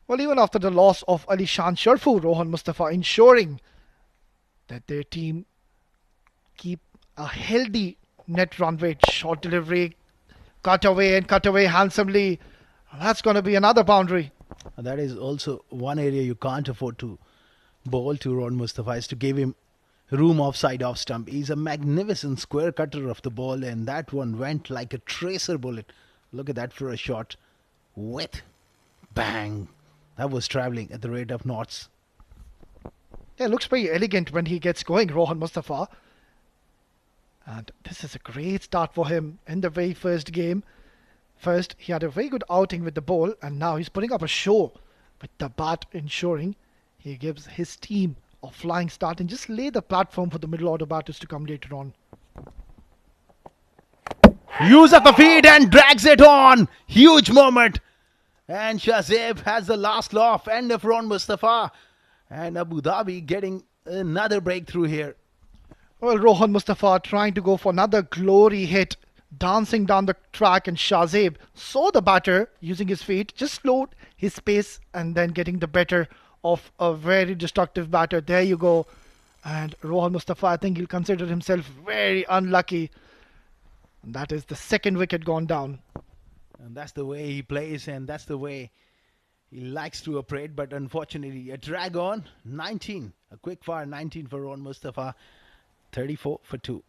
Well, even after the loss of Alishan Sharfu, Rohan Mustafa ensuring that their team keep a healthy net run rate. Short delivery, cut away handsomely. That's going to be another boundary.
That is also one area you can't afford to bowl to Rohan Mustafa, is to give him room offside off stump. He's a magnificent square cutter of the ball, and that one went like a tracer bullet. Look at that for a shot. With bang. That was travelling at the rate of knots.
Yeah, looks very elegant when he gets going, Rohan Mustafa. And this is a great start for him in the very first game. First, he had a very good outing with the ball, and now he's putting up a show with the bat, ensuring he gives his team a flying start and just lay the platform for the middle order batters to come later on.
Use of the feet and drags it on. Huge moment. And Shazib has the last laugh. End of Ron Mustafa. And Abu Dhabi getting another breakthrough here.
Well, Rohan Mustafa trying to go for another glory hit, dancing down the track, and Shazib saw the batter using his feet, just slowed his pace and then getting the better of a very destructive batter. There you go. And Rohan Mustafa, I think he'll consider himself very unlucky. And that is the second wicket gone down.
And that's the way he plays, and that's the way he likes to operate. But unfortunately, a drag on. 19. A quick fire 19 for Ron Mustafa. 34 for 2.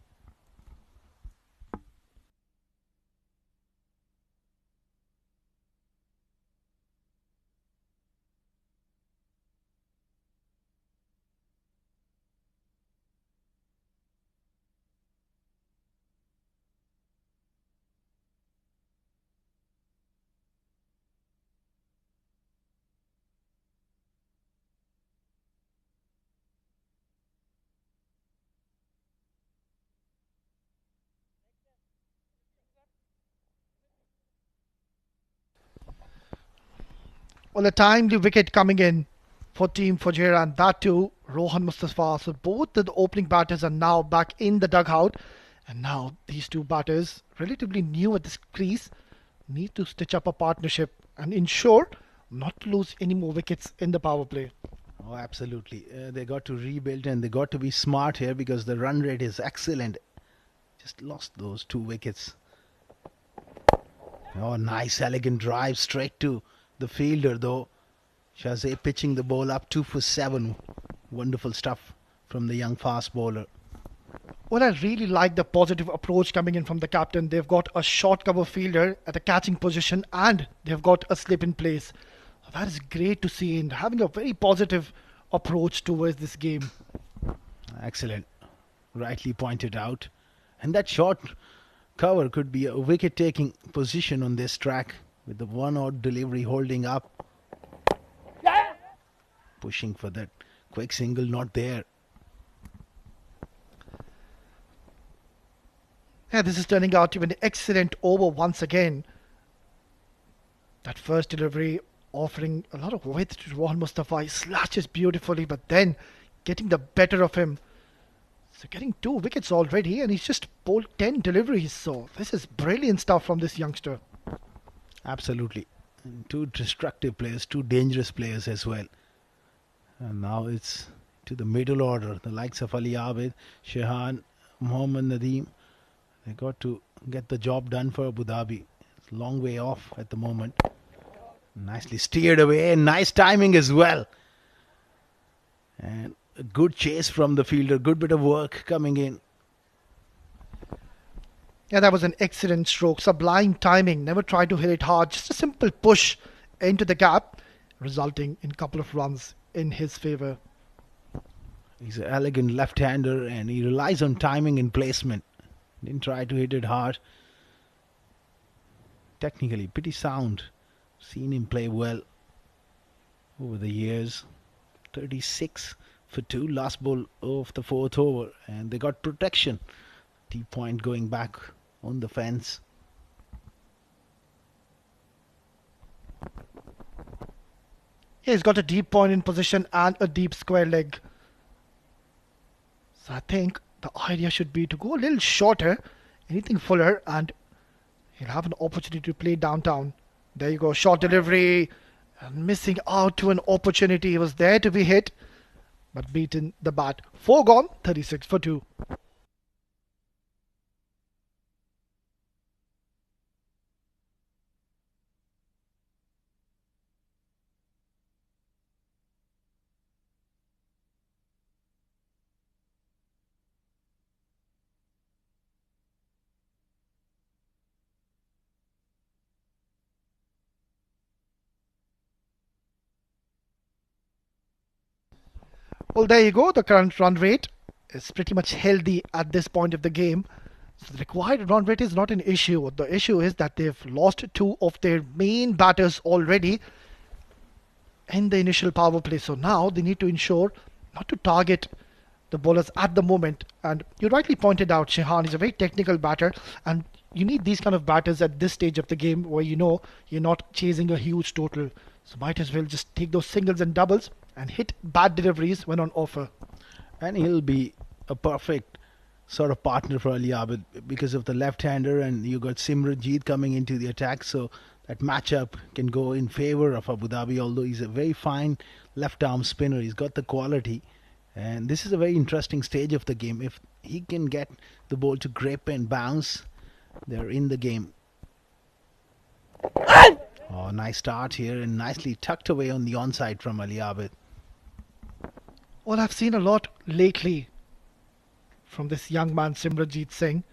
Well, a timely wicket coming in for Team Fujairah, and that too, Rohan Mustafa. So both the opening batters are now back in the dugout. And now these two batters, relatively new at this crease, need to stitch up a partnership and ensure not to lose any more wickets in the power play.
Oh, absolutely. They got to rebuild and they got to be smart here because the run rate is excellent. Just lost those 2 wickets. Oh, nice, elegant drive straight to the fielder though. Shazib pitching the ball up 2 for 7. Wonderful stuff from the young fast bowler.
Well, I really like the positive approach coming in from the captain. They've got a short cover fielder at a catching position and they've got a slip in place. That is great to see, and having a very positive approach towards this game.
Excellent. Rightly pointed out. And that short cover could be a wicket taking position on this track with the one odd delivery holding up. Pushing for that quick single, not there.
Yeah, this is turning out to be an excellent over once again. That first delivery offering a lot of width to Rohan Mustafa. He slashes beautifully, but then getting the better of him. So getting 2 wickets already, and he's just bowled 10 deliveries. So this is brilliant stuff from this youngster.
Absolutely. And 2 destructive players, 2 dangerous players as well. And now it's to the middle order. The likes of Ali Abid, Shehan, Mohammad Nadeem. They got to get the job done for Abu Dhabi. It's a long way off at the moment. Nicely steered away. Nice timing as well. And a good chase from the fielder. Good bit of work coming in.
Yeah, that was an excellent stroke. Sublime timing. Never tried to hit it hard. Just a simple push into the gap, resulting in a couple of runs in his favour.
He's an elegant left-hander and he relies on timing and placement. Didn't try to hit it hard. Technically, pretty sound. Seen him play well over the years. 36 for 2. Last ball of the 4th over. And they got protection. Deep point going back on the fence.
Yeah, he's got a deep point in position and a deep square leg. So I think the idea should be to go a little shorter, anything fuller, and he'll have an opportunity to play downtown. There you go, short delivery, and missing out to an opportunity. He was there to be hit, but beaten the bat. 4 gone, 36 for 2. Well, there you go. The current run rate is pretty much healthy at this point of the game. So the required run rate is not an issue. The issue is that they've lost 2 of their main batters already in the initial power play. So now they need to ensure not to target the bowlers at the moment. And you rightly pointed out, Shehan is a very technical batter, and you need these kind of batters at this stage of the game where you know you're not chasing a huge total. So might as well just take those singles and doubles and hit bad deliveries when on offer.
And he'll be a perfect sort of partner for Ali Abid because of the left-hander, and you got Simranjeet coming into the attack, so that matchup can go in favor of Abu Dhabi. Although he's a very fine left-arm spinner, he's got the quality, and this is a very interesting stage of the game. If he can get the ball to grip and bounce, they're in the game. Oh, nice start here and nicely tucked away on the onside from Ali Abid.
Well, I've seen a lot lately from this young man Simranjeet Singh,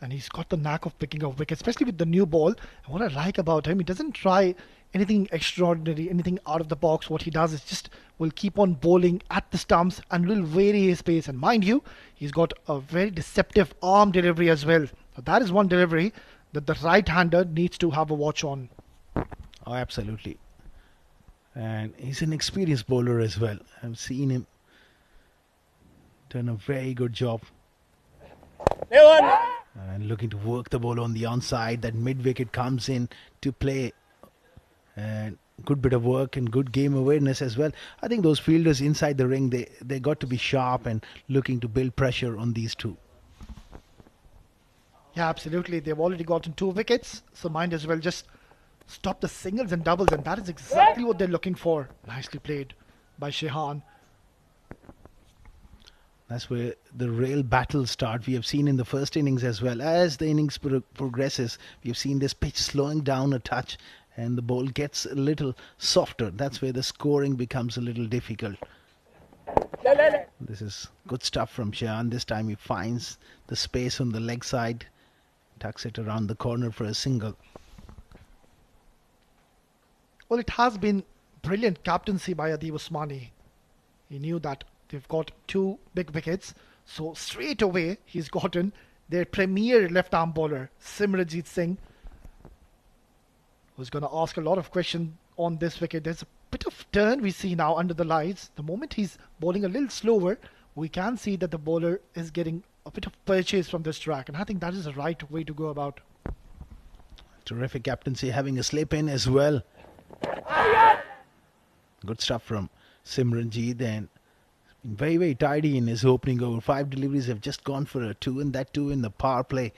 and he's got the knack of picking up wickets, especially with the new ball. And what I like about him, he doesn't try anything extraordinary, anything out of the box. What he does is just will keep on bowling at the stumps and will vary his pace. And mind you, he's got a very deceptive arm delivery as well. So that is one delivery that the right-hander needs to have a watch on.
Oh, absolutely. And he's an experienced bowler as well. I've seen him done a very good job. And looking to work the ball on the onside. That mid-wicket comes in to play. And good bit of work and good game awareness as well. I think those fielders inside the ring, they got to be sharp and looking to build pressure on these two.
Yeah, absolutely. They've already gotten 2 wickets, so might as well just stop the singles and doubles, and that is exactly what they're looking for. Nicely played by Shehan.
That's where the real battles start. We have seen in the first innings as well. As the innings progresses, we have seen this pitch slowing down a touch and the ball gets a little softer. That's where the scoring becomes a little difficult. This is good stuff from Shehan. This time he finds the space on the leg side, tucks it around the corner for a single.
Well, it has been brilliant captaincy by Adib Usmani. He knew that they've got 2 big wickets, so straight away he's gotten their premier left-arm bowler, Simranjeet Singh, who's going to ask a lot of questions on this wicket. There's a bit of turn we see now under the lights. The moment he's bowling a little slower, we can see that the bowler is getting a bit of purchase from this track, and I think that is the right way to go about.
Terrific captaincy, having a slip in as well. Good stuff from Simranjeet, and been very, very tidy in his opening over. 5 deliveries have just gone for a 2, and that 2 in the power play,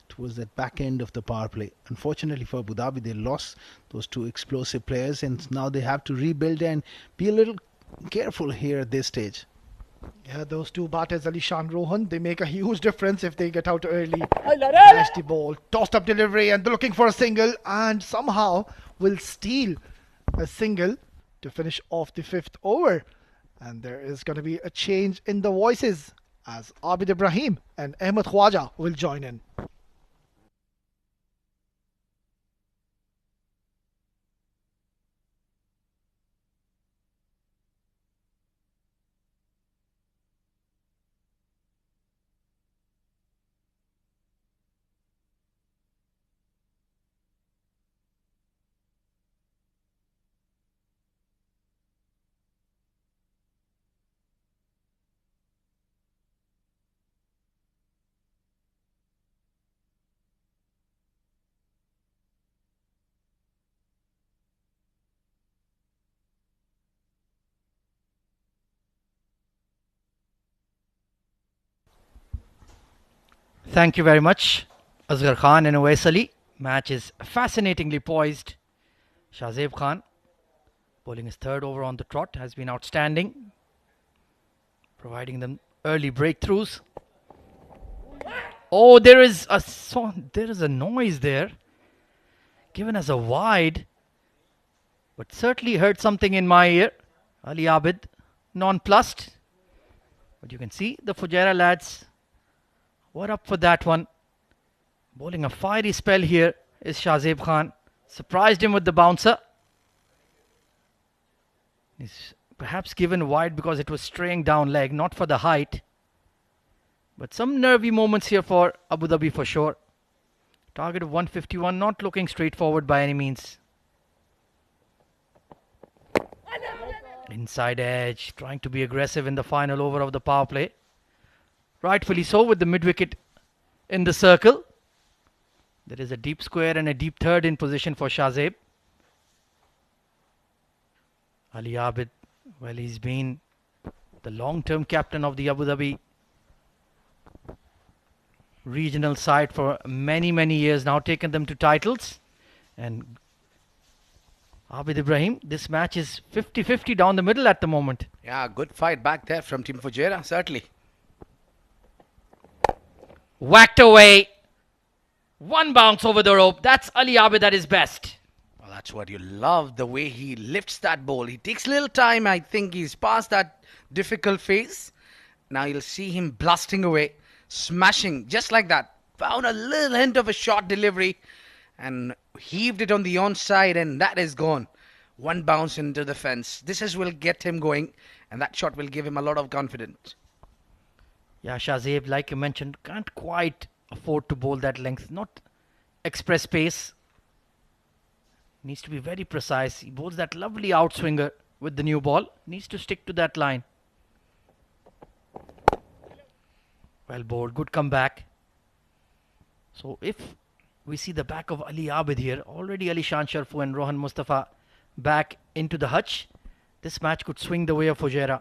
towards that back end of the power play. Unfortunately for Abu Dhabi, they lost those 2 explosive players, and now they have to rebuild and be a little careful here at this stage.
Yeah, those 2 batters, Ali Shah and Rohan, they make a huge difference if they get out early. Nasty ball, tossed up delivery, and they're looking for a single, and somehow will steal a single to finish off the 5th over. And there is going to be a change in the voices as Abid Ibrahim and Ahmed Khwaja will join in.
Thank you very much, Asghar Khan and Uwais Ali. Match is fascinatingly poised. Shahzeb Khan, bowling his 3rd over on the trot, has been outstanding, providing them early breakthroughs. Oh, there is a noise there, given as a wide, but certainly heard something in my ear. Ali Abid, nonplussed. But you can see the Fujairah lads were up for that one. Bowling a fiery spell here is Shahzeb Khan. Surprised him with the bouncer. He's perhaps given wide because it was straying down leg, not for the height. But some nervy moments here for Abu Dhabi for sure. Target of 151, not looking straightforward by any means. Inside edge, trying to be aggressive in the final over of the power play. Rightfully so, with the mid-wicket in the circle. There is a deep square and a deep third in position for Shahzeb. Ali Abid, well, he's been the long-term captain of the Abu Dhabi regional side for many, many years now, taken them to titles. And Abid Ibrahim, this match is 50-50 down the middle at the moment.
Yeah, good fight back there from Team Fujairah, certainly.
Whacked away. One bounce over the rope. That's Ali Abid at his best.
Well, that's what you love, the way he lifts that ball. He takes a little time. I think he's past that difficult phase. Now you'll see him blasting away, smashing just like that. Found a little hint of a short delivery and heaved it on the onside, and that is gone. One bounce into the fence. Will get him going, and that shot will give him a lot of confidence.
Yeah, Shahzeb, like you mentioned, can't quite afford to bowl that length. Not express pace. Needs to be very precise. He bowls that lovely outswinger with the new ball. Needs to stick to that line. Well bowled. Good comeback. So if we see the back of Ali Abid here, already Ali Sharfu and Rohan Mustafa back into the hutch, this match could swing the way of Fujairah.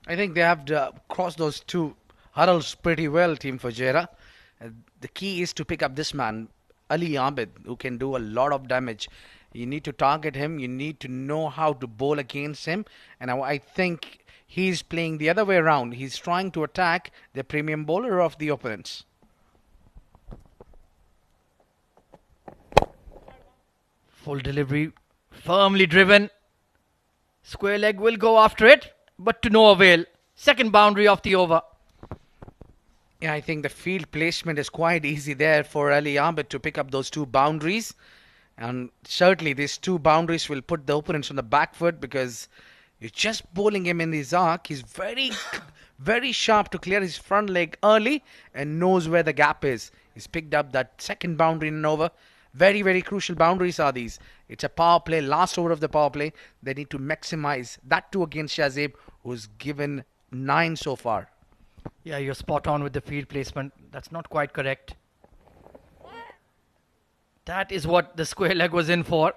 I think they have crossed those two hurdles pretty well, Team Fujairah. The key is to pick up this man, Ali Abid, who can do a lot of damage. You need to target him. You need to know how to bowl against him. And I think he's playing the other way around. He's trying to attack the premium bowler of the opponents.
Full delivery, firmly driven. Square leg will go after it, but to no avail. Second boundary of the over.
Yeah, I think the field placement is quite easy there for Ali Abid to pick up those two boundaries. And certainly these two boundaries will put the opponents on the back foot, because you're just bowling him in his arc. He's very, very sharp to clear his front leg early and knows where the gap is. He's picked up that second boundary in an over. Very, very crucial boundaries are these. It's a power play, last over of the power play. They need to maximize that too against Shahzeb, who's given 9 so far.
Yeah, you're spot on with the field placement. That's not quite correct. That is what the square leg was in for.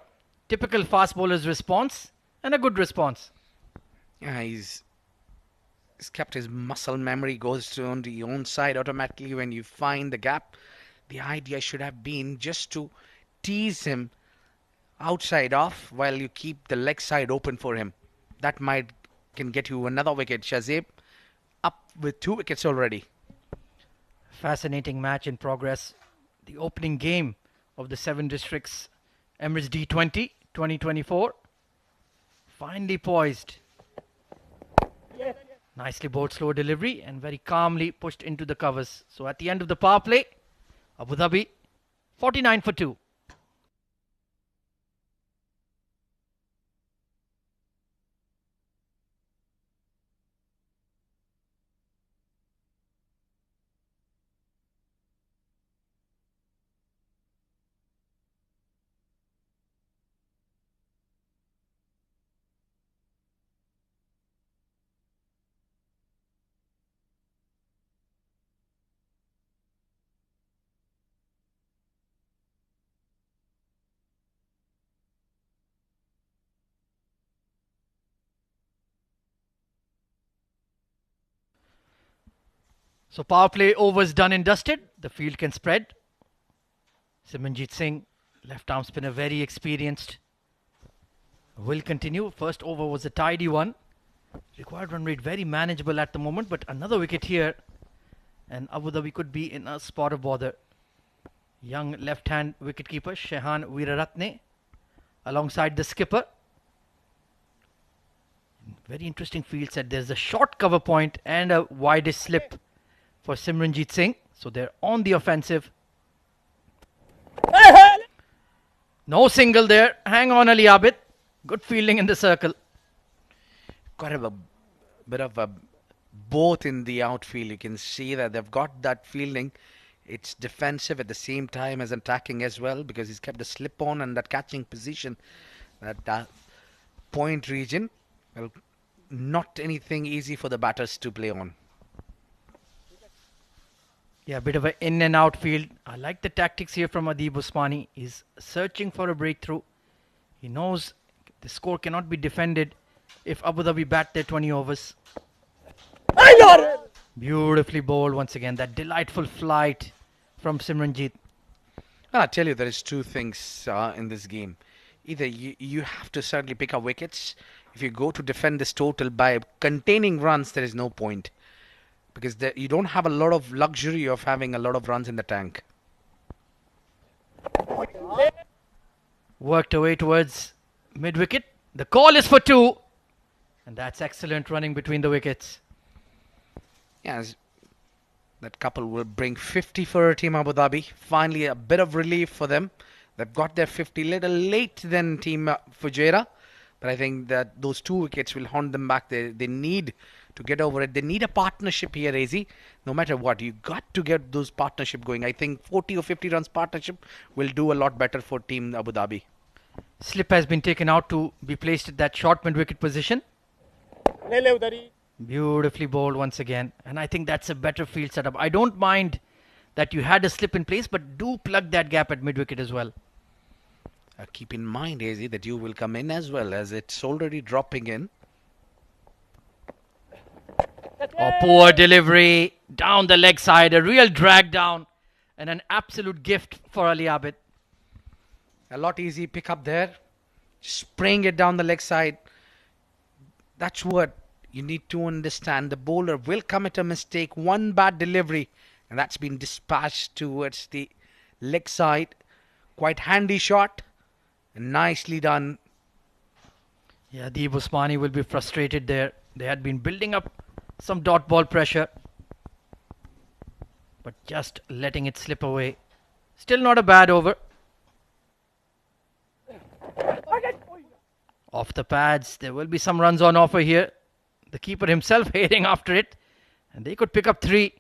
Typical fast bowler's response, and a good response.
Yeah, he's kept his muscle memory, goes to on the own side automatically when you find the gap. The idea should have been just to tease him outside off while you keep the leg side open for him. That can get you another wicket. Shahzeb up with 2 wickets already.
Fascinating match in progress. The opening game of the 7 districts Emirates D20 2024. Finally poised. Nicely bowled, slow delivery, and very calmly pushed into the covers. So at the end of the power play, Abu Dhabi 49 for 2. So power play overs done and dusted. The field can spread. Simranjeet Singh, left arm spinner, very experienced, will continue. First over was a tidy one. Required run rate very manageable at the moment, but another wicket here and Abu Dhabi could be in a spot of bother. Young left-hand wicketkeeper Shehan Weeraratne alongside the skipper. Very interesting field set. There's a short cover point and a widest slip for Simranjeet Singh. So they're on the offensive. No single there. Hang on, Ali Abid. Good fielding in the circle.
Got a bit of a both in the outfield. You can see that they've got that fielding. It's defensive at the same time as attacking as well, because he's kept the slip on and that catching position, that point region. Well, not anything easy for the batters to play on.
Yeah, a bit of an in and out field. I like the tactics here from Adib Usmani. He's searching for a breakthrough. He knows the score cannot be defended if Abu Dhabi bat their 20 overs. Beautifully bowled once again. That delightful flight from Simranjeet.
I tell you, there is two things in this game. Either you have to certainly pick up wickets. If you go to defend this total by containing runs, there is no point. Because you don't have a lot of luxury of having a lot of runs in the tank.
Worked away towards mid-wicket. The call is for 2. And that's excellent running between the wickets.
Yes, that couple will bring 50 for Team Abu Dhabi. Finally, a bit of relief for them. They've got their 50 little late than Team Fujairah. But I think that those 2 wickets will haunt them back. They need to get over it. They need a partnership here, AZ. No matter what, you got to get those partnership going. I think 40 or 50 runs partnership will do a lot better for Team Abu Dhabi.
Slip has been taken out to be placed at that short mid-wicket position. Beautifully bowled once again. And I think that's a better field setup. I don't mind that you had a slip in place, but do plug that gap at mid-wicket as well.
Keep in mind, AZ, that you will come in as well, as it's already dropping in.
Oh, poor delivery. Down the leg side. A real drag down. And an absolute gift for Ali Abid.
A lot easy pick up there. Spraying it down the leg side. That's what you need to understand. The bowler will commit a mistake. One bad delivery. And that's been dispatched towards the leg side. Quite handy shot. Nicely done.
Yeah, Deeb Usmani will be frustrated there. They had been building up some dot ball pressure. But just letting it slip away. Still not a bad over. Off the pads. There will be some runs on offer here. The keeper himself heading after it. And they could pick up 3.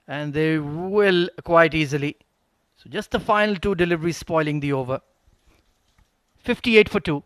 And they will quite easily. So just the final 2 deliveries spoiling the over. 58 for 2.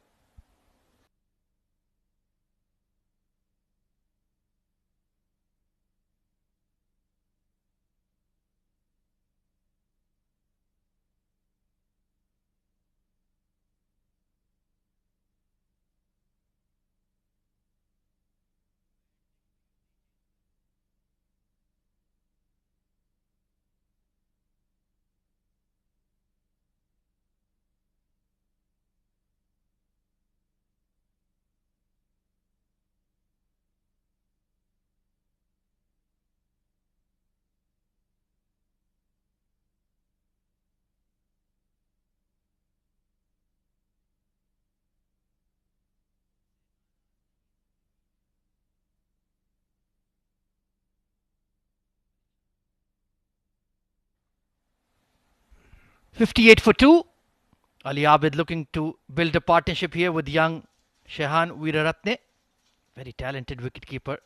$58 for 2. Ali Abid looking to build a partnership here with young Shehan Weeraratne. Very talented wicketkeeper.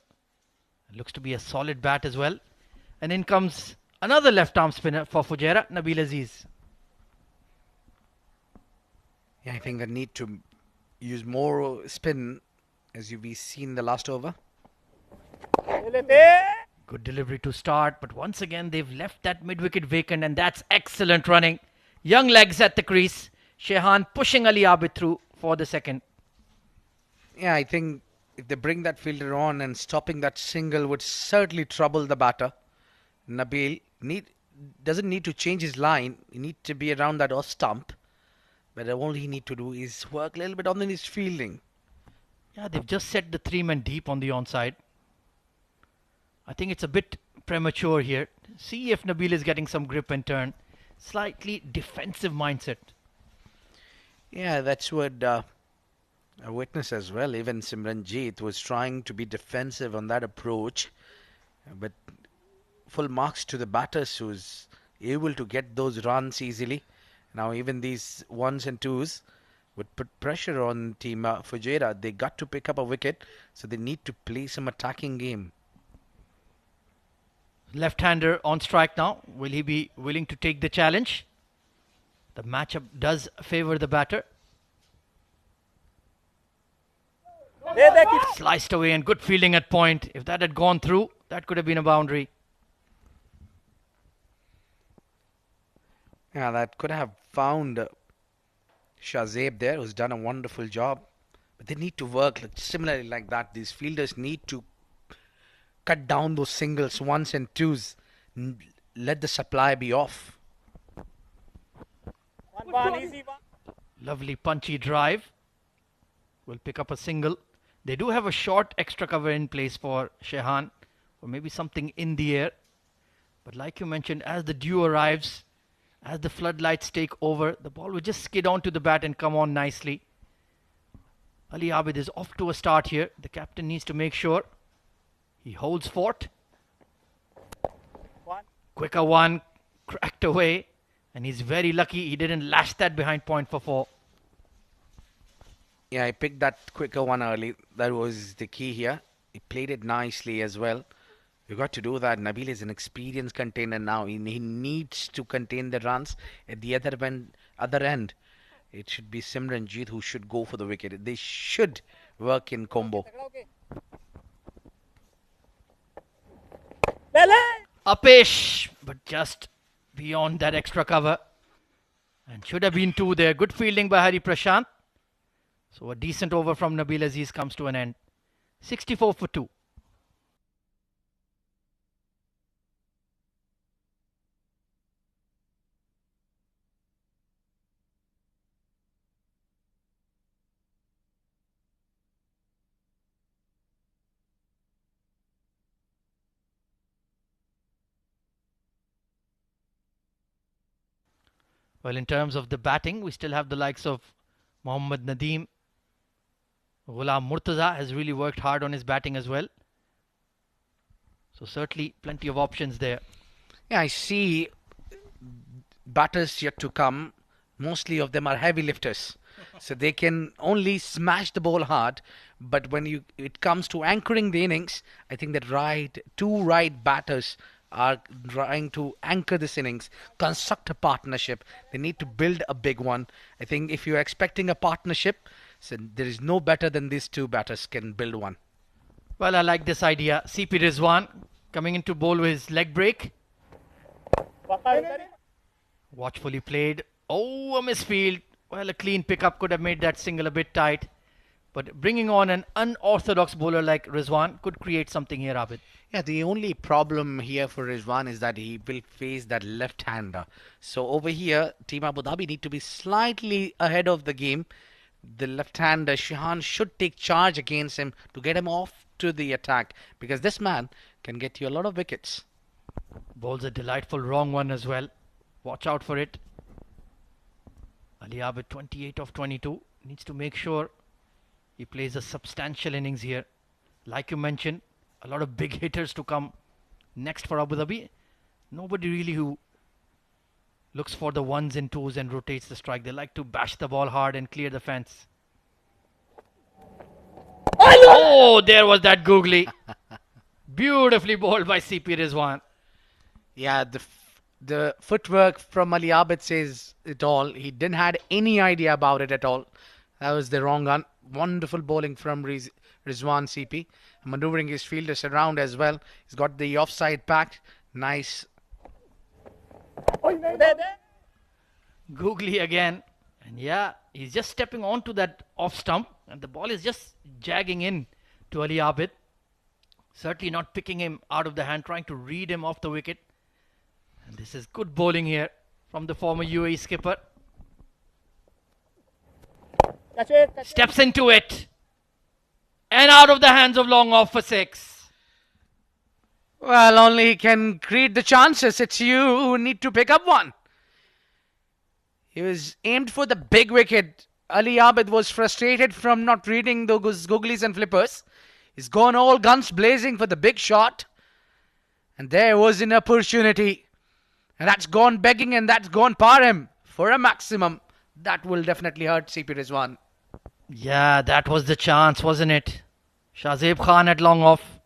Looks to be a solid bat as well. And in comes another left arm spinner for Fujairah, Nabil Aziz.
Yeah, I think they need to use more spin, as we've seen the last over.
Good delivery to start, but once again they've left that mid-wicket vacant, and that's excellent running. Young legs at the crease. Shehan pushing Ali Abid through for the second.
Yeah, I think if they bring that fielder on and stopping that single would certainly trouble the batter. Nabil doesn't need to change his line. He needs to be around that off stump. But all he need to do is work a little bit on his fielding.
Yeah, they've just set the 3-man deep on the onside. I think it's a bit premature here. See if Nabil is getting some grip and turn. Slightly defensive mindset.
Yeah, that's what I witnessed as well. Even Simranjeet was trying to be defensive on that approach. But full marks to the batters who's able to get those runs easily. Now even these 1s and 2s would put pressure on Team Fujairah. They got to pick up a wicket, so they need to play some attacking game.
Left-hander on strike now. Will he be willing to take the challenge? The matchup does favour the batter. Sliced away and good fielding at point. If that had gone through, that could have been a boundary.
Yeah, that could have found Shazeb there, who's done a wonderful job. But they need to work similarly like that. These fielders need to cut down those singles, ones and twos. Let the supply be off.
Lovely punchy drive. Will pick up a single. They do have a short extra cover in place for Shehan, or maybe something in the air. But like you mentioned, as the dew arrives, as the floodlights take over, the ball will just skid onto the bat and come on nicely. Ali Abid is off to a start here. The captain needs to make sure he holds fort. Quicker one, cracked away, and he's very lucky he didn't lash that behind point for 4.
Yeah, I picked that quicker one early. That was the key here. He played it nicely as well. You got to do that. Nabil is an experienced container now. He needs to contain the runs. At the other end, it should be Simranjeet who should go for the wicket. They should work in combo.
Upish, but just beyond that extra cover. And should have been 2 there. Good fielding by Hari Prashant. So a decent over from Nabil Aziz comes to an end. 64 for 2. Well, in terms of the batting, we still have the likes of Mohammad Nadeem. Ghulam Murtaza has really worked hard on his batting as well. So certainly plenty of options there.
Yeah, I see batters yet to come. Mostly of them are heavy lifters. So they can only smash the ball hard. But when it comes to anchoring the innings, I think that two right batters are trying to anchor this innings, construct a partnership. They need to build a big one. I think if you're expecting a partnership, so there is no better than these two batters can build one.
Well, I like this idea. CP Rizwan coming into bowl with his leg break. Watchfully played. Oh, a misfield. Well, a clean pickup could have made that single a bit tight. But bringing on an unorthodox bowler like Rizwan could create something here, Abid.
Yeah, the only problem here for Rizwan is that he will face that left-hander. So over here, Team Abu Dhabi need to be slightly ahead of the game. The left-hander, Shehan, should take charge against him to get him off to the attack. Because this man can get you a lot of wickets.
Bowls a delightful wrong one as well. Watch out for it. Ali Abid, 28 of 22. Needs to make sure he plays a substantial innings here. Like you mentioned, a lot of big hitters to come next for Abu Dhabi. Nobody really who looks for the ones and twos and rotates the strike. They like to bash the ball hard and clear the fence. Oh, there was that googly. Beautifully bowled by CP Rizwan.
Yeah, the footwork from Ali Abid says it all. He didn't had any idea about it at all. That was the wrong one. Wonderful bowling from Rizwan CP. Maneuvering his fielders around as well. He's got the offside pack. Nice.
Googly again. And yeah, he's just stepping onto that off stump. And the ball is just jagging in to Ali Abid. Certainly not picking him out of the hand, trying to read him off the wicket. And this is good bowling here from the former UAE skipper. Steps into it. And out of the hands of long off for 6.
Well, only he can create the chances. It's you who need to pick up one. He was aimed for the big wicket. Ali Abid was frustrated from not reading those googlies and flippers. He's gone all guns blazing for the big shot. And there was an opportunity. And that's gone begging and that's gone par him for a maximum. That will definitely hurt CP Rizwan.
Yeah, that was the chance, wasn't it? Shazeb Khan at long off.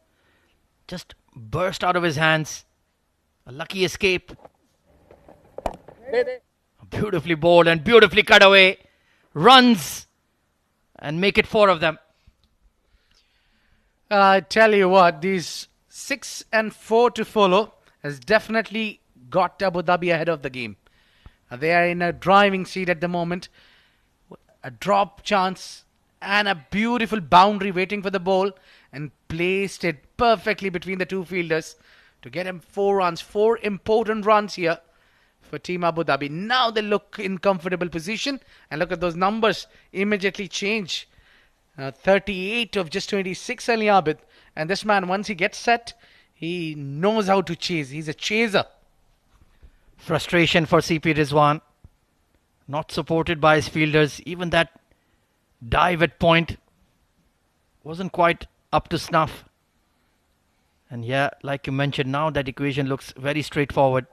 Just burst out of his hands. A lucky escape. Beautifully bowled and beautifully cut away. Runs and make it 4 of them.
I tell you what, these 6 and 4 to follow has definitely got Abu Dhabi ahead of the game. They are in a driving seat at the moment. A drop chance and a beautiful boundary waiting for the ball, and placed it perfectly between the two fielders to get him 4 runs. 4 important runs here for Team Abu Dhabi. Now they look in comfortable position, and look at those numbers immediately change. 38 of just 26, Ali Abid. And this man, once he gets set, he knows how to chase. He's a chaser.
Frustration for CP Rizwan. Not supported by his fielders. Even that dive at point wasn't quite up to snuff. And yeah, like you mentioned, now that equation looks very straightforward.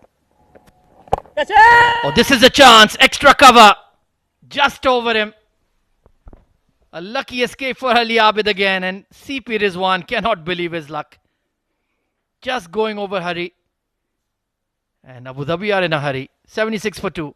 Oh, this is a chance. Extra cover. Just over him. A lucky escape for Ali Abid again, and CP Rizwan cannot believe his luck. Just going over Hari. And Abu Dhabi are in a hurry. 76 for 2.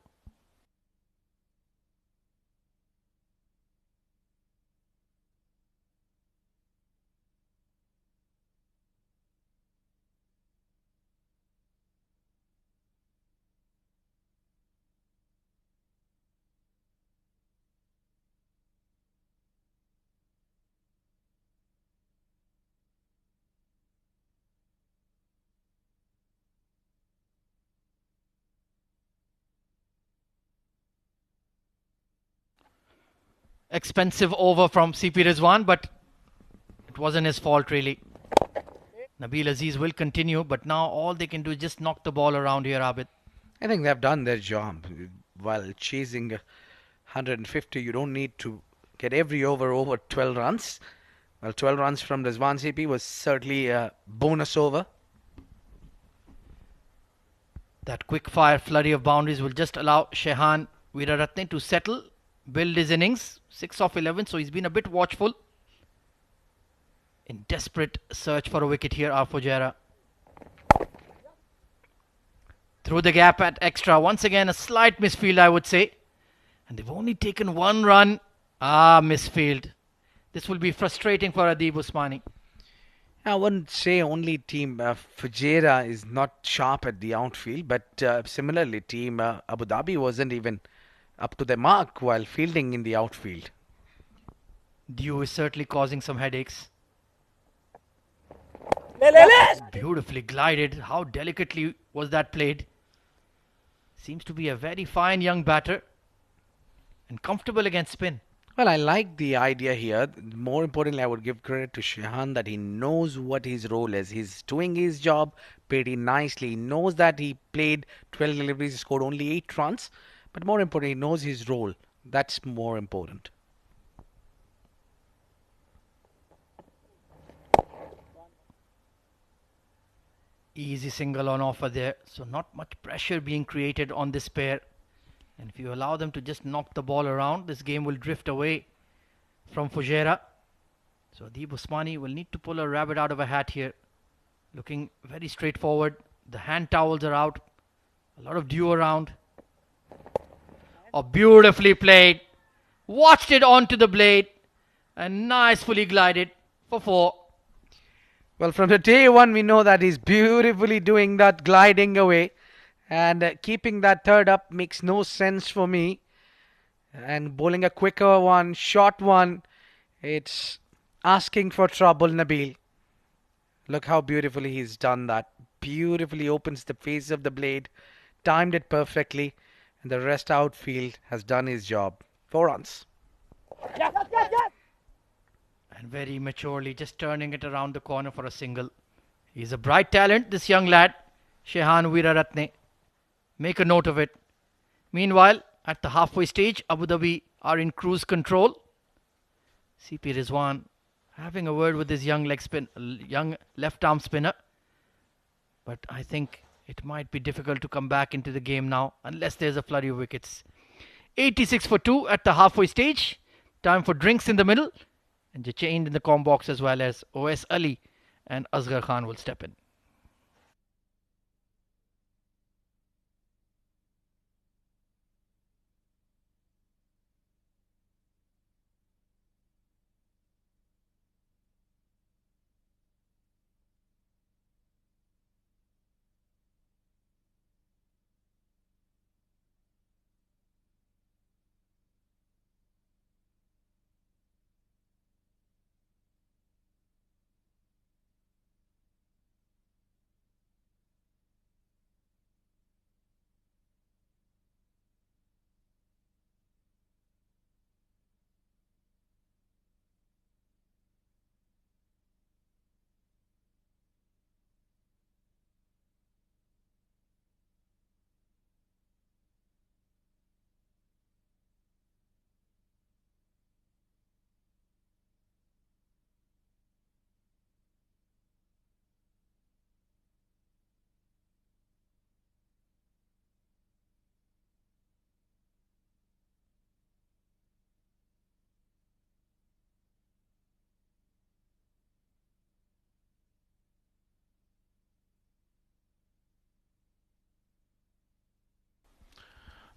Expensive over from CP Rizwan, but it wasn't his fault really. Nabil Aziz will continue, but now all they can do is just knock the ball around here, Abid.
I think they've done their job. While chasing 150, you don't need to get every over 12 runs. Well, 12 runs from Rizwan CP was certainly a bonus over.
That quick fire flurry of boundaries will just allow Shehan Weeraratne to settle, build his innings. 6 of 11, so he's been a bit watchful. In desperate search for a wicket here are Fujairah. Through the gap at extra. Once again, a slight misfield, I would say. And they've only taken 1 run. Misfield. This will be frustrating for Adib Usmani.
I wouldn't say only team Fujairah is not sharp at the outfield, but similarly, team Abu Dhabi wasn't even up to their mark while fielding in the outfield.
Dew is certainly causing some headaches. Beautifully glided. How delicately was that played? Seems to be a very fine young batter and comfortable against spin.
Well, I like the idea here. More importantly, I would give credit to Shehan that he knows what his role is. He's doing his job pretty nicely. He knows that he played 12 deliveries, he scored only 8 runs. But more importantly, he knows his role. That's more important.
Easy single on offer there. So not much pressure being created on this pair. And if you allow them to just knock the ball around, this game will drift away from Fujairah. So Adib Usmani will need to pull a rabbit out of a hat here. Looking very straightforward. The hand towels are out. A lot of dew around. Oh, beautifully played. Watched it onto the blade. And nicely glided for 4.
Well, from the day one, we know that he's beautifully doing that gliding away. And keeping that third up makes no sense for me. And bowling a quicker one, short one, it's asking for trouble, Nabil. Look how beautifully he's done that. Beautifully opens the face of the blade. Timed it perfectly. And the rest outfield has done his job. 4 runs.
And very maturely just turning it around the corner for a single. He's a bright talent, this young lad, Shehan Weeraratne. Make a note of it. Meanwhile, at the halfway stage, Abu Dhabi are in cruise control. CP Rizwan having a word with his young left arm spinner. But I think it might be difficult to come back into the game now unless there's a flurry of wickets. 86 for 2 at the halfway stage. Time for drinks in the middle. And Jachain in the com box as well as OS Ali and Asghar Khan will step in.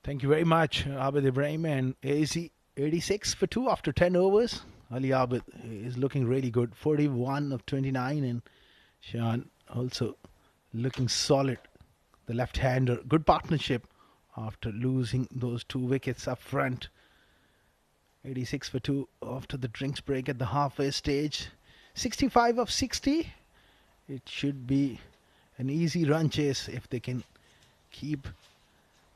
Thank you very much, Abid Ibrahim. And is he 86 for 2 after 10 overs? Ali Abid is looking really good. 41 of 29. And Shan also looking solid. The left-hander. Good partnership after losing those 2 wickets up front. 86 for 2 after the drinks break at the halfway stage. 65 of 60. It should be an easy run chase if they can keep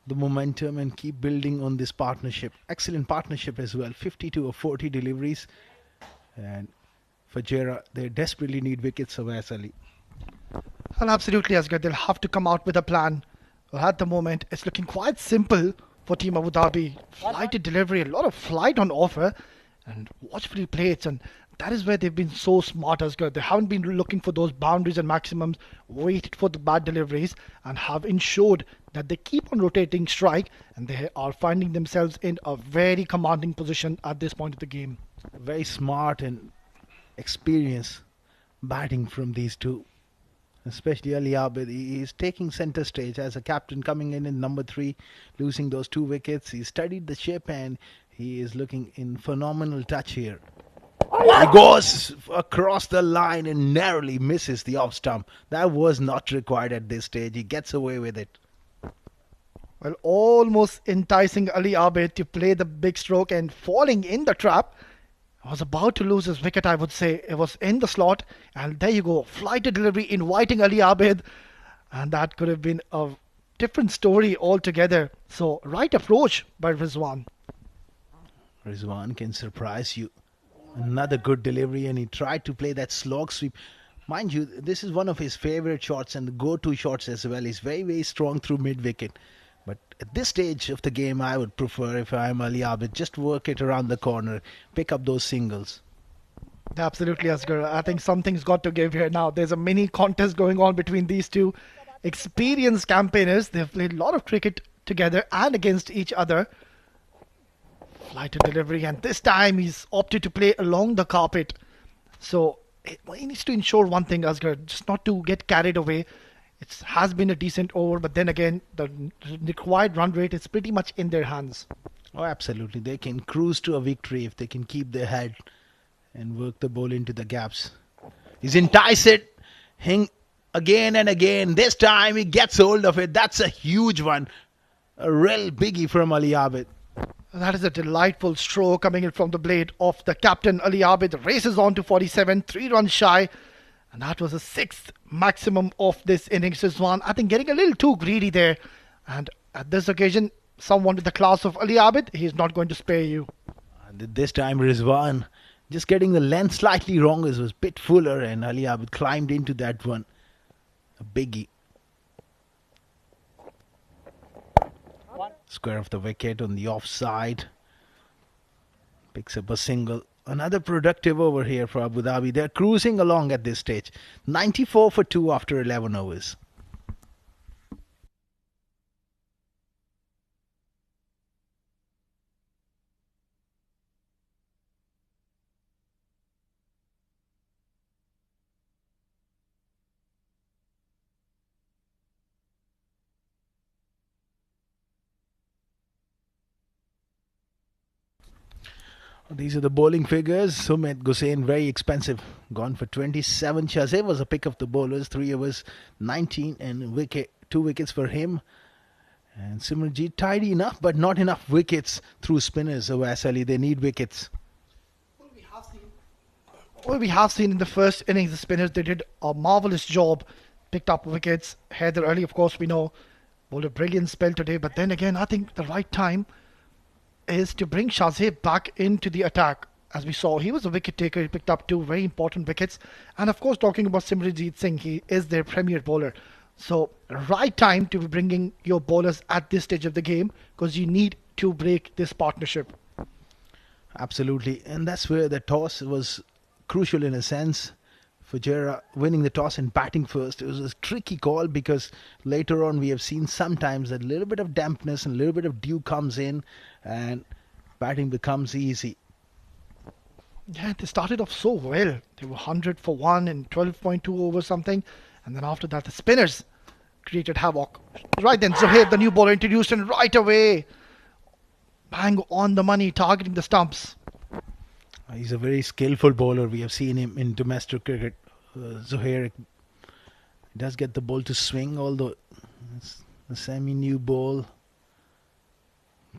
the momentum and keep building on this partnership. Excellent partnership as well. 52 of 40 deliveries. And Fujairah, they desperately need wickets of Ali.
Well, absolutely, Asghar. They'll have to come out with a plan. Well, at the moment, it's looking quite simple for Team Abu Dhabi. Flighted delivery, a lot of flight on offer, and watchfully played. And that is where they've been so smart, Asghar. They haven't been looking for those boundaries and maximums, waited for the bad deliveries, and have ensured that they keep on rotating strike, and they are finding themselves in a very commanding position at this point of the game.
Very smart and experienced batting from these two. Especially Ali Abid. He is taking centre stage as a captain, coming in number 3, losing those 2 wickets. He studied the ship and he is looking in phenomenal touch here. He goes across the line and narrowly misses the off stump. That was not required at this stage. He gets away with it.
Well, almost enticing Ali Abid to play the big stroke and falling in the trap. Was about to lose his wicket, I would say. It was in the slot, and there you go. Flighted delivery inviting Ali Abid, and that could have been a different story altogether. So, right approach by Rizwan.
Rizwan can surprise you. Another good delivery, and he tried to play that slog sweep. Mind you, this is one of his favourite shots and the go-to shots as well. He's very, very strong through mid-wicket. But at this stage of the game, I would prefer, if I'm Ali Abid, just work it around the corner, pick up those singles.
Absolutely, Asghar. I think something's got to give here now. There's a mini contest going on between these two experienced campaigners. They've played a lot of cricket together and against each other. Flighted delivery, and this time he's opted to play along the carpet. So he needs to ensure one thing, Asghar, just not to get carried away. It has been a decent over, but then again, the required run rate is pretty much in their hands.
Oh, absolutely. They can cruise to a victory if they can keep their head and work the ball into the gaps. He's enticed it. Again and again. This time he gets hold of it. That's a huge one. A real biggie from Ali Abid.
That is a delightful stroke coming in from the blade of the captain. Ali Abid races on to 47, 3 runs shy. And that was the 6th maximum of this innings. Rizwan, I think, getting a little too greedy there. And at this occasion, someone with the class of Ali Abid, he's not going to spare you.
And this time Rizwan just getting the length slightly wrong. It was a bit fuller, and Ali Abid climbed into that one. A biggie. Square of the wicket on the offside. Picks up a single. Another productive over here for Abu Dhabi. They're cruising along at this stage. 94 for 2 after 11 overs. These are the bowling figures. Sumit Gusain, very expensive. Gone for 27. Shazay was a pick of the bowlers. 3 overs, 19 and 2 wickets for him. And Simranjeet tidy enough, but not enough wickets through spinners. So Asali, they need wickets.
Well, we have seen in the first innings, the spinners, they did a marvellous job. Picked up wickets. Heather early, of course, we know, bowled a brilliant spell today. But then again, I think the right time is to bring Shazay back into the attack. As we saw, he was a wicket taker. He picked up 2 very important wickets. And of course, talking about Simranjeet Singh, he is their premier bowler. So, right time to be bringing your bowlers at this stage of the game, because you need to break this partnership.
Absolutely. And that's where the toss was crucial in a sense. Fujairah winning the toss and batting first. It was a tricky call because later on we have seen sometimes that a little bit of dampness and a little bit of dew comes in and batting becomes easy.
Yeah, they started off so well. They were 100 for 1 in 12.2 overs something. And then after that, the spinners created havoc. Right then, Zohair, the new bowler, introduced and right away, bang on the money, targeting the stumps.
He's a very skillful bowler. We have seen him in domestic cricket. Zohair does get the ball to swing, although it's a semi-new ball.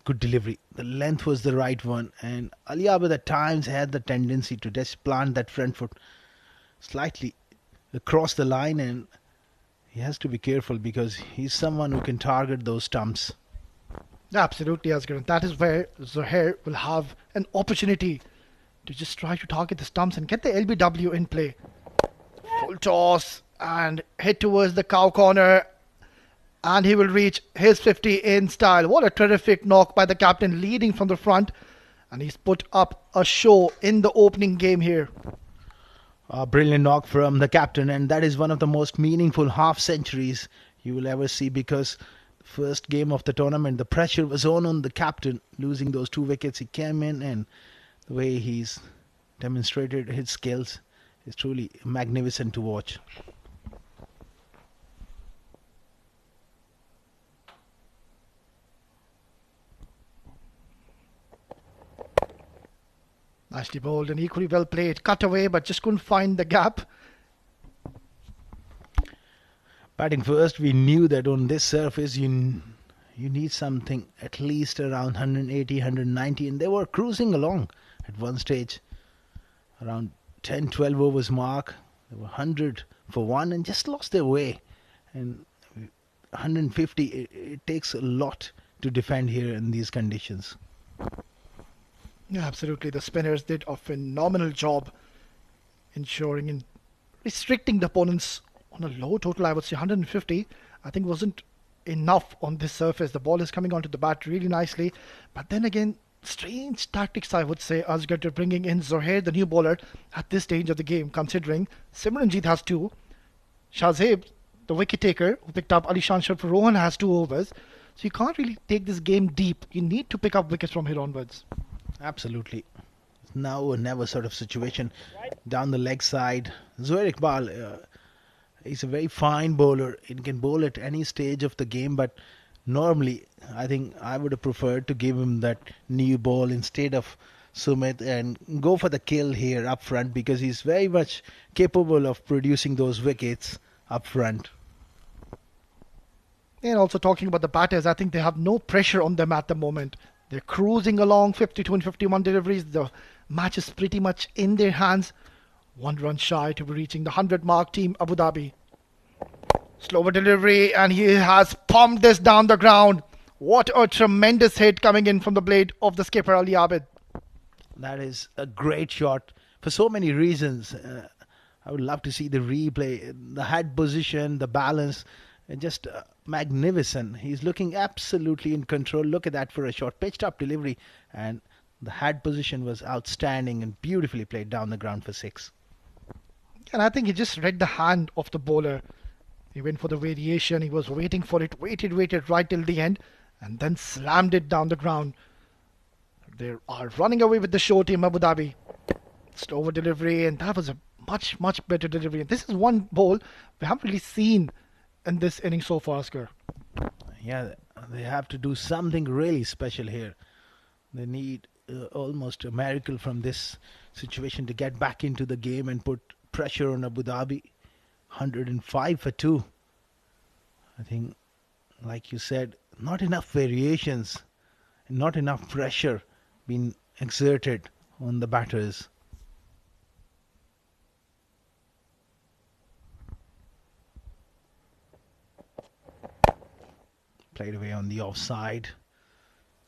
Good delivery. The length was the right one, and Ali Abid at times had the tendency to just plant that front foot slightly across the line, and he has to be careful because he's someone who can target those stumps.
Absolutely, Asghar. That is where Zohair will have an opportunity to just try to target the stumps and get the LBW in play. Full toss and hit towards the cow corner, and he will reach his 50 in style. What a terrific knock by the captain, leading from the front, and he's put up a show in the opening game here.
A brilliant knock from the captain, and that is one of the most meaningful half centuries you will ever see, because the first game of the tournament, the pressure was on the captain. Losing those 2 wickets, he came in, and the way he's demonstrated his skills is truly magnificent to watch.
Nicely bowled and equally well played. Cut away, but just couldn't find the gap.
Batting first, we knew that on this surface you need something at least around 180, 190, and they were cruising along at one stage. Around 10, 12 overs mark, they were 100 for 1 and just lost their way. And 150, it takes a lot to defend here in these conditions.
Yeah, absolutely. The spinners did a phenomenal job ensuring and restricting the opponents on a low total. I would say 150, I think, wasn't enough on this surface. The ball is coming onto the bat really nicely. But then again, strange tactics, I would say, Asghar, to bringing in Zohair, the new bowler, at this stage of the game, considering Simranjeet has 2. Shahzeb, the wicket taker, who picked up Ali Shanshar for Rohan, has 2 overs. So you can't really take this game deep. You need to pick up wickets from here onwards.
Absolutely. Now or never sort of situation. Down the leg side, Zohair Iqbal, he's a very fine bowler. He can bowl at any stage of the game, but normally I think I would have preferred to give him that new ball instead of Sumit and go for the kill here up front, because he's very much capable of producing those wickets up front.
And also talking about the batters, I think they have no pressure on them at the moment. They're cruising along, 52 and 51 deliveries. The match is pretty much in their hands. 1 run shy to be reaching the 100 mark, team Abu Dhabi. Slower delivery, and he has pumped this down the ground. What a tremendous hit coming in from the blade of the skipper Ali Abid.
That is a great shot for so many reasons. I would love to see the replay, the head position, the balance, and just magnificent. He's looking absolutely in control. Look at that for a shot. Pitched up delivery, and the head position was outstanding and beautifully played down the ground for 6.
And I think he just read the hand of the bowler. He went for the variation. He was waiting for it, waited right till the end, and then slammed it down the ground. They are running away with the show, team Abu Dhabi. Slower delivery, and that was a much, much better delivery. And this is one ball we haven't really seen in this inning so far, Asghar.
Yeah, they have to do something really special here. They need almost a miracle from this situation to get back into the game and put pressure on Abu Dhabi. 105 for 2. I think, like you said, not enough variations, not enough pressure being exerted on the batters. Played away on the offside.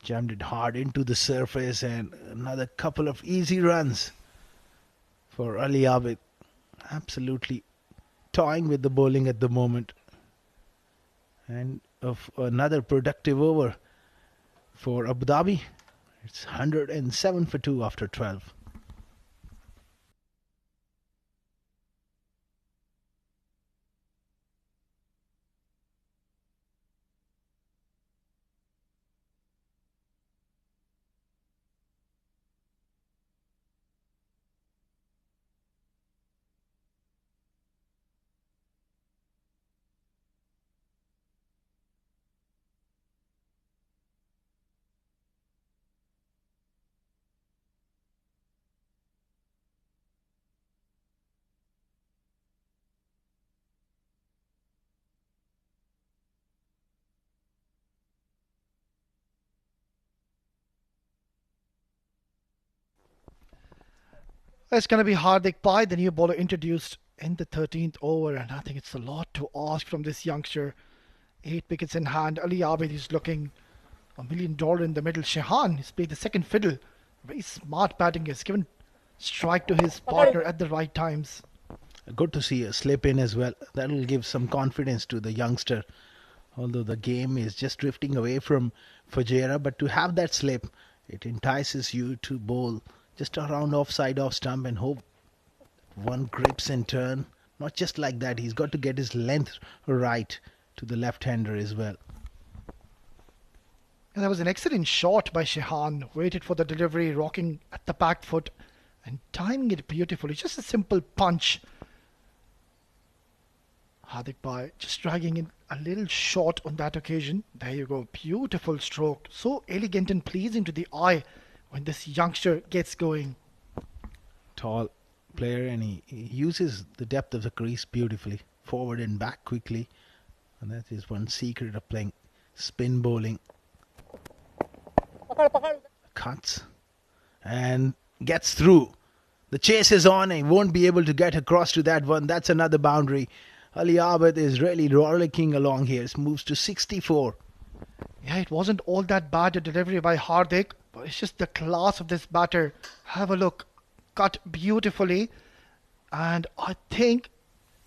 Jammed it hard into the surface, and another couple of easy runs for Ali Abid. Absolutely toying with the bowling at the moment. And of another productive over for Abu Dhabi. It's 107 for 2 after 12.
It's going to be Hardik Pai, the new bowler introduced in the 13th over, and I think it's a lot to ask from this youngster. 8 wickets in hand. Ali Abid is looking $1 million in the middle. Shehan has played the second fiddle. Very smart batting. Has given strike to his partner at the right times.
Good to see a slip in as well. That will give some confidence to the youngster. Although the game is just drifting away from Fujairah, but to have that slip, it entices you to bowl just around offside off stump and hope one grips and turn. Not just like that, he's got to get his length right to the left-hander as well.
And that was an excellent shot by Shehan. Waited for the delivery, rocking at the back foot and timing it beautifully. Just a simple punch. Hardik Pai just dragging in a little short on that occasion. There you go. Beautiful stroke. So elegant and pleasing to the eye when this youngster gets going.
Tall player, and he uses the depth of the crease beautifully. Forward and back quickly. And that is one secret of playing spin bowling. Cuts and gets through. The chase is on. He won't be able to get across to that one. That's another boundary. Ali Abid is really rollicking along here. It moves to 64.
Yeah, it wasn't all that bad a delivery by Hardik, but it's just the class of this batter. Have a look. Cut beautifully. And I think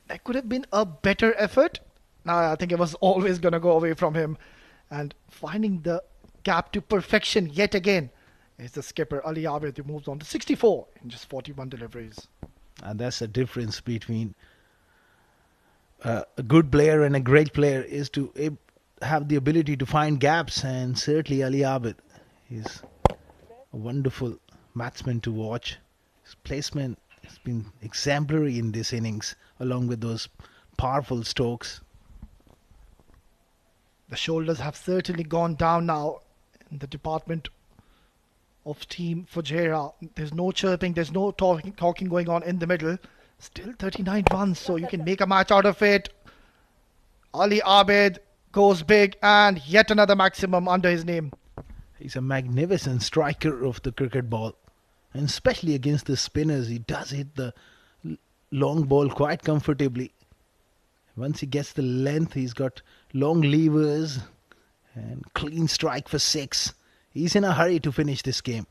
there could have been a better effort. I think it was always going to go away from him. And finding the gap to perfection yet again is the skipper Ali Abid, who moves on to 64 in just 41 deliveries.
And that's the difference between a good player and a great player, is to have the ability to find gaps. And certainly Ali Abid is a wonderful batsman to watch. His placement has been exemplary in this innings, along with those powerful strokes.
The shoulders have certainly gone down now in the department of Team Fujairah. There's no chirping, there's no talking going on in the middle. Still 39 runs, so you can make a match out of it. Ali Abid goes big, and yet another maximum under his name.
He's a magnificent striker of the cricket ball, and especially against the spinners. He does hit the long ball quite comfortably. Once he gets the length, he's got long levers and clean strike for 6. He's in a hurry to finish this game.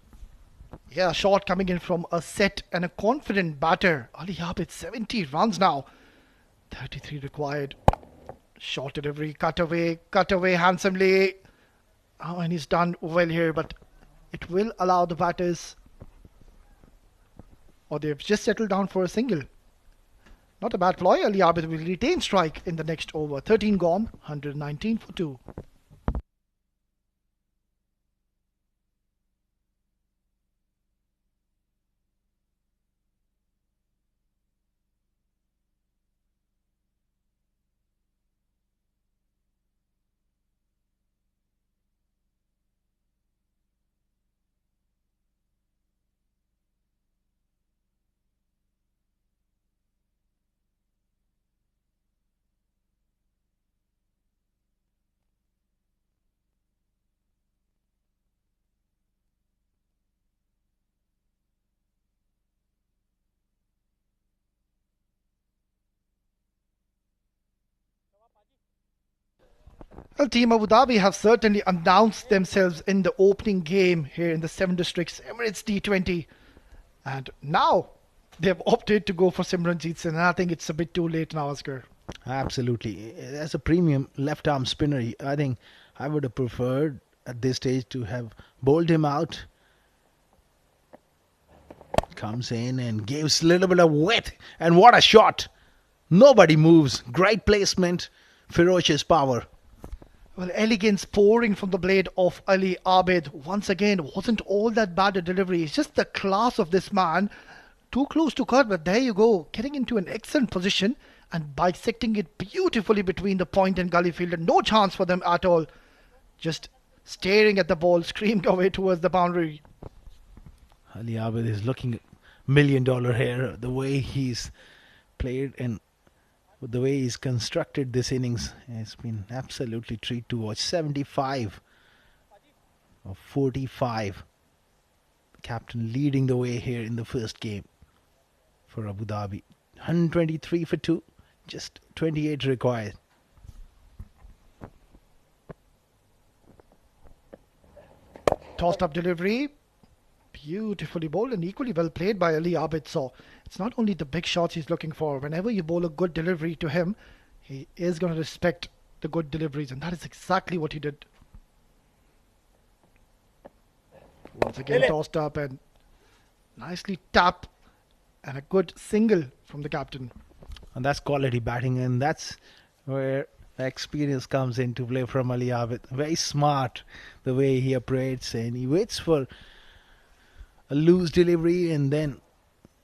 Yeah, shot coming in from a set and a confident batter. Ali Abid, 70 runs now. 33 required. Short delivery, cut away handsomely. Oh, and he's done well here, but it will allow the batters, or they've just settled down for a single. Not a bad ploy. Ali Abid will retain strike in the next over. 13 gone, 119 for 2. Well, Team Abu Dhabi have certainly announced themselves in the opening game here in the 7 Districts Emirates D20. And now they've opted to go for Simranjeet Singh. And I think it's a bit too late now, Oscar.
Absolutely. As a premium left-arm spinner, I think I would have preferred at this stage to have bowled him out. Comes in and gives a little bit of width. And what a shot! Nobody moves. Great placement. Ferocious power.
Well, elegance pouring from the blade of Ali Abid. Once again, wasn't all that bad a delivery. It's just the class of this man. Too close to cut, but there you go. Getting into an excellent position and bisecting it beautifully between the point and gully fielder. No chance for them at all. Just staring at the ball, screaming away towards the boundary.
Ali Abid is looking $1 million here. The way he's played and the way he's constructed this innings has been absolutely treat to watch. 75 of 45. The captain leading the way here in the first game. for Abu Dhabi. 123 for 2, just 28 required.
Tossed up delivery. Beautifully bowled and equally well played by Ali Abid. So it's not only the big shots he's looking for. Whenever you bowl a good delivery to him, he is going to respect the good deliveries, and that is exactly what he did. Once again tossed up and nicely tapped, and a good single from the captain.
And that's quality batting, and that's where experience comes into play from Ali Abid. Very smart the way he operates, and he waits for a loose delivery, and then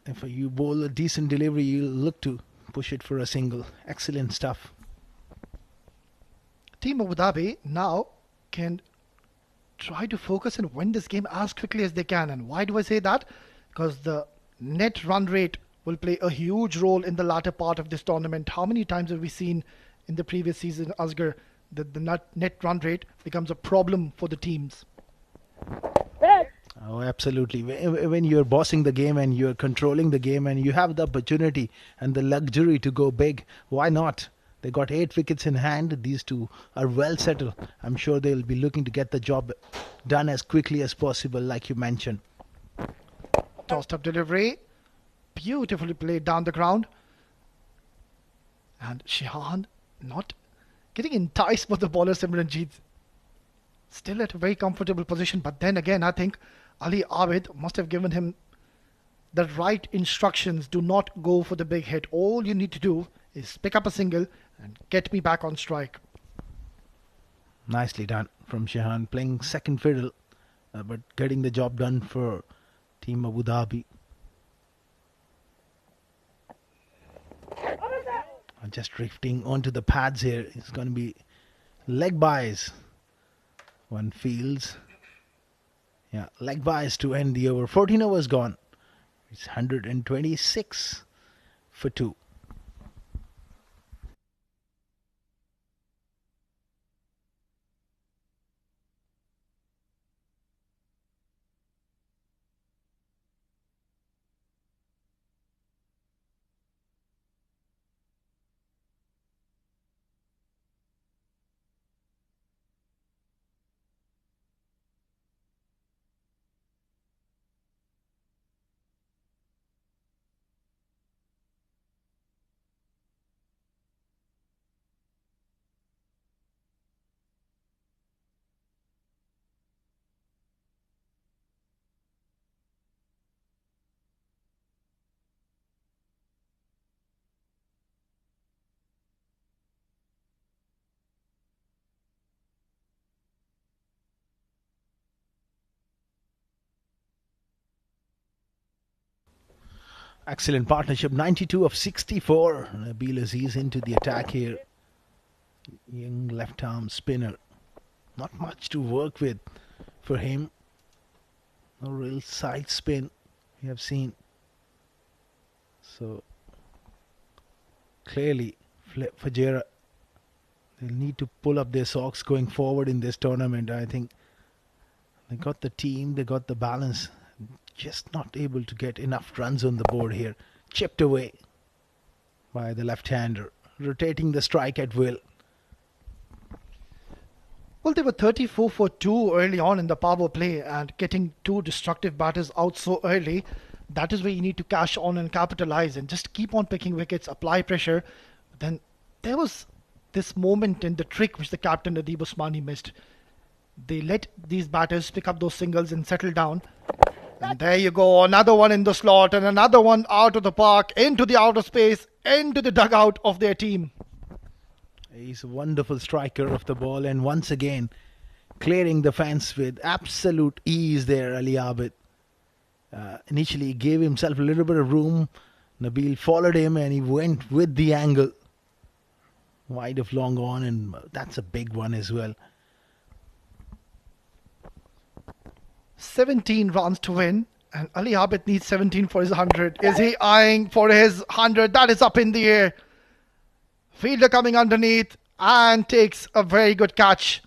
if you bowl a decent delivery, you'll look to push it for a single. Excellent stuff.
Team Abu Dhabi now can try to focus and win this game as quickly as they can. And why do I say that? Because the net run rate will play a huge role in the latter part of this tournament. How many times have we seen in the previous season, Asghar, that the net run rate becomes a problem for the teams?
Oh, absolutely. When you're bossing the game and you're controlling the game and you have the opportunity and the luxury to go big, why not? They got 8 wickets in hand. These two are well settled. I'm sure they'll be looking to get the job done as quickly as possible, like you mentioned.
Tossed up delivery. Beautifully played down the ground. And Shihan not getting enticed by the bowler Simranjeet. Still at a very comfortable position. But then again, I think Ali Abid must have given him the right instructions. Do not go for the big hit. All you need to do is pick up a single and get me back on strike.
Nicely done from Shihan, playing second fiddle, but getting the job done for Team Abu Dhabi. Just drifting onto the pads here. It's going to be leg byes. One fields. Yeah, leg byes to end the over. 14 overs gone. It's 126 for 2. Excellent partnership. 92 of 64. Nabil Aziz into the attack here. Young left arm spinner. Not much to work with for him. No real side spin we have seen. So clearly Fujairah, they'll need to pull up their socks going forward in this tournament. I think they got the team, they got the balance. Just not able to get enough runs on the board here. Chipped away by the left-hander. Rotating the strike at will.
Well, they were 34 for 2 early on in the power play, and getting 2 destructive batters out so early, that is where you need to cash on and capitalize and just keep on picking wickets, apply pressure. Then there was this moment in the trick which the captain Adib Usmani missed. They let these batters pick up those singles and settle down. And there you go, another one in the slot and another one out of the park, into the outer space, into the dugout of their team.
He's a wonderful striker of the ball, and once again clearing the fence with absolute ease there, Ali Abid. Initially he gave himself a little bit of room. Nabil followed him and he went with the angle. Wide of long on, and that's a big one as well.
17 runs to win, and Ali Abid needs 17 for his 100. Is he eyeing for his 100? That is up in the air. Fielder coming underneath and takes a very good catch.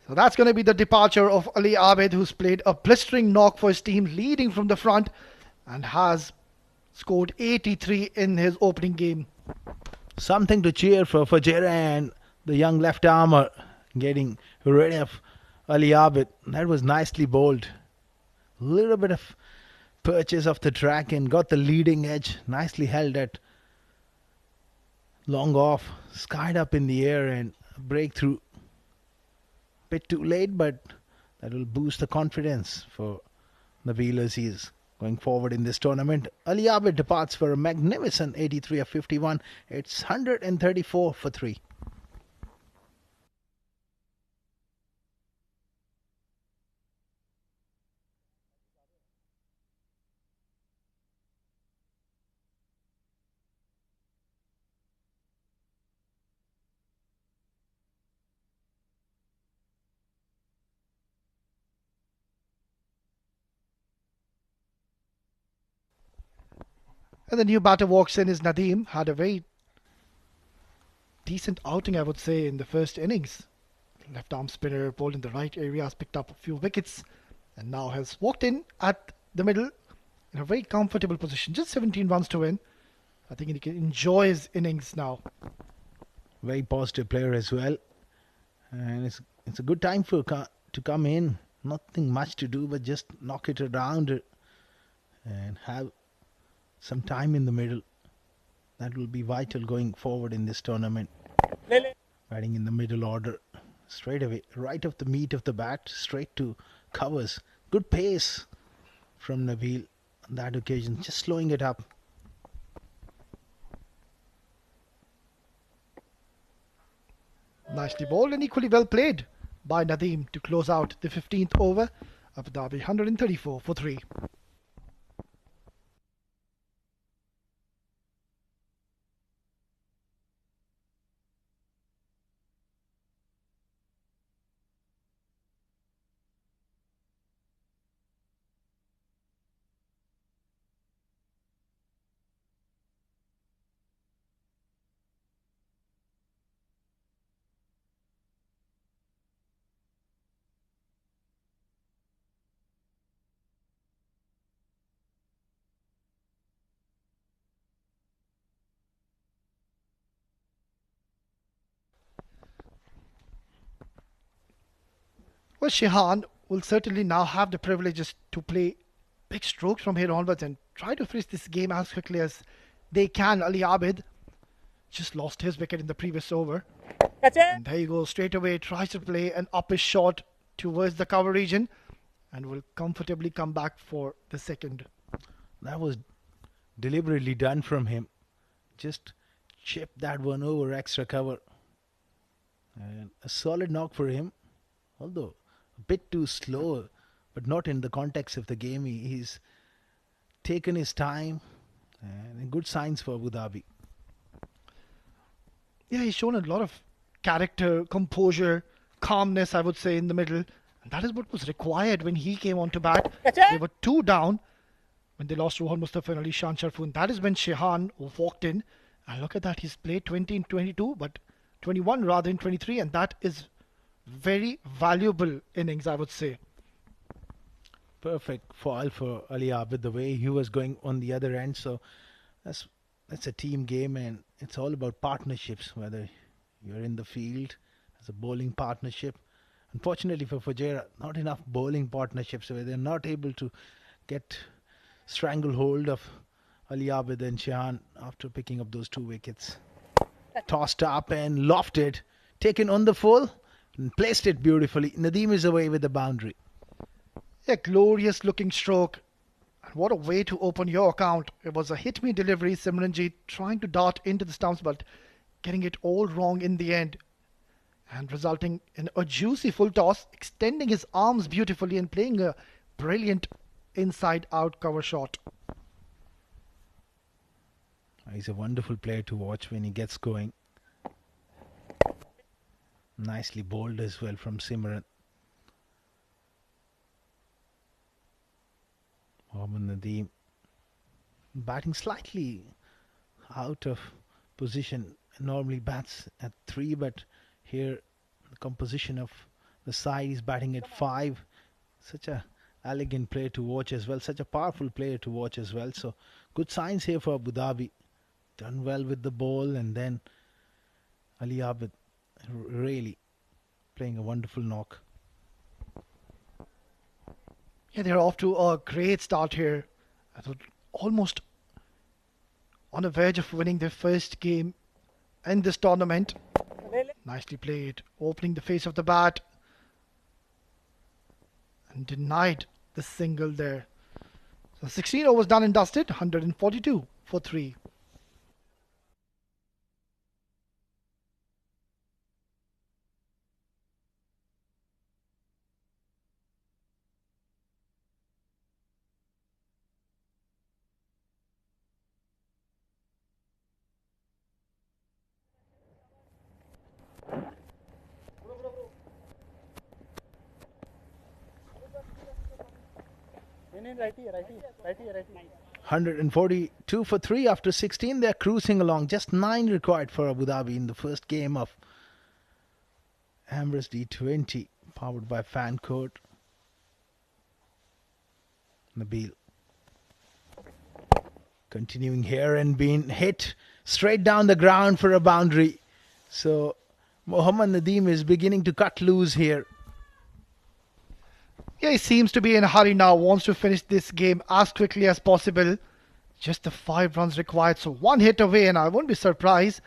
So that's going to be the departure of Ali Abid, who's played a blistering knock for his team, leading from the front and has scored 83 in his opening game.
Something to cheer for Fujairah and the young left armer getting rid of Ali Abid. That was nicely bowled. A little bit of purchase of the track and got the leading edge. Nicely held at long off. Skied up in the air and breakthrough. Bit too late, but that will boost the confidence for the Wheelers. He's going forward in this tournament. Ali Abid departs for a magnificent 83 of 51. It's 134 for 3.
And the new batter walks in is Nadeem. Had a very decent outing, I would say, in the first innings. Left arm spinner bowled in the right areas, picked up a few wickets, and now has walked in at the middle in a very comfortable position. Just 17 runs to win. I think he can enjoy his innings now.
Very positive player as well. And it's a good time for to come in. Nothing much to do but just knock it around and have some time in the middle. That will be vital going forward in this tournament. Batting in the middle order. Straight away, right off the meat of the bat, straight to covers. Good pace from Nabil on that occasion, just slowing it up.
Nicely bowled and equally well played by Nadeem to close out the 15th over. Abu Dhabi 134 for 3. Well, Shehan will certainly now have the privileges to play big strokes from here onwards and try to finish this game as quickly as they can. Ali Abid just lost his wicket in the previous over. And there you go, straight away tries to play an uppish shot towards the cover region and will comfortably come back for the second.
That was deliberately done from him. Just chip that one over extra cover. And a solid knock for him. Although a bit too slow, but not in the context of the game. He's taken his time and good signs for Abu Dhabi.
Yeah, he's shown a lot of character, composure, calmness, I would say, in the middle. And that is what was required when he came on to bat. They were 2 down when they lost Rohan Mustafa and Ali Shan Sharfoon. That is when Shehan walked in. And look at that, he's played 20 in 22, but 21 rather in 23. And that is very valuable innings, I would say.
Perfect foil for Ali Abid, the way he was going on the other end. So that's a team game, and it's all about partnerships, whether you're in the field as a bowling partnership. Unfortunately for Fujairah, not enough bowling partnerships where they're not able to get stranglehold of Ali Abid and Shehan after picking up those 2 wickets. Tossed up and lofted, taken on the full and placed it beautifully. Nadeem is away with the boundary.
A glorious looking stroke. And what a way to open your account. It was a hit me delivery. Simranjeet trying to dart into the stumps but getting it all wrong in the end. And resulting in a juicy full toss, extending his arms beautifully and playing a brilliant inside out cover shot.
He's a wonderful player to watch when he gets going. Nicely bowled as well from Simran. Mohammad Nadeem batting slightly out of position. Normally bats at 3, but here the composition of the side is batting at 5. Such a elegant player to watch as well. Such a powerful player to watch as well. So good signs here for Abu Dhabi. Done well with the ball, and then Ali Abid really playing a wonderful knock.
Yeah, they're off to a great start here. I thought almost on the verge of winning their first game in this tournament. Nicely played, opening the face of the bat and denied the single there. So 16 overs done and dusted, 142 for 3.
Righty. 142 for 3 after 16. They're cruising along. Just 9 required for Abu Dhabi in the first game of Emirates D20, powered by Fancode. Nabil continuing here and being hit straight down the ground for a boundary. So Mohammad Nadeem is beginning to cut loose here.
Yeah, he seems to be in a hurry now, wants to finish this game as quickly as possible. Just the 5 runs required, so 1 hit away, and I won't be surprised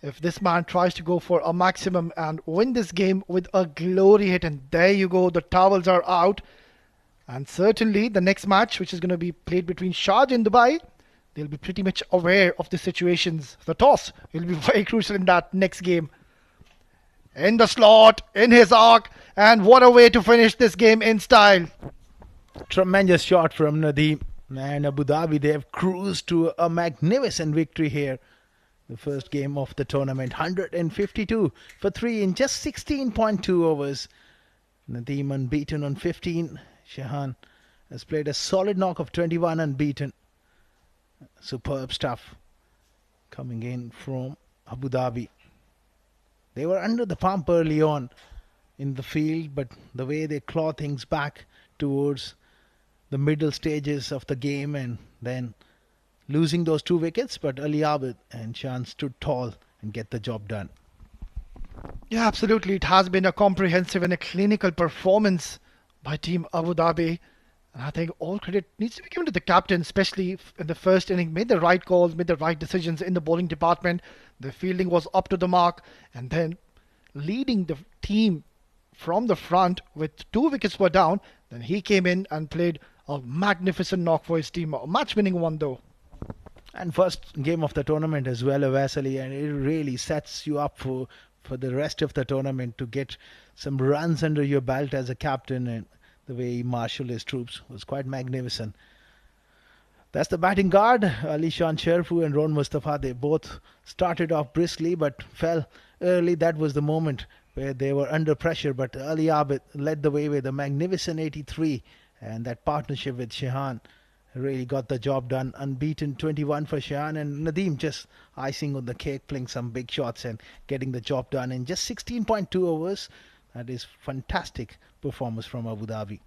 if this man tries to go for a maximum and win this game with a glory hit. And there you go, the towels are out. And certainly the next match, which is going to be played between Sharjah and Dubai, they'll be pretty much aware of the situations. The toss will be very crucial in that next game. In the slot, in his arc, and what a way to finish this game in style.
Tremendous shot from Nadeem. And Abu Dhabi, they have cruised to a magnificent victory here. The first game of the tournament, 152 for 3 in just 16.2 overs. Nadeem unbeaten on 15. Shahan has played a solid knock of 21 unbeaten. Superb stuff coming in from Abu Dhabi. They were under the pump early on in the field, but the way they claw things back towards the middle stages of the game and then losing those 2 wickets, but Ali Abid and Shan stood tall and get the job done.
Yeah, absolutely. It has been a comprehensive and a clinical performance by Team Abu Dhabi. And I think all credit needs to be given to the captain, especially in the first inning. Made the right calls, made the right decisions in the bowling department. The fielding was up to the mark. And then leading the team from the front with 2 wickets were down. Then he came in and played a magnificent knock for his team. A match-winning one, though.
And first game of the tournament as well, Vasily, and it really sets you up for the rest of the tournament to get some runs under your belt as a captain, and the way he marshaled his troops was quite magnificent. That's the batting guard. Ali Shan Sherfu and Ron Mustafa, they both started off briskly but fell early. That was the moment where they were under pressure, but Ali Abid led the way with a magnificent 83, and that partnership with Shehan really got the job done. Unbeaten 21 for Shehan, and Nadeem just icing on the cake, playing some big shots and getting the job done in just 16.2 overs. That is fantastic performance from Abu Dhabi.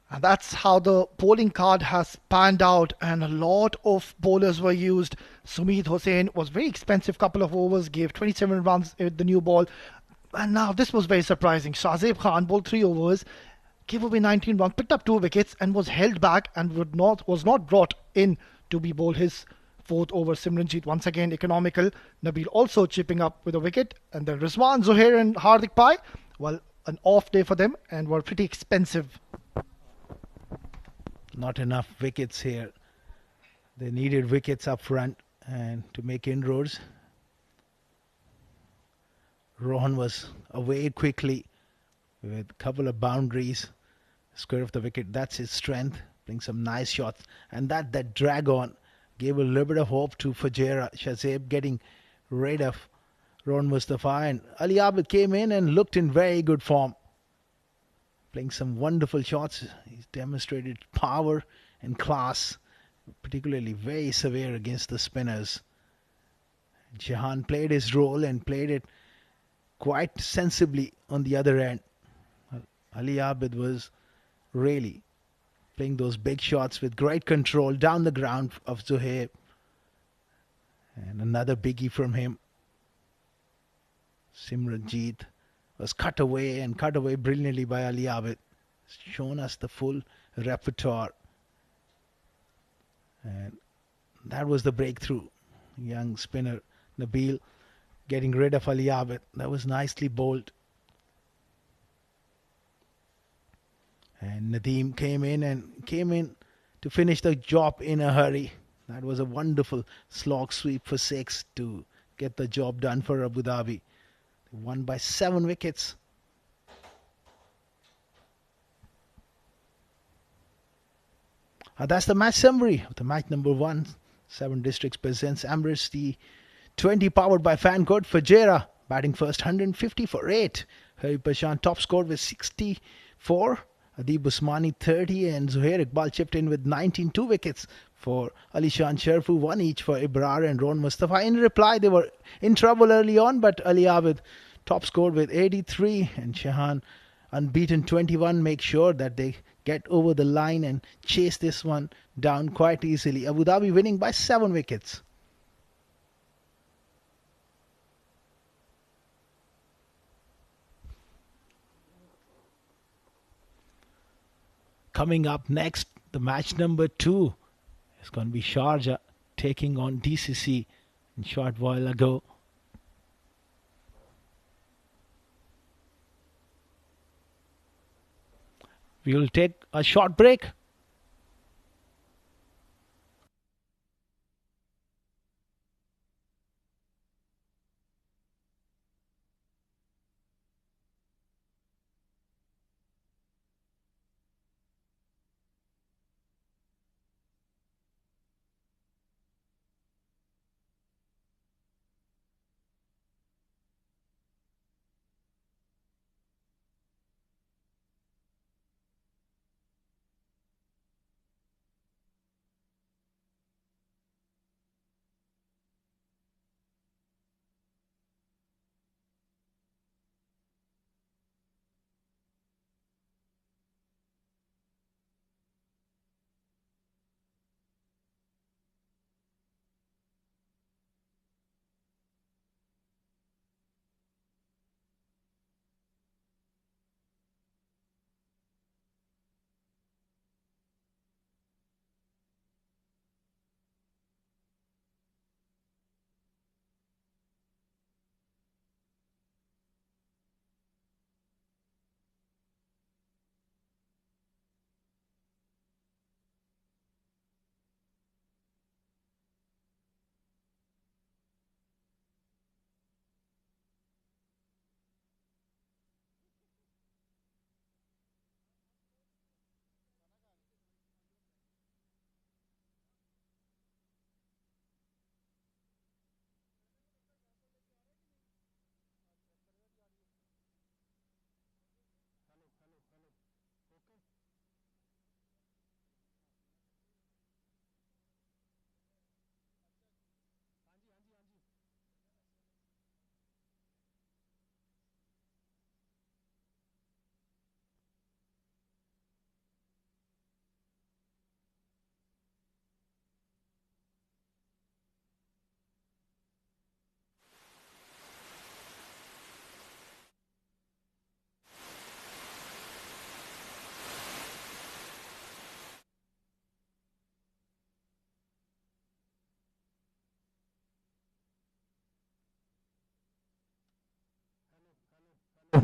And that's how the bowling card has panned out, and a lot of bowlers were used. Sumit Hussain was very expensive, couple of overs, gave 27 runs with the new ball. And now this was very surprising. Shahzeb Khan bowled 3 overs, gave away 19 runs, picked up 2 wickets and was held back and was not brought in to be bowled his 4th over. Simranjeet once again economical. Nabil also chipping up with a wicket. And then Rizwan, Zuhair and Hardik Pai, well, an off day for them and were pretty expensive.
Not enough wickets here. They needed wickets up front and to make inroads. Rohan was away quickly with a couple of boundaries. Square of the wicket, that's his strength. Playing some nice shots. And that drag on gave a little bit of hope to Fujairah. Shazeb getting rid of Ron Mustafa, and Ali Abid came in and looked in very good form. Playing some wonderful shots. He's demonstrated power and class, particularly very severe against the spinners. Shehan played his role and played it quite sensibly on the other end. Ali Abid was really playing those big shots with great control down the ground of Zuhair. And another biggie from him. Simranjeet was cut away brilliantly by Ali Abid. Shown us the full repertoire. And that was the breakthrough. Young spinner Nabil getting rid of Ali Abid. That was nicely bowled. And Nadeem came in to finish the job in a hurry. That was a wonderful slog sweep for 6 to get the job done for Abu Dhabi. They won by 7 wickets. That's the match summary of the match number 1. 7 Districts presents Emirates D20 powered by Fancode. Fujairah batting first, 150 for 8. Harry Pashan top scored with 64. Adib Usmani 30 and Zuhair Iqbal chipped in with 19, 2 wickets for Alishan Sharfu, 1 each for Ibrar and Ron Mustafa. In reply, they were in trouble early on, but Ali Abid top scored with 83 and Shahan unbeaten 21 make sure that they get over the line and chase this one down quite easily. Abu Dhabi winning by 7 wickets. Coming up next, the match number 2 is going to be Sharjah taking on DCC in short while ago. We will take a short break.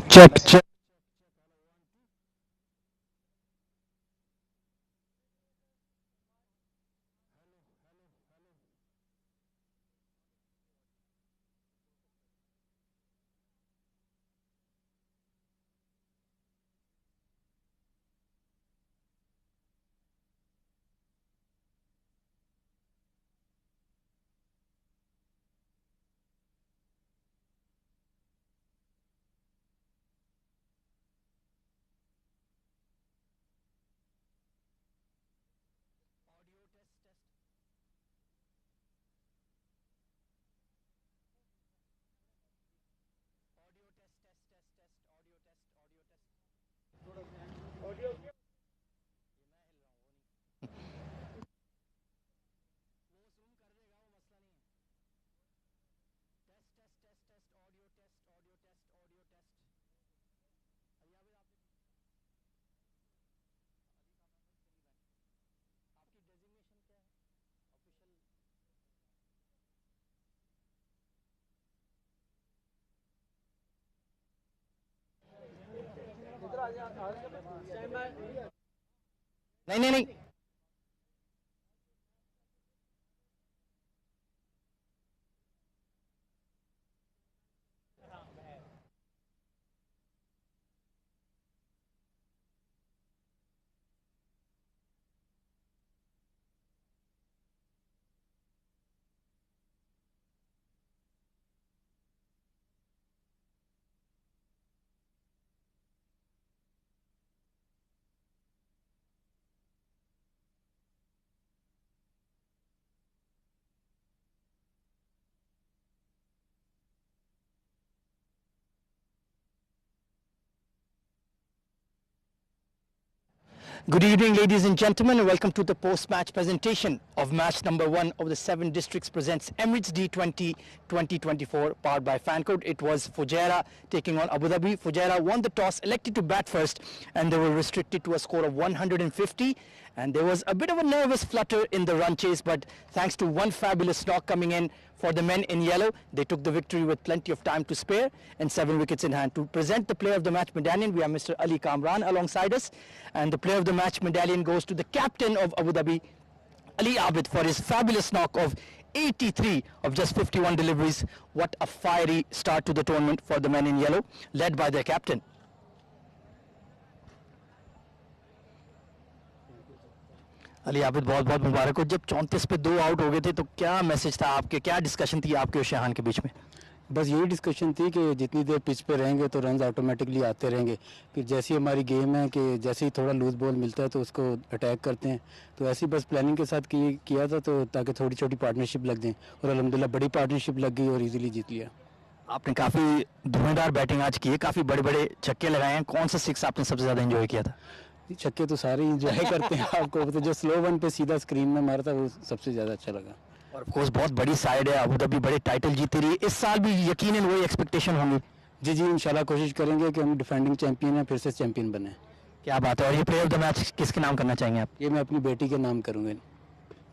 Check, check.
नहीं Good evening, ladies and gentlemen, and welcome to the post-match presentation of match number 1 of the 7 Districts presents Emirates D20 2024, powered by Fancode. It was Fujairah taking on Abu Dhabi. Fujairah won the toss, elected to bat first, and they were restricted to a score of 150. And there was a bit of a nervous flutter in the run chase, but thanks to one fabulous knock coming in for the men in yellow, they took the victory with plenty of time to spare and 7 wickets in hand. To present the player of the match medallion, we have Mr. Ali Kamran alongside us, and the player of the match medallion goes to the captain of Abu Dhabi, Ali Abid, for his fabulous knock of 83 of just 51 deliveries. What a fiery start to the tournament for the men in yellow, led by their captain. Ali Abid, बहुत बहुत मुबारक हो। जब 34 पे 2 out हो गए थे तो क्या मैसेज था आपके, क्या डिस्कशन थी आपके और शहान के बीच में?
बस यही डिस्कशन थी कि जितनी देर पिच पे रहेंगे तो रन्स ऑटोमेटिकली आते रहेंगे। फिर जैसी हमारी गेम है कि जैसे ही थोड़ा लूज बॉल मिलता है तो उसको अटैक करते हैं, तो ऐसी बस प्लानिंग के साथ किया था, तो ताकि थोड़ी छोटी पार्टनरशिप लग जाए, और अल्हम्दुलिल्लाह बड़ी पार्टनरशिप लग गई और इजीली जीत लिया।
आपने काफ़ी धुआंधार बैटिंग आज की है, काफ़ी बड़े बड़े छक्के लगाए हैं। कौन सा 6 आपने सबसे ज़्यादा एंजॉय किया था?
छक्के तो सारे इंजॉय करते हैं, आपको तो जो स्लो वन पे सीधा स्क्रीन में मारा था वो सबसे ज़्यादा अच्छा लगा।
और ऑफ कोर्स बहुत बड़ी साइड है, अबू धाबी बड़े टाइटल जीती रही है, इस साल भी यकीनन वही एक्सपेक्टेशन होंगी।
जी इंशाल्लाह कोशिश करेंगे कि हम डिफेंडिंग चैंपियन हैं, फिर से चैंपियन बने।
क्या बात है। और ये प्लेयर ऑफ द मैच किसके नाम करना चाहेंगे आप?
ये मैं अपनी बेटी के नाम करूँगा।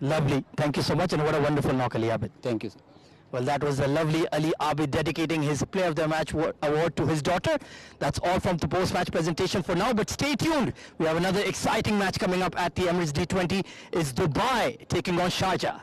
Lovely. Thank you so much, and what a wonderful knock, Ali Abid.
Thank you, sir.
Well, that was the lovely Ali Abid dedicating his Player of the Match award to his daughter. That's all from the post-match presentation for now, but stay tuned. We have another exciting match coming up at the Emirates D20. It's Dubai taking on Sharjah.